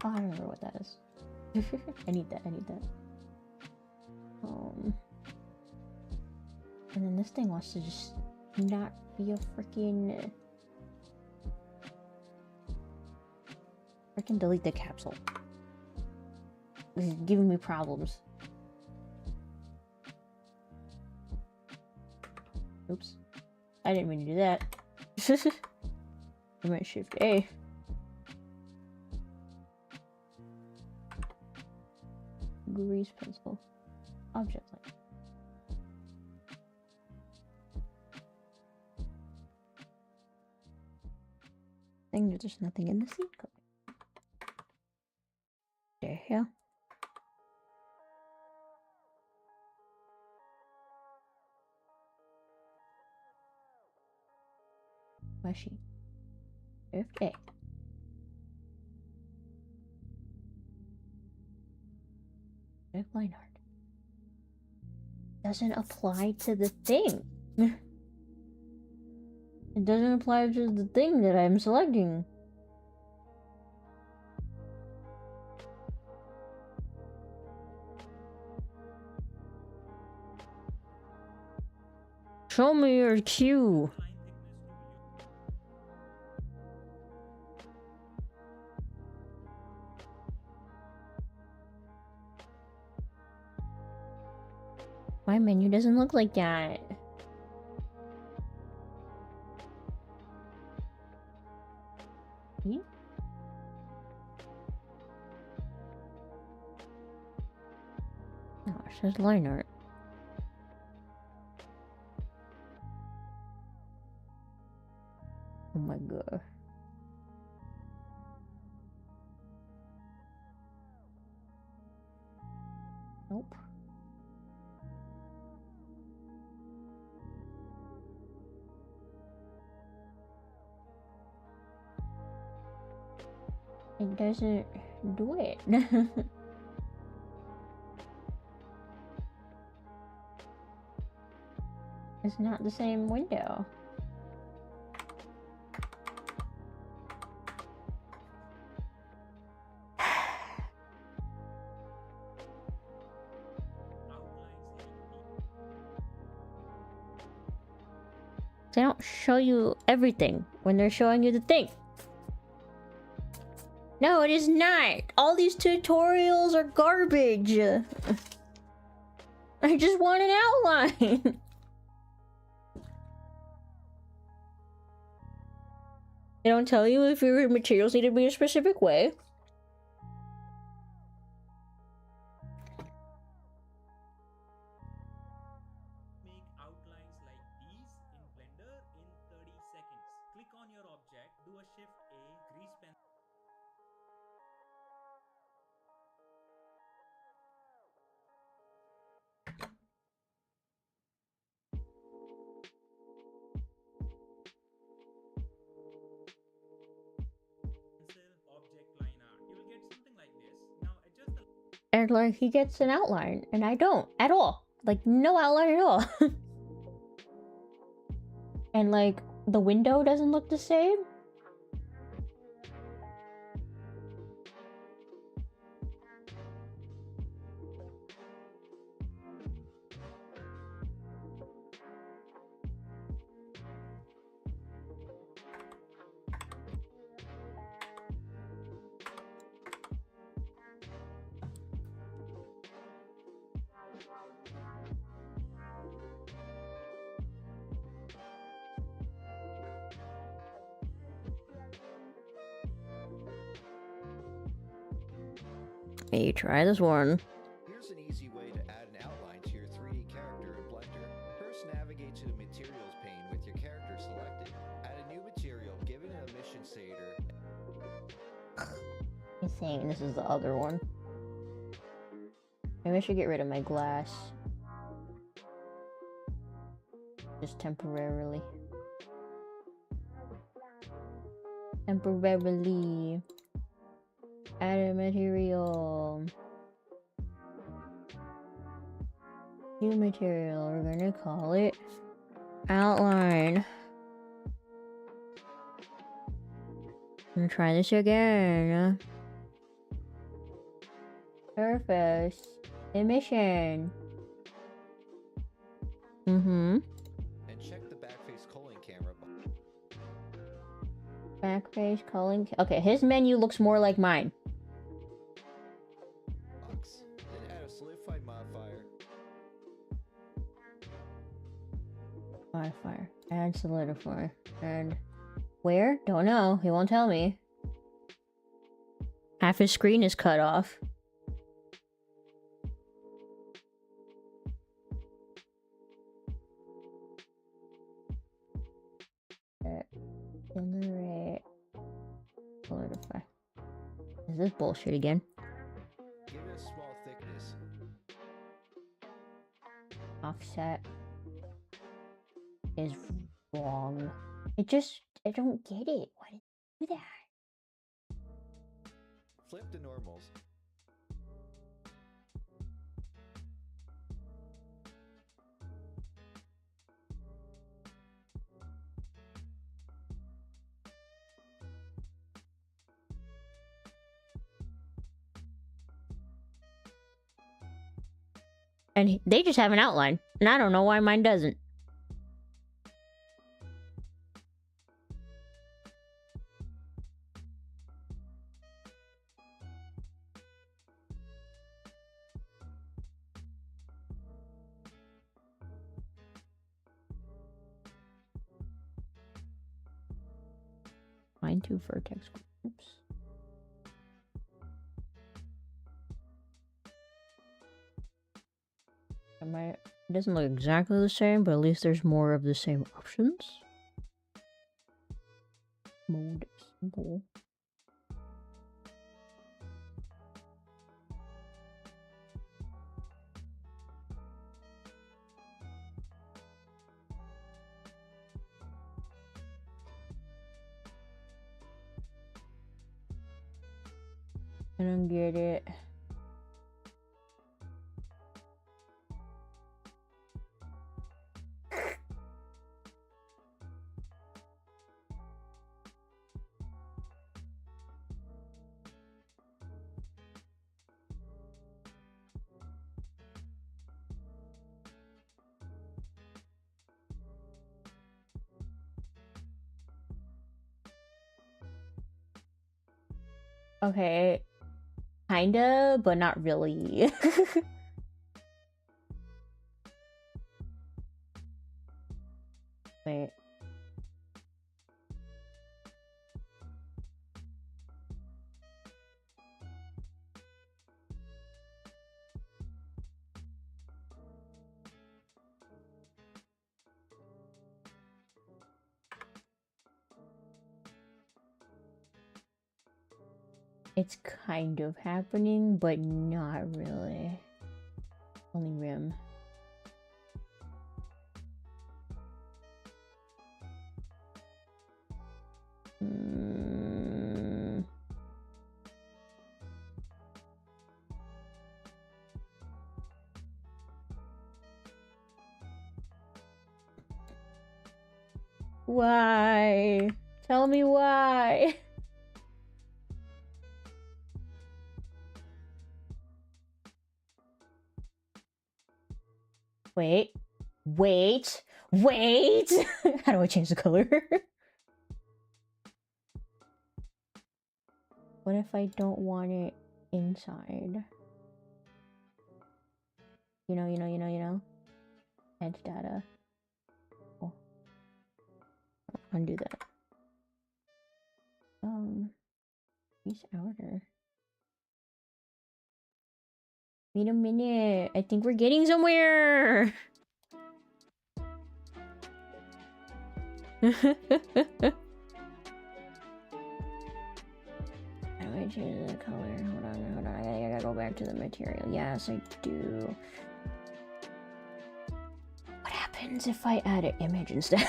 Oh, I remember what that is. I need that, I need that. And then this thing wants to just not be a freaking delete the capsule. This is giving me problems. Oops. I didn't mean to do that. I might shift A. Grease pencil. Object line. Thing that there's nothing in the seed code. There you go. Machine. Shift A. Line art. doesn't apply to the thing. It doesn't apply to the thing that I'm selecting. Show me your cue. line thickness to your My menu doesn't look like that. Hmm? Oh, it says line art. Oh my god. Nope. It doesn't do it. It's not the same window. They don't show you everything when they're showing you the thing. No, it is not. All these tutorials are garbage. I just want an outline. They don't tell you if your materials need to be a specific way. Make outlines like these in Blender in 30 seconds. Click on your object, do a Shift A, grease pencil. Object line art. You will get something like this. Now adjust the And like he gets an outline, and I don't at all. Like no outline at all. And like the window doesn't look the same. Hey, try this one. Here's an easy way to add an outline to your 3D character in Blender. First, navigate to the Materials pane with your character selected. Add a new material, give it an emission shader. He's saying this is the other one. Maybe I should get rid of my glass. Just temporarily. Temporarily. Add a material. New material. We're gonna call it outline. I'm gonna try this again. Surface. Emission. And check the backface culling camera. Backface culling. Okay, his menu looks more like mine. Box. Then add a solidified modifier. Modifier. Add solidify. And where? Don't know. He won't tell me. Half his screen is cut off. Generate. Solidify. Is this bullshit again? Give it a small thickness. Offset is wrong. I don't get it. Why did you do that? Flip the normals. And they just have an outline. And I don't know why mine doesn't. Find 2 vertex groups. It doesn't look exactly the same, but at least there's more of the same options. Mode simple. I don't get it. Okay, kinda, but not really. Wait. It's kind of happening, but not really. Only rim. Why? Tell me why. Wait. How do I change the color? What if I don't want it inside? You know. Edge data. Oh. Undo that. Use outer. Wait a minute. I think we're getting somewhere. How do I change the color? Hold on. I gotta go back to the material. Yes, I do. What happens if I add an image instead?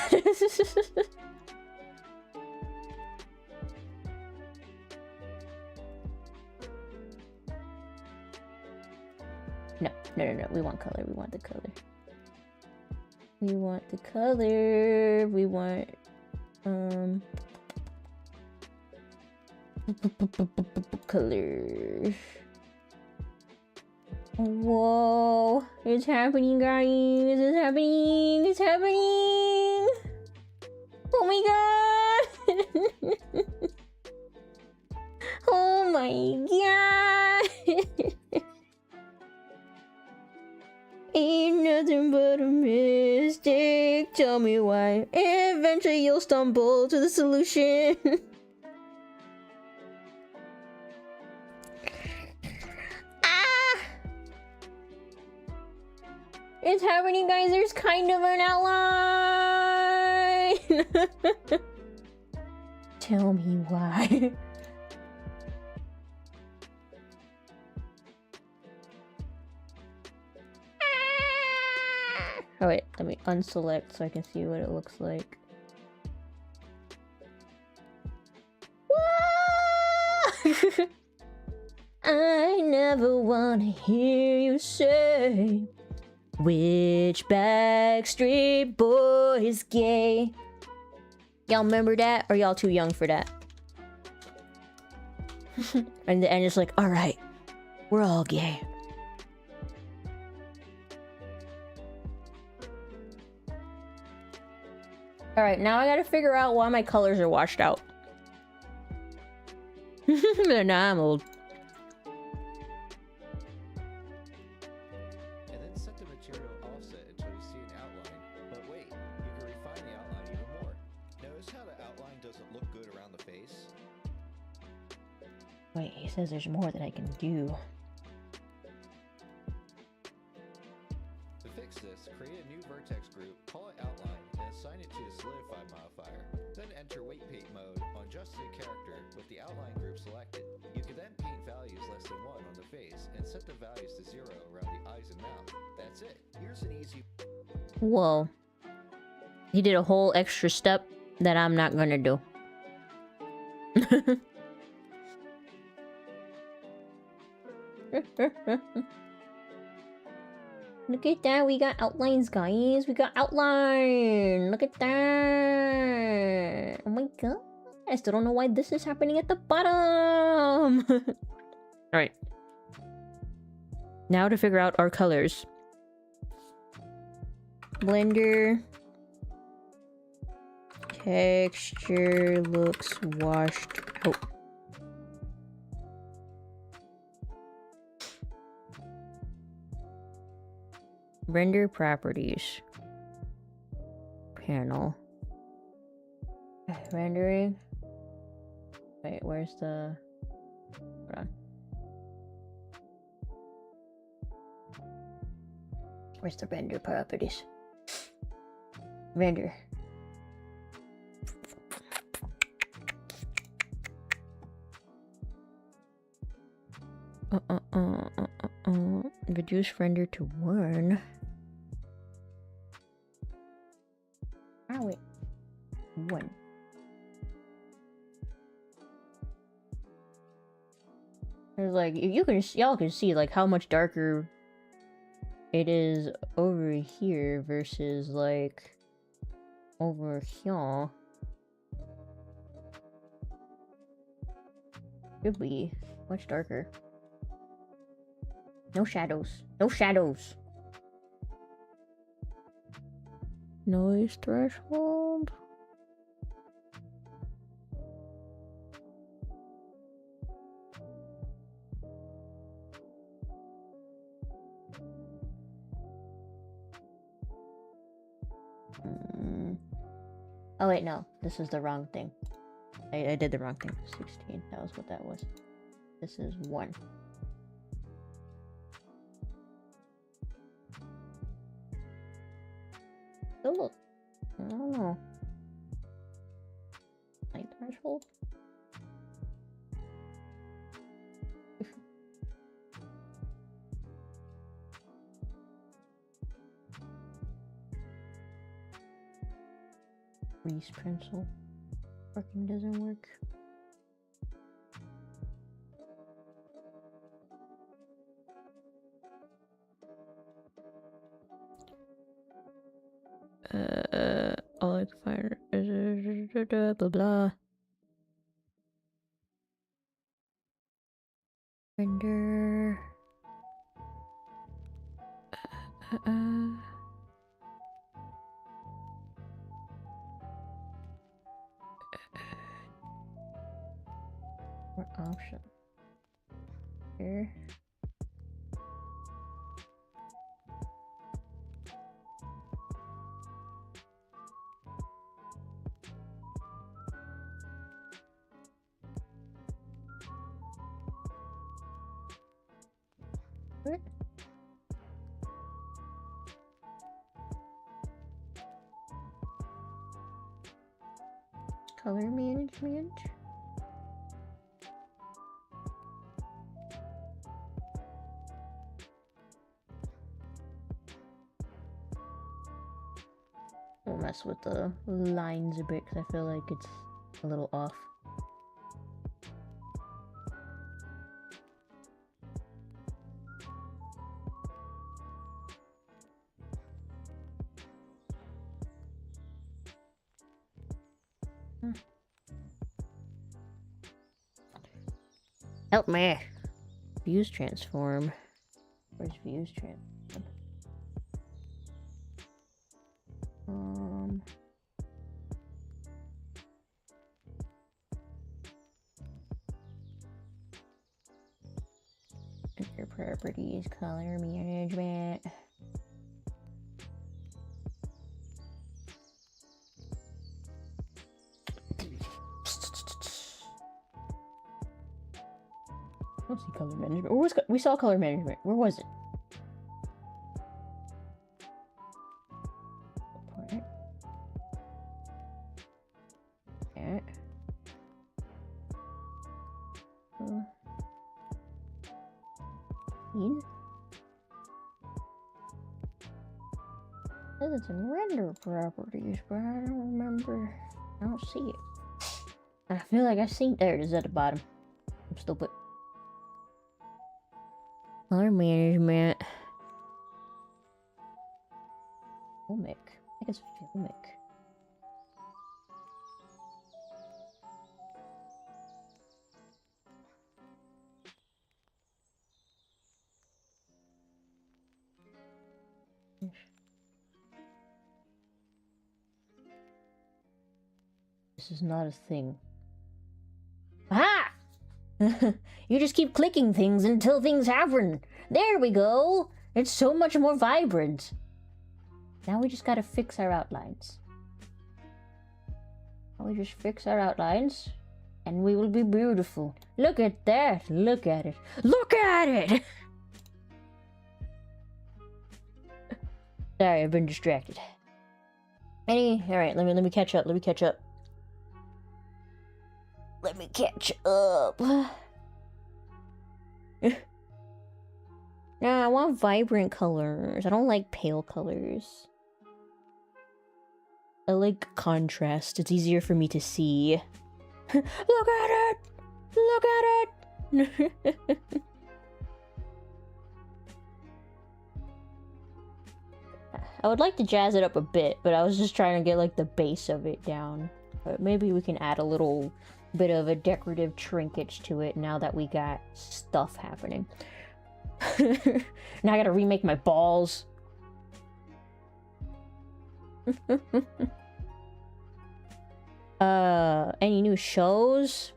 No. We want color. We want the color. We want the color. We want color. Whoa, it's happening, guys. It's happening. It's happening. Oh my god. Oh my god. Ain't nothing but a mistake. Tell me why. Eventually you'll stumble to the solution. Ah! It's happening, guys. There's kind of an outline. Tell me why. Oh wait, let me unselect so I can see what it looks like. I never wanna hear you say which Backstreet Boy is gay. Y'all remember that? Or y'all too young for that? And the end is like, alright, we're all gay. Alright, now I gotta figure out why my colors are washed out. Now I'm old. And then set the material offset until you see an outline. But wait, you can refine the outline even more. Notice how the outline doesn't look good around the face? Wait, he says there's more that I can do. To fix this, create a new vertex group, call it outline, and assign it to the solidify modifier. Then enter weight paint mode on just the character with the outline group selected. You can then paint values less than 1 on the face and set the values to 0 around the eyes and mouth. That's it. Here's an easy... Whoa. He did a whole extra step that I'm not gonna do. Look at that, we got outlines, guys. We got outline. Look at that. Oh my god. I still don't know why this is happening at the bottom. Alright. Now to figure out our colors. Blender. Texture looks washed out. Render properties. Panel. Rendering. Wait, where's the... Hold on. Where's the render properties? Render. Reduce render to 1. Oh wait, 1. There's like, you can, y'all can see like how much darker it is over here versus like over here. Could be much darker. No shadows. No shadows. Noise threshold. Oh wait, no. This is the wrong thing. I did the wrong thing. 16. That was what that was. This is 1. Oh look. I don't know. Light threshold? Grease pencil. Fucking doesn't work. All I can find is blah blah. Render. What option? Here. What? Color management. We'll mess with the lines a bit because I feel like it's a little off. Help me! Views transform. Where's views transform? Your properties, color management. I don't see color management. Where was we saw color management? Where was it? Okay. Says it's in render properties, but I don't remember. I don't see it. I feel like I seen there. It is at the bottom. I'm stupid. Color management. Filmic. I think it's filmic. This is not a thing. Ah! You just keep clicking things until things happen. There we go. It's so much more vibrant. Now we just gotta fix our outlines. Now we just fix our outlines, and we will be beautiful. Look at that. Look at it. Look at it! Sorry, I've been distracted. Alright, let me catch up. Let me catch up. Nah, I want vibrant colors. I don't like pale colors. I like contrast. It's easier for me to see. Look at it! Look at it! I would like to jazz it up a bit, but I was just trying to get like the base of it down. But maybe we can add a little bit of a decorative trinkets to it now that we got stuff happening. Now I gotta remake my balls. Any new shows?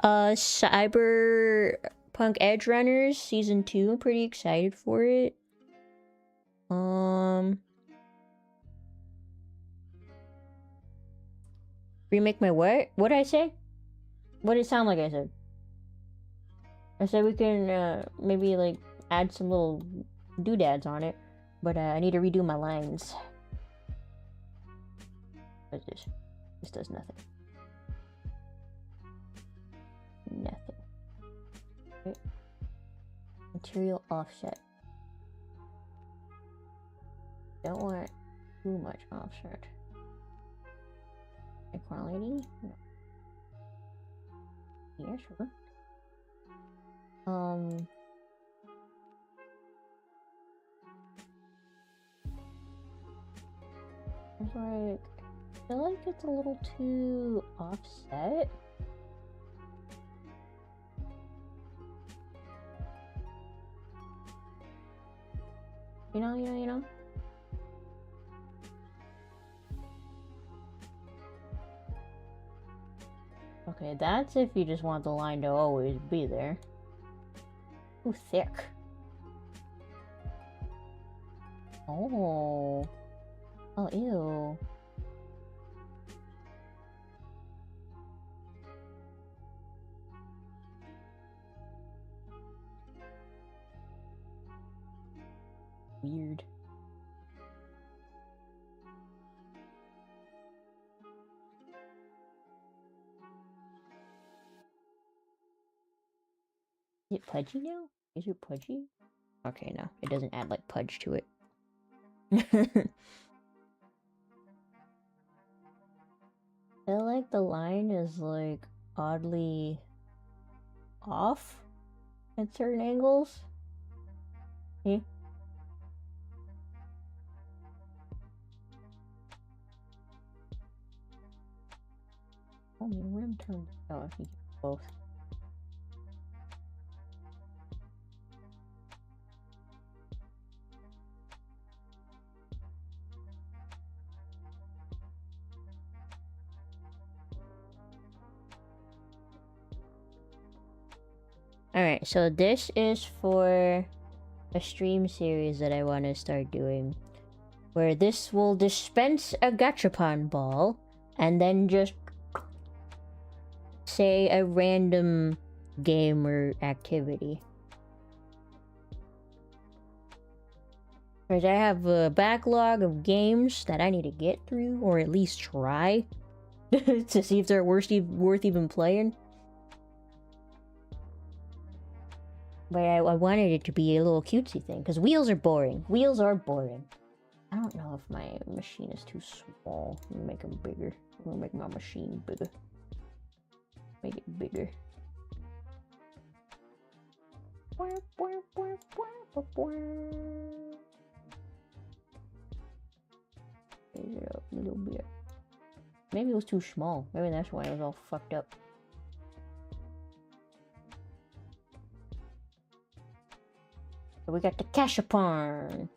Cyberpunk Edge Runners Season 2. I'm pretty excited for it. Remake my what? What did I say? What did it sound like I said? I said we can maybe like add some little doodads on it, but I need to redo my lines. What's this? This does nothing. Nothing. Okay. Material offset. Don't want too much offset. Equality? No. Yeah, sure. It's like, I feel like it's a little too offset. You know? Okay, that's if you just want the line to always be there. Too thick. Oh. Oh, ew. Weird. Is it pudgy now? Is it pudgy? Okay, no. It doesn't add like pudge to it. I feel like the line is like oddly off at certain angles. Eh? Oh, the rim turned. Oh, I think both. Alright, so this is for a stream series that I want to start doing, where this will dispense a gachapon ball and then just say a random game or activity. Because I have a backlog of games that I need to get through, or at least try, to see if they're worth even playing. But I wanted it to be a little cutesy thing, because wheels are boring. Wheels are boring. I don't know if my machine is too small. I'm gonna make them bigger. I'm gonna make my machine bigger. Make it bigger. Raise it up a little bit. Maybe it was too small. Maybe that's why it was all fucked up. So we got the Cashapon.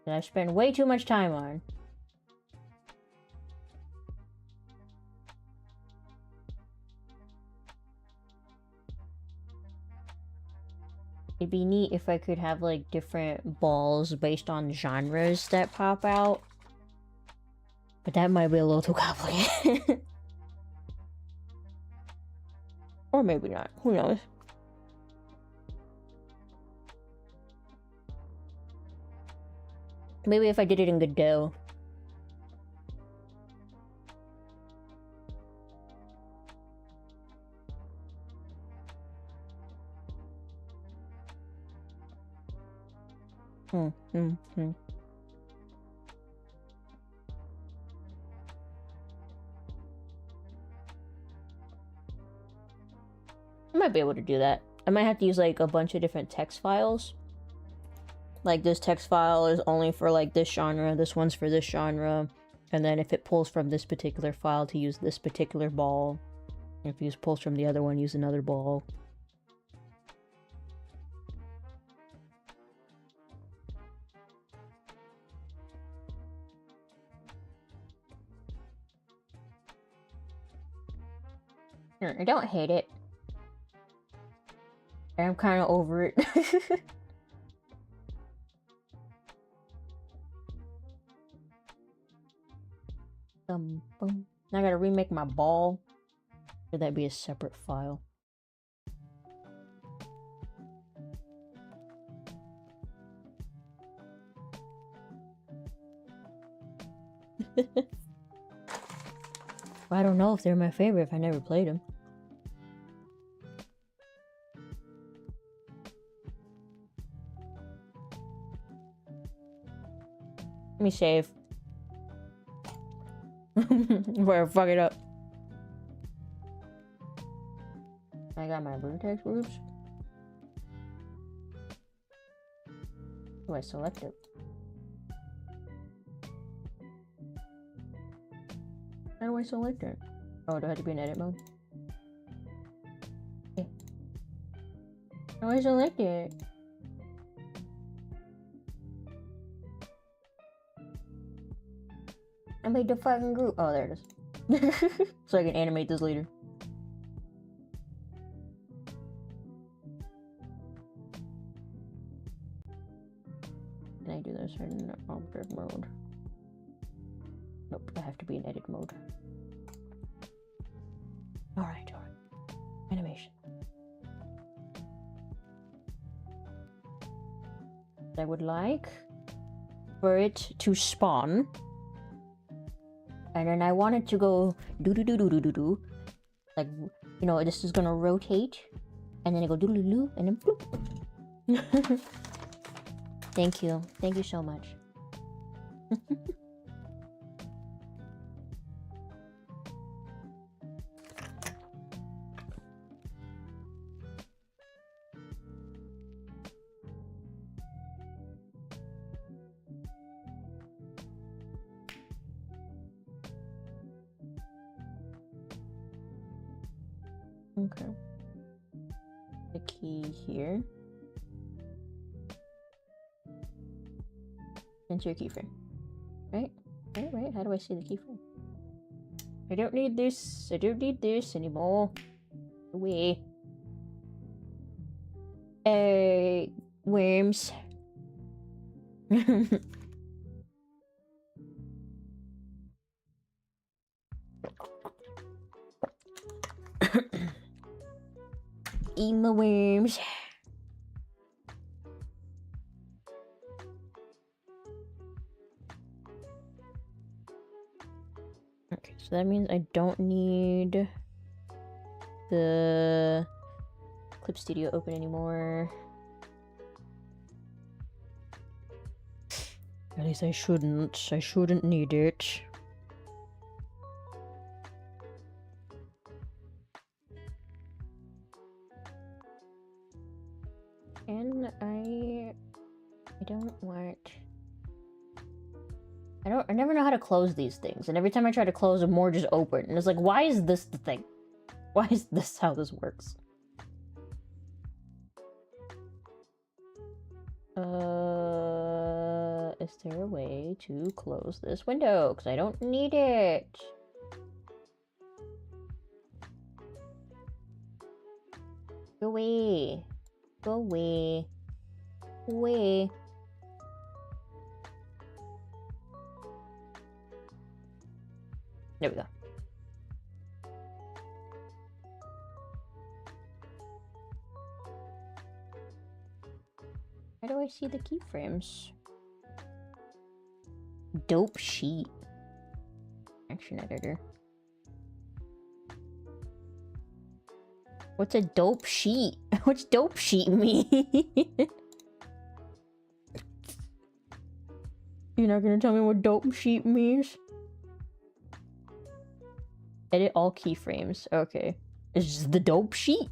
That I spend way too much time on. It'd be neat if I could have like different balls based on genres that pop out. But that might be a little too complicated. Or maybe not. Who knows? Maybe if I did it in Godot. I might be able to do that. I might have to use like a bunch of different text files. Like this text file is only for like this genre, this one's for this genre, and then if it pulls from this particular file to use this particular ball, if it pulls from the other one, use another ball. I don't hate it. I'm kind of over it. Boom. Now I gotta remake my ball. Should that be a separate file? I don't know if they're my favorite if I never played them. Let me save. Before I fuck it up. I got my vertex groups. Do I select it? How do I select it? Oh, do I have to be in edit mode? Okay. How do I select it? I made the fucking group. Oh, there it is. So I can animate this later. Can I do this in object mode? Nope, I have to be in edit mode. Alright. Animation. I would like for it to spawn. And then I want it to go do. Like, you know, this is gonna rotate. And then it go do and then bloop. Thank you. Thank you so much. Okay. The key here. Enter your keyframe. Right? Right? How do I see the keyframe? I don't need this. I don't need this anymore. Away. Worms. Eat my worms. Okay, so that means I don't need the Clip Studio open anymore. At least I shouldn't. I shouldn't need it. And I don't want... I never know how to close these things, and every time I try to close them, more just open. And it's like, why is this the thing? Why is this how this works? Is there a way to close this window? Because I don't need it. Go away. Go away. Away. There we go. How do I see the keyframes? Dope sheet. Action editor. What's a dope sheet? What's dope sheet mean? You're not gonna tell me what dope sheet means? Edit all keyframes. Okay. It's just the dope sheet.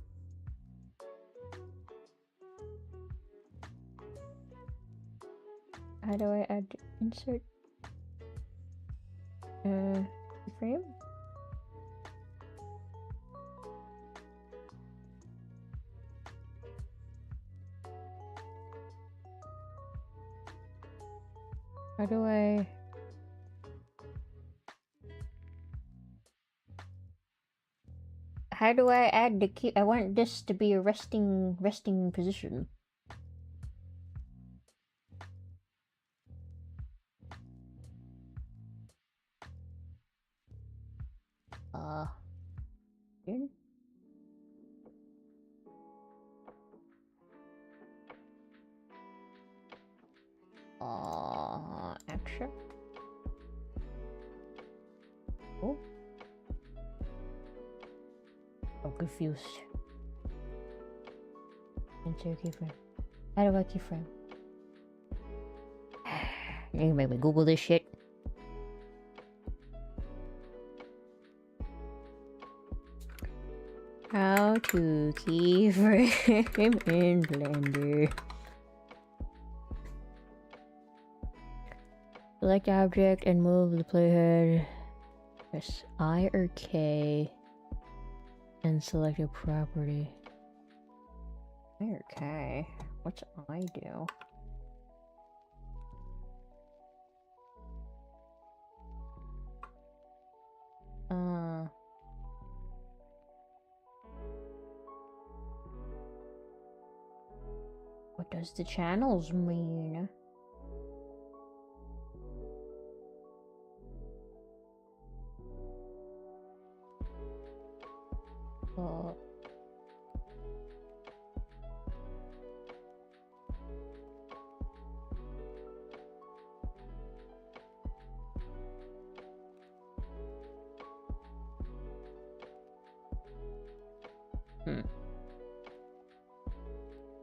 How do I add insert keyframe? How do I... How do I add the key? I want this to be a resting position. Here? Action. Oh. I'm confused. Insert keyframe. How do I keyframe? You make me Google this shit. How to keyframe in Blender. Select object and move the playhead. Press I or K and select a property. I or K? What's I do? What does the channels mean?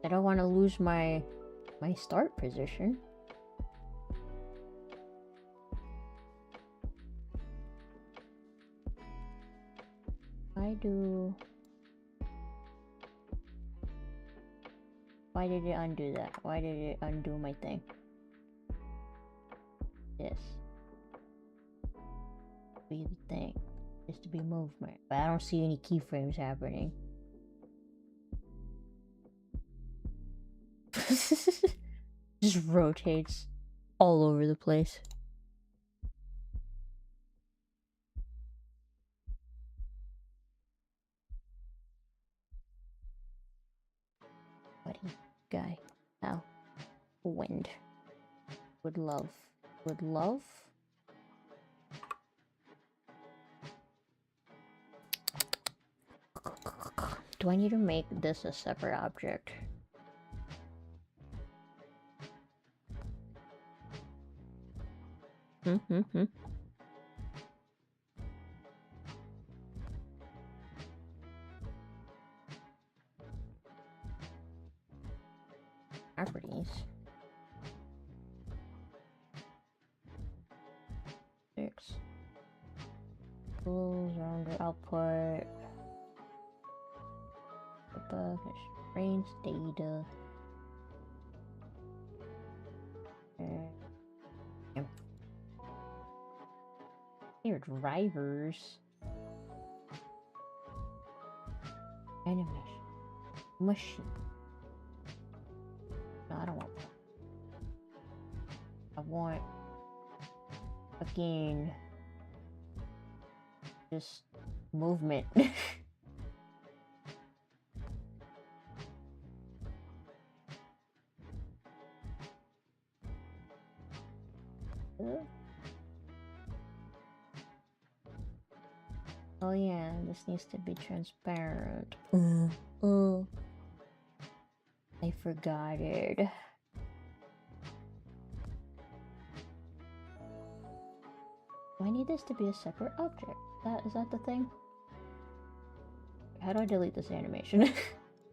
I don't want to lose my start position. Why did it undo that? Why did it undo my thing? This. Be the thing. Just to be movement. But I don't see any keyframes happening. Just rotates all over the place. guy. Ow. Wind. Would love. Would love. Do I need to make this a separate object? Properties. 6. Tools, rounded output. Above range data. Here, drivers. Animation. Machine. No, I don't want that. I want fucking just movement. Oh yeah, this needs to be transparent. I forgot it. Do I need this to be a separate object? Is that the thing? How do I delete this animation?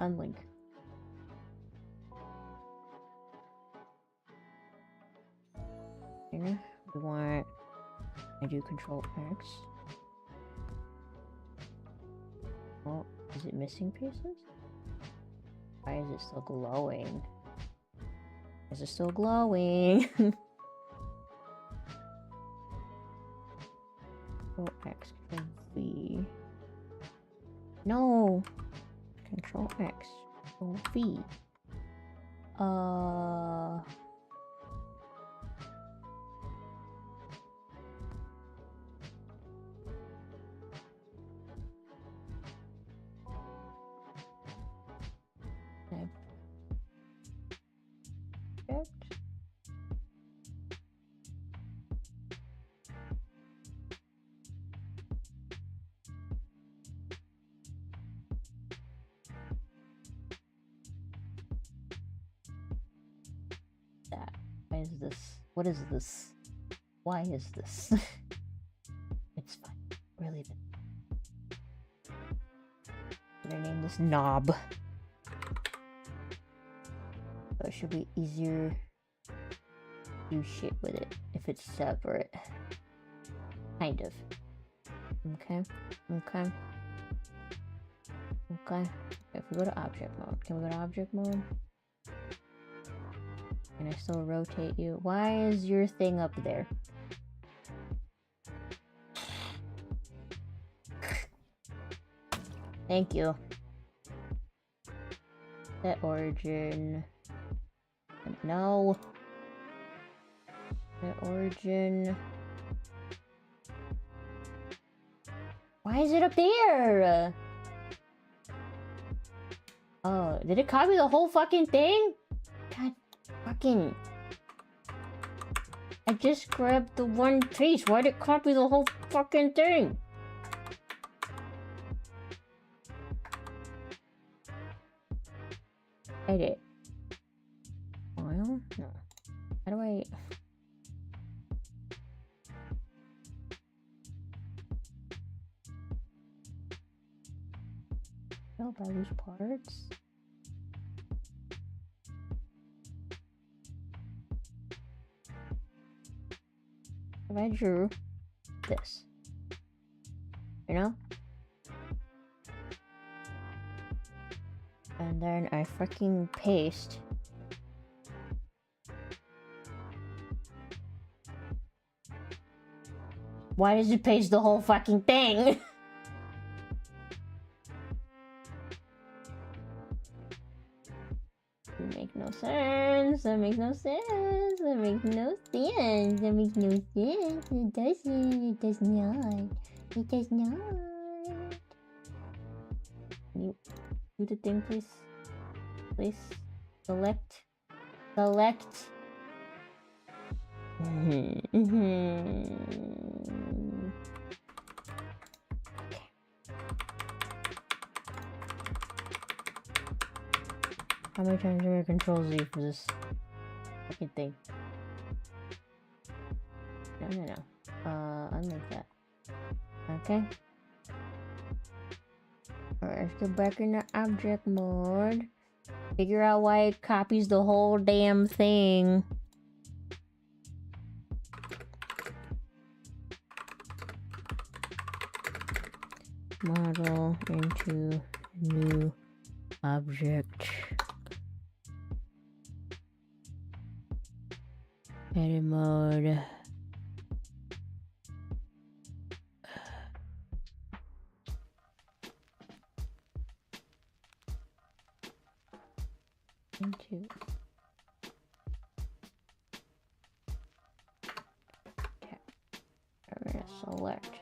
Unlink. Here, we want... I do Control X. Oh, is it missing pieces? Why is it still glowing? Is it still glowing? Control X, Control V. No! Control X, Control V. Why is this? What is this? Why is this? It's fine. We're leaving. I'm gonna name this knob. So it should be easier to do shit with it if it's separate. Kind of. Okay. Okay. Okay. If we go to object mode, can we go to object mode? Can I still rotate you? Why is your thing up there? Thank you. Set origin. No. Set origin. Why is it up there? Oh, did it copy the whole fucking thing? God fucking... I just grabbed the one piece. Why did it copy the whole fucking thing? Edit. File? No. How do I... Oh, by these parts? If I drew this, you know? And then I fucking paste. Why does it paste the whole fucking thing? That makes no sense. That makes no sense. That makes no sense. That makes no sense. It doesn't. It does not. It does not. Can you do the thing, please? Please? Select. Select. How many times do I control Z for this fucking thing? No. Unlike that. Okay. Alright, let's go back into object mode. Figure out why it copies the whole damn thing. Model into new object. Edit mode. Into. Okay. We're gonna select.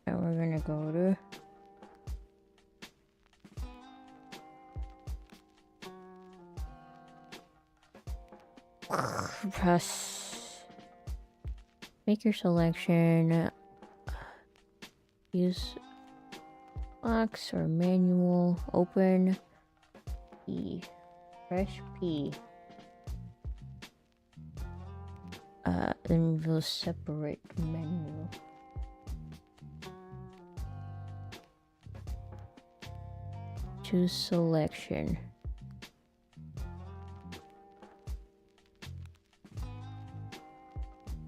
And we're gonna go to press. Make your selection. Use box or manual. Open P. Press P. Then we'll separate menu. Choose selection.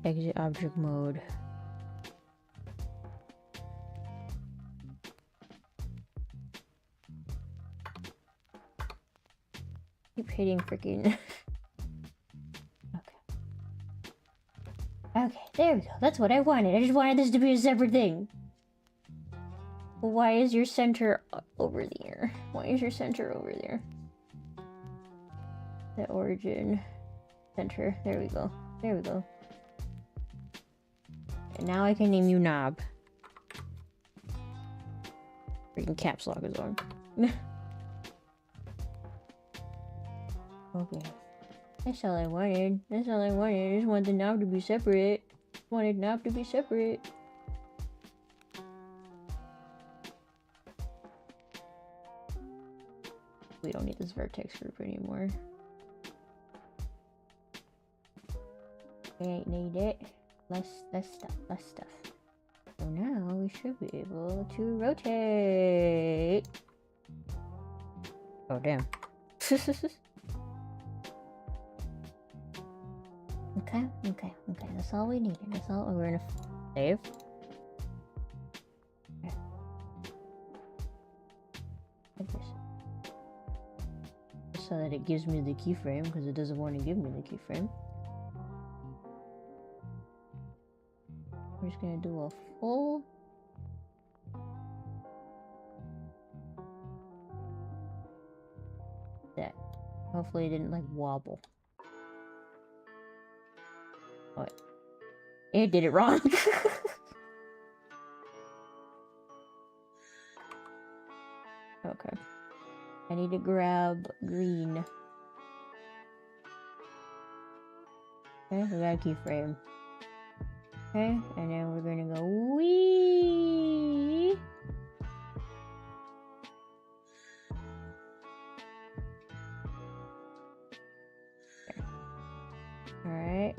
Exit object mode. Keep hitting freaking. Okay, there we go. That's what I wanted. I just wanted this to be a separate thing. Why is your center over there? Why is your center over there? The origin center. There we go. There we go. And now I can name you Knob. Freaking caps lock is on. Okay. That's all I wanted. That's all I wanted. I just wanted the knob to be separate. Wanted knob to be separate. We don't need this vertex group anymore. We need it. Less stuff. So now we should be able to rotate. Oh damn. Okay. That's all we needed. That's all. We're gonna save. Okay. Like this. So that it gives me the keyframe, because it doesn't want to give me the keyframe. We're just gonna do a full. That. Hopefully it didn't like wobble. What? It did it wrong. Okay. I need to grab green. Okay, we got a keyframe. Okay, and then we're gonna go wee. Alright.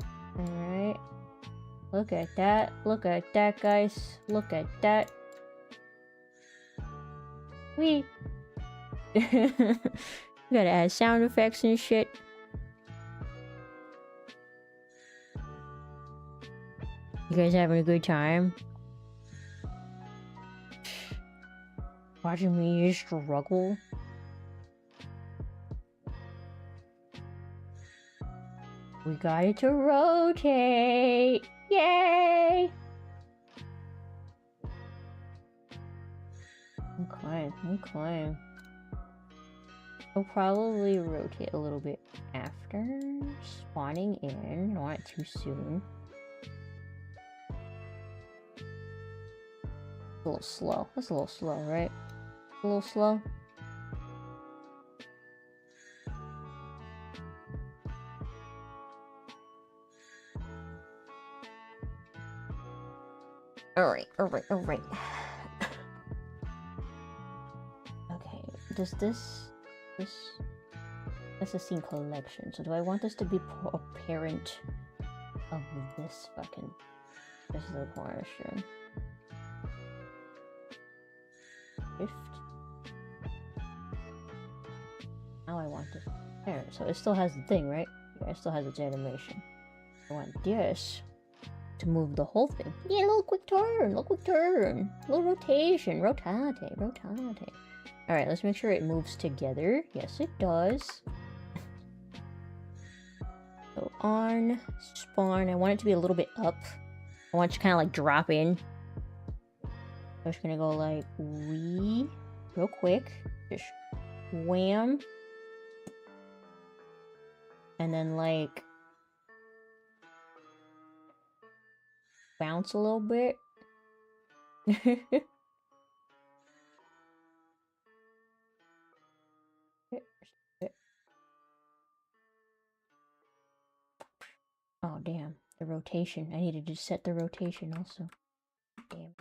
Look at that. Look at that, guys. Look at that. Wee. We gotta add sound effects and shit. You guys having a good time? Watching me struggle? We got it to rotate! Yay! Okay. I'll probably rotate a little bit after spawning in, not too soon. A little slow. That's a little slow, right? A little slow. Alright. Okay, does this... That's a scene collection, so do I want this to be a parent of this fucking... This is the question. Shift. Now I want this parent, so it still has the thing, right? Yeah, it still has its animation. I want this to move the whole thing. Yeah, a little quick turn, a little rotation, rotate. Alright, let's make sure it moves together. Yes, it does. So on spawn, I want it to be a little bit up. I want it to kind of like drop in. I'm just gonna go like real quick. Just wham. And then like bounce a little bit. Oh damn, the rotation. I needed to set the rotation also. Damn.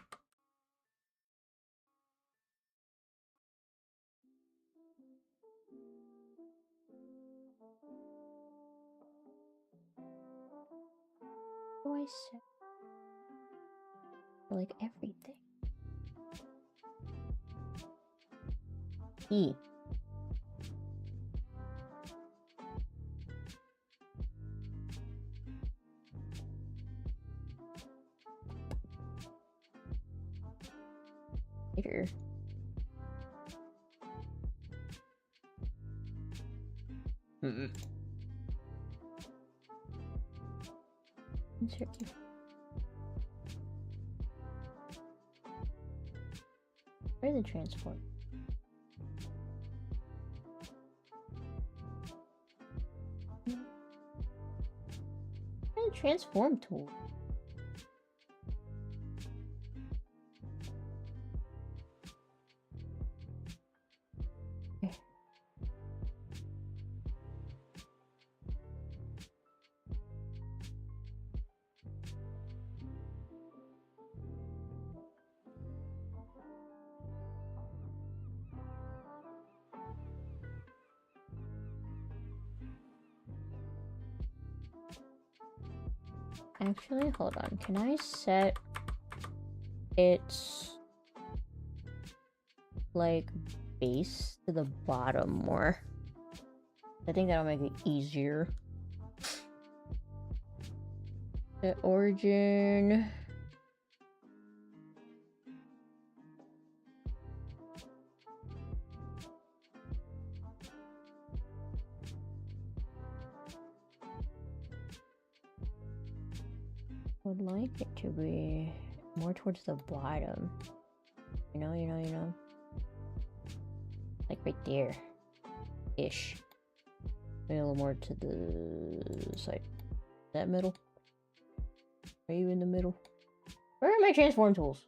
What do I set? For like everything. E. Later. Insert key. Where's the transform? Where's the transform tool? Actually, hold on. Can I set its like base to the bottom more? I think that'll make it easier. The origin. Would like it to be more towards the bottom. You know. Like right there. Ish. Maybe a little more to the side. That middle? Are you in the middle? Where are my transform tools?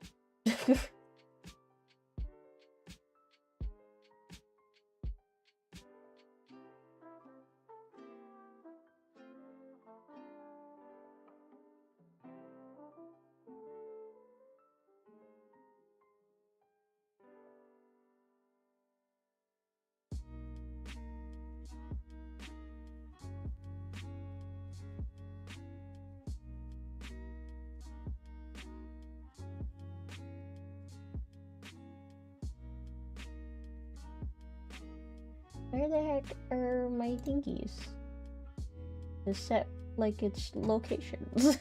Where the heck are my thingies? To set like its locations.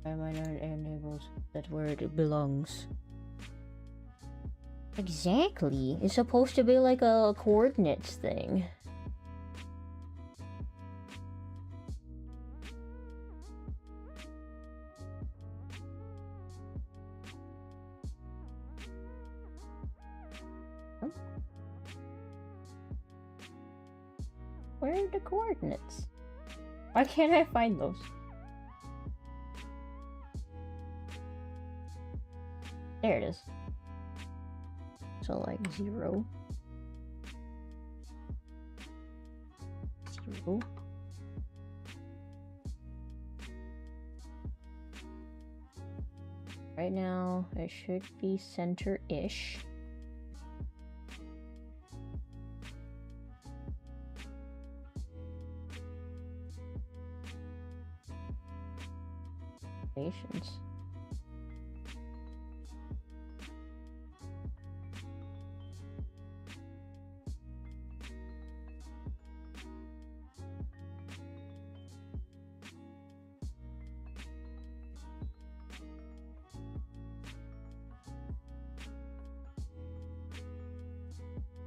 Why am I not enabled? That's where it belongs. Exactly. It's supposed to be like a coordinates thing. Where are the coordinates? Why can't I find those? There it is. So like 0. 0. Right now, it should be center-ish. Patience.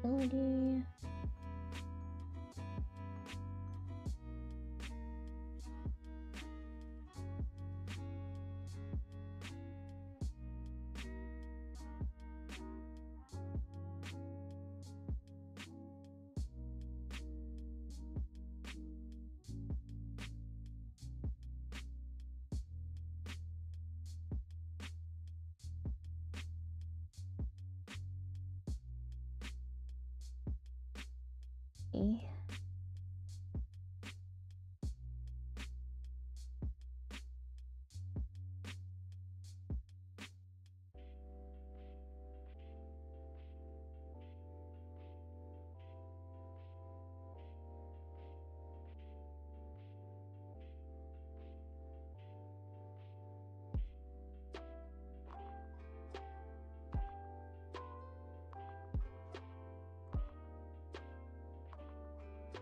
Ability.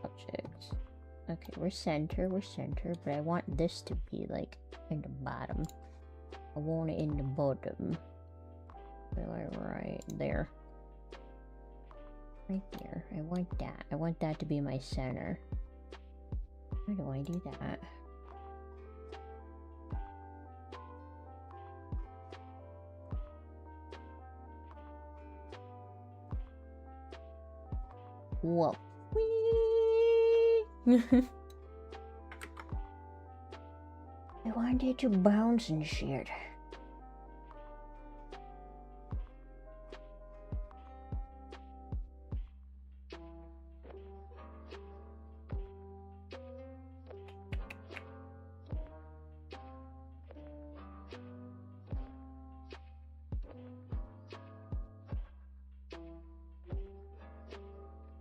Objects. Okay, we're center, but I want this to be like in the bottom. I want it in the bottom. Like right there. Right there. I want that. I want that to be my center. How do I do that? Whoa. I want it to bounce and shit.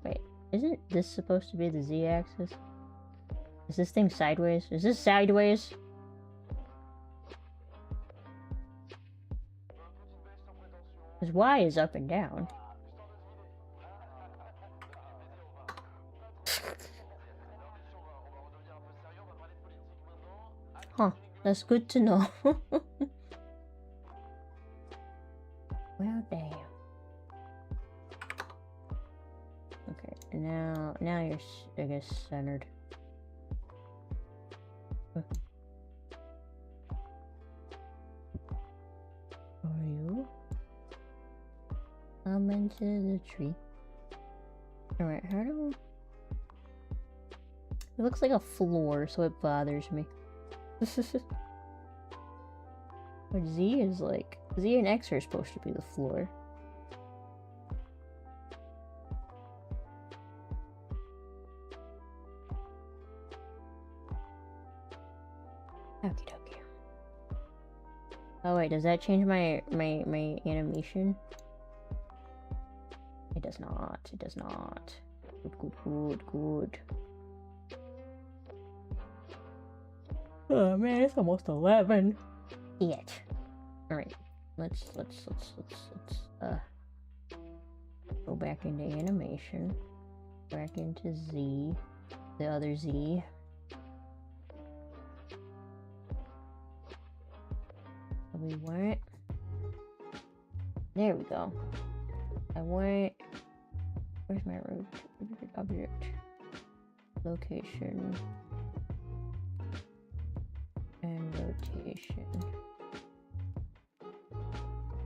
Wait, isn't this supposed to be the z-axis? Is this thing sideways? Is this sideways? Because y is up and down. Huh, that's good to know. Well, damn. Okay, now you're, I guess, centered. Are you? I'm into the tree. Alright, how do... It looks like a floor, so it bothers me. But Z is like... Z and X are supposed to be the floor. Okie dokie. Oh wait, does that change my animation? It does not. It does not. Good. Oh man, it's almost 11. Yet. Alright. Let's go back into animation. Back into Z. The other Z. We want. There we go. I want. Where's my object? Location. And rotation.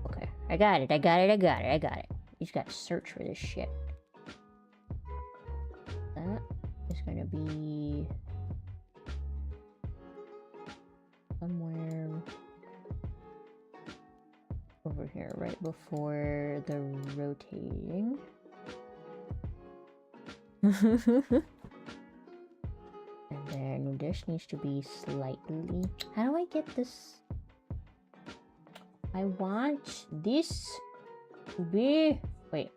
Okay, I got it. You just gotta search for this shit. That is gonna be somewhere over here, right before the rotating. And then this needs to be slightly... How do I get this? I want this to be... Wait.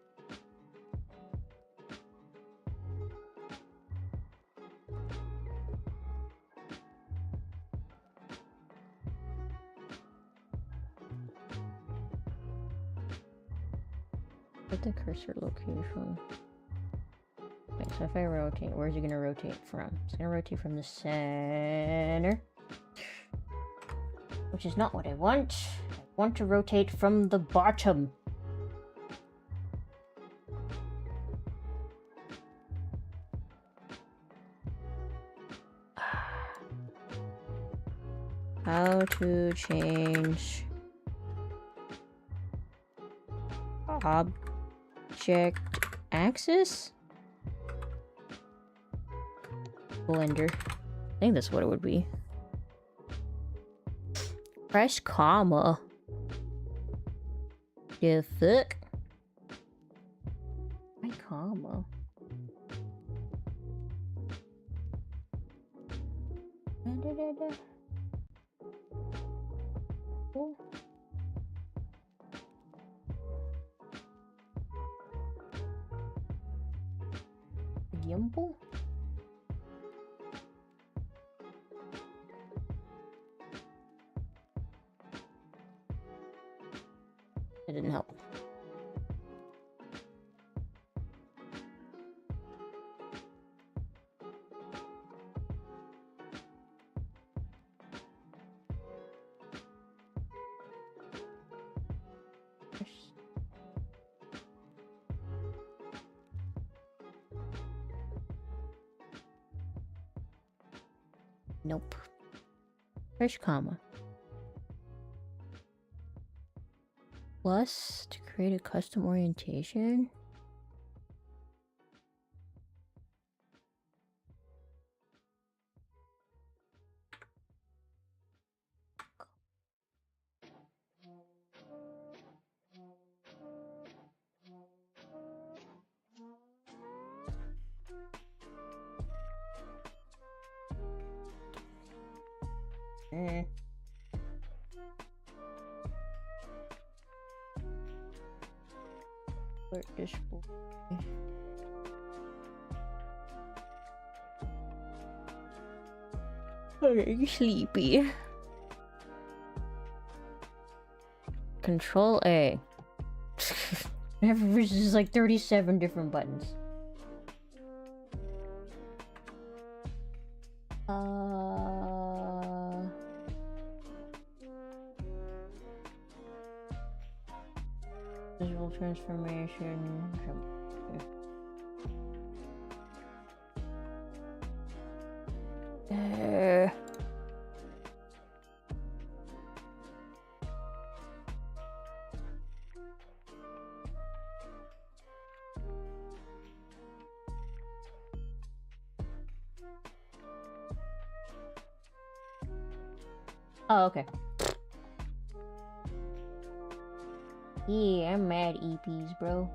Put the cursor location. Wait, so if I rotate, where's it gonna rotate from? It's gonna rotate from the center. Which is not what I want. I want to rotate from the bottom. How to change object axis? Blender. I think that's what it would be. Press comma. The fuck? My comma. Oh. Gimbal? It didn't help. Nope. Press comma. Plus to create a custom orientation. Where this boy? I'm sleepy. Control A. There's just like 37 different buttons. Visual transformation. Oh, okay. Yeah, I'm mad EPs, bro.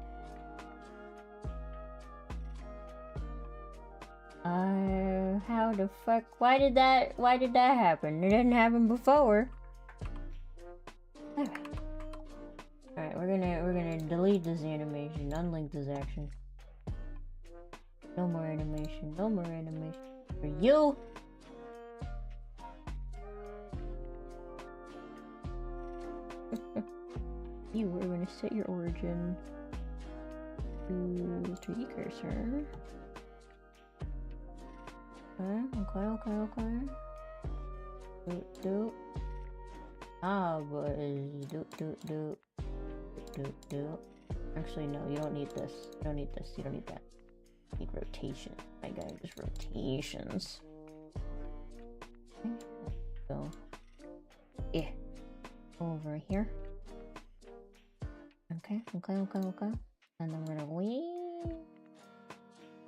How the fuck? Why did that happen? It didn't happen before. Alright, we're gonna delete this animation, unlink this action. No more animation, no more animation. For you! You were going to set your origin to 3D cursor. Okay. Do. Ah, but do. Actually, no, you don't need this. You don't need this. You don't need that. You need rotation. My guy, just rotations. Okay, so, yeah. Over here. Okay. And then we're gonna wait.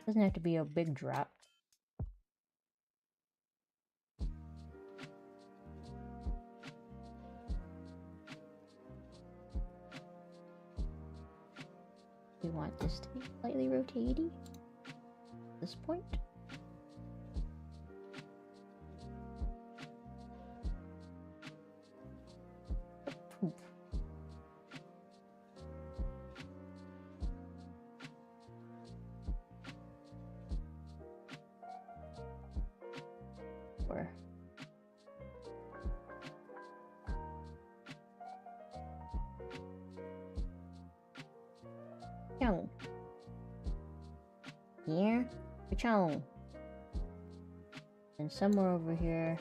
Doesn't have to be a big drop. We want this to be slightly rotaty at this point. Poof. Where? Chow. Here. Chow. And somewhere over here,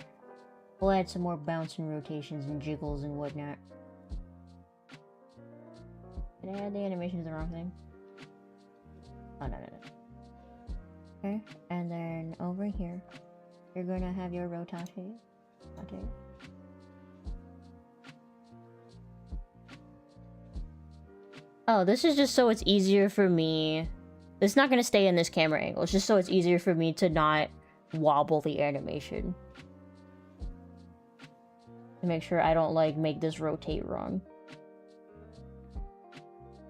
we'll add some more bouncing rotations and jiggles and whatnot. Did I add the animation to the wrong thing? Oh, no. Okay, and then over here, you're gonna have your rotate. Oh, this is just so it's easier for me. It's not gonna stay in this camera angle. It's just so it's easier for me to not wobble the animation. To make sure I don't, like, make this rotate wrong.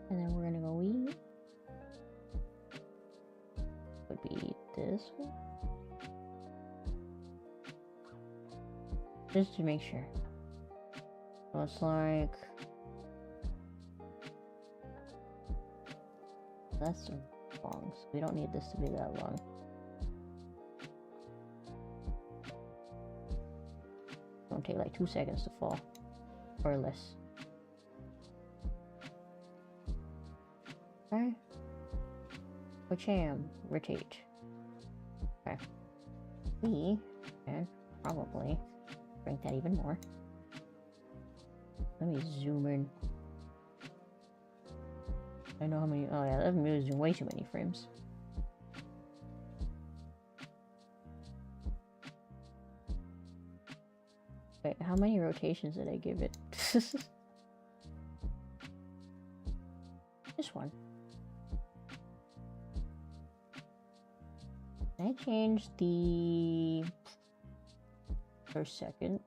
And then we're gonna go wee. Would be this one. Just to make sure. So it's like... That's long, so we don't need this to be that long. It'll take like 2 seconds to fall. Or less. Okay. Wacham. Rotate. Okay. We can probably bring that even more. Let me zoom in. I know how many. Oh yeah, I'm using way too many frames. Wait, how many rotations did I give it? This one. Can I change the per second?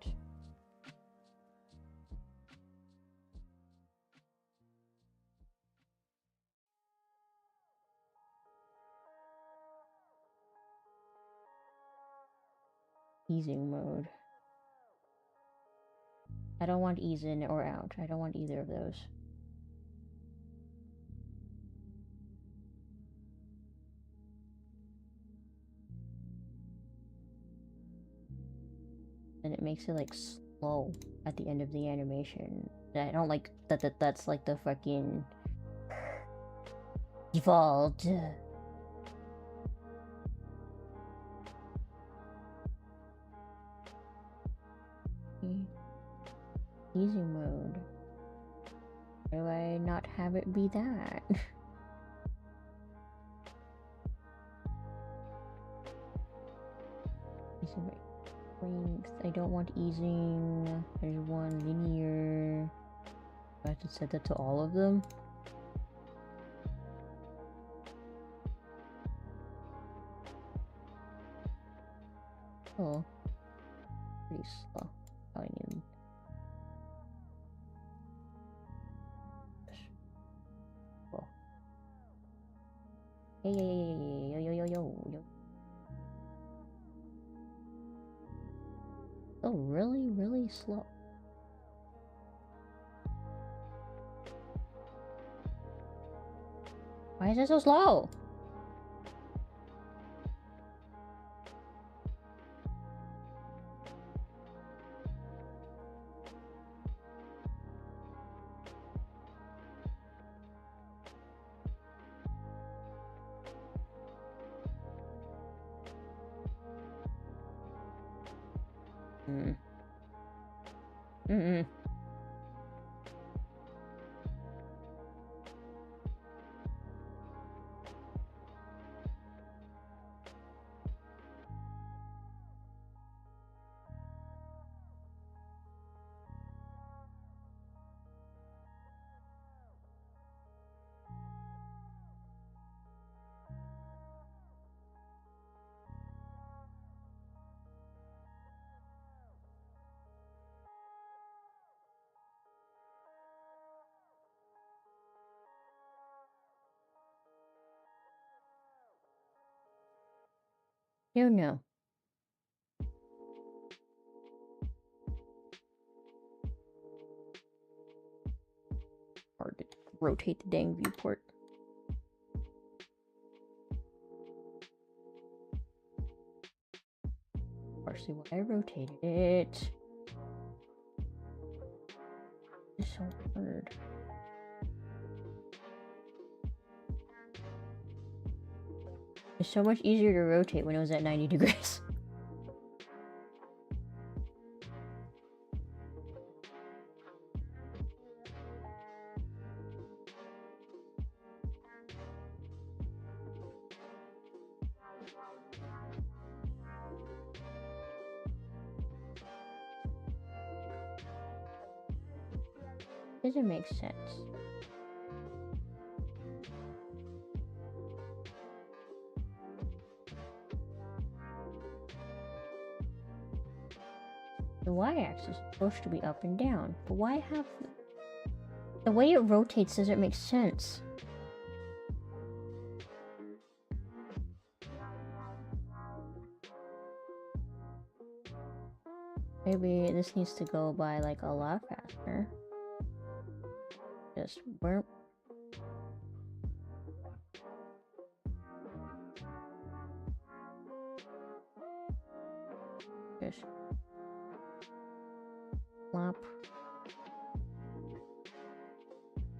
Easing mode. I don't want ease in or out. I don't want either of those. And it makes it like slow at the end of the animation. I don't like that's like the fucking default. Easy mode. Why do I not have it be that? Length. I don't want easing. There's one linear. I have to set that to all of them. Oh, pretty slow. Oh, I need. Oh. Yo. Oh, really slow. Why is it so slow? Don't know. Hard to rotate the dang viewport. Partially why I rotated it. It's so hard. It's so much easier to rotate when it was at 90 degrees. Doesn't make sense. The y-axis is supposed to be up and down, but why have the way it rotates doesn't make sense. Maybe this needs to go by like a lot faster. Just burp. Just flop.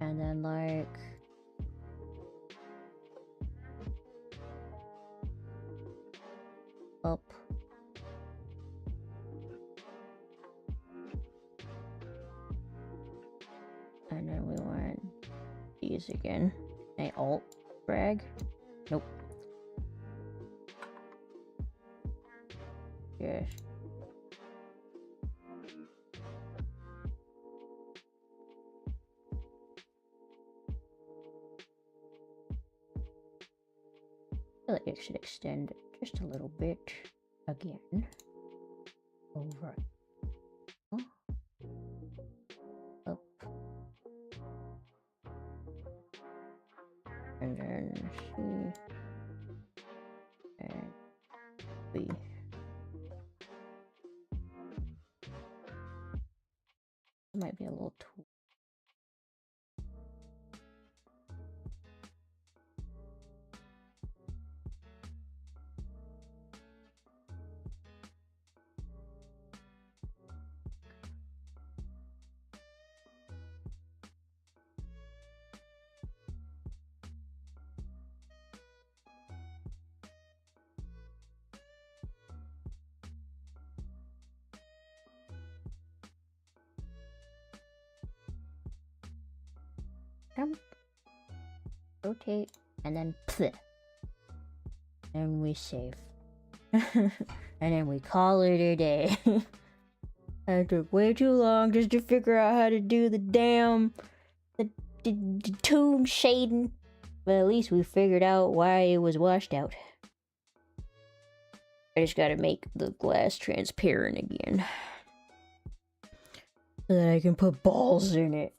And then like up. And then we want these again. A alt drag. Nope. Yes. I feel like it should extend just a little bit again. Over. Up. And then C. And B. It might be a little too. Rotate and then pleh. And we save. And then we call it a day. That took way too long just to figure out how to do the damn the tune shading. But at least we figured out why it was washed out. I just gotta make the glass transparent again. So that I can put balls in it.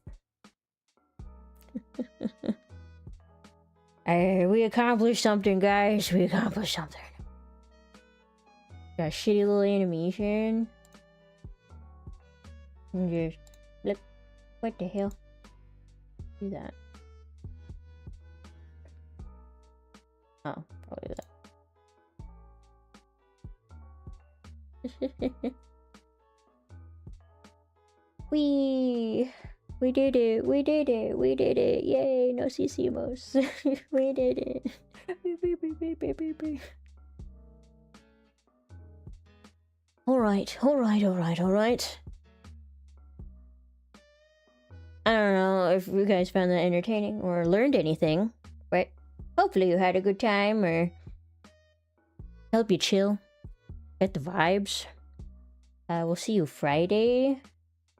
We accomplished something, guys. We accomplished something. Got a shitty little animation. And just look. What the hell? Do that. Oh, probably that. We did it, we did it, we did it. Yay, no CCMOs. We did it. Alright. I don't know if you guys found that entertaining or learned anything, but hopefully you had a good time or help you chill, get the vibes. We'll see you Friday.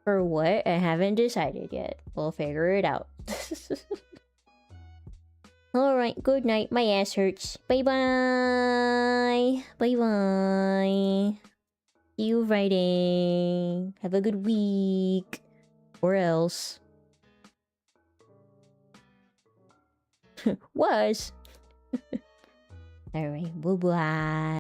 For what? I haven't decided yet. We'll figure it out. Alright, good night. My ass hurts. Bye bye. Bye bye. See you Friday. Have a good week. Or else. Was. Alright, bye bye.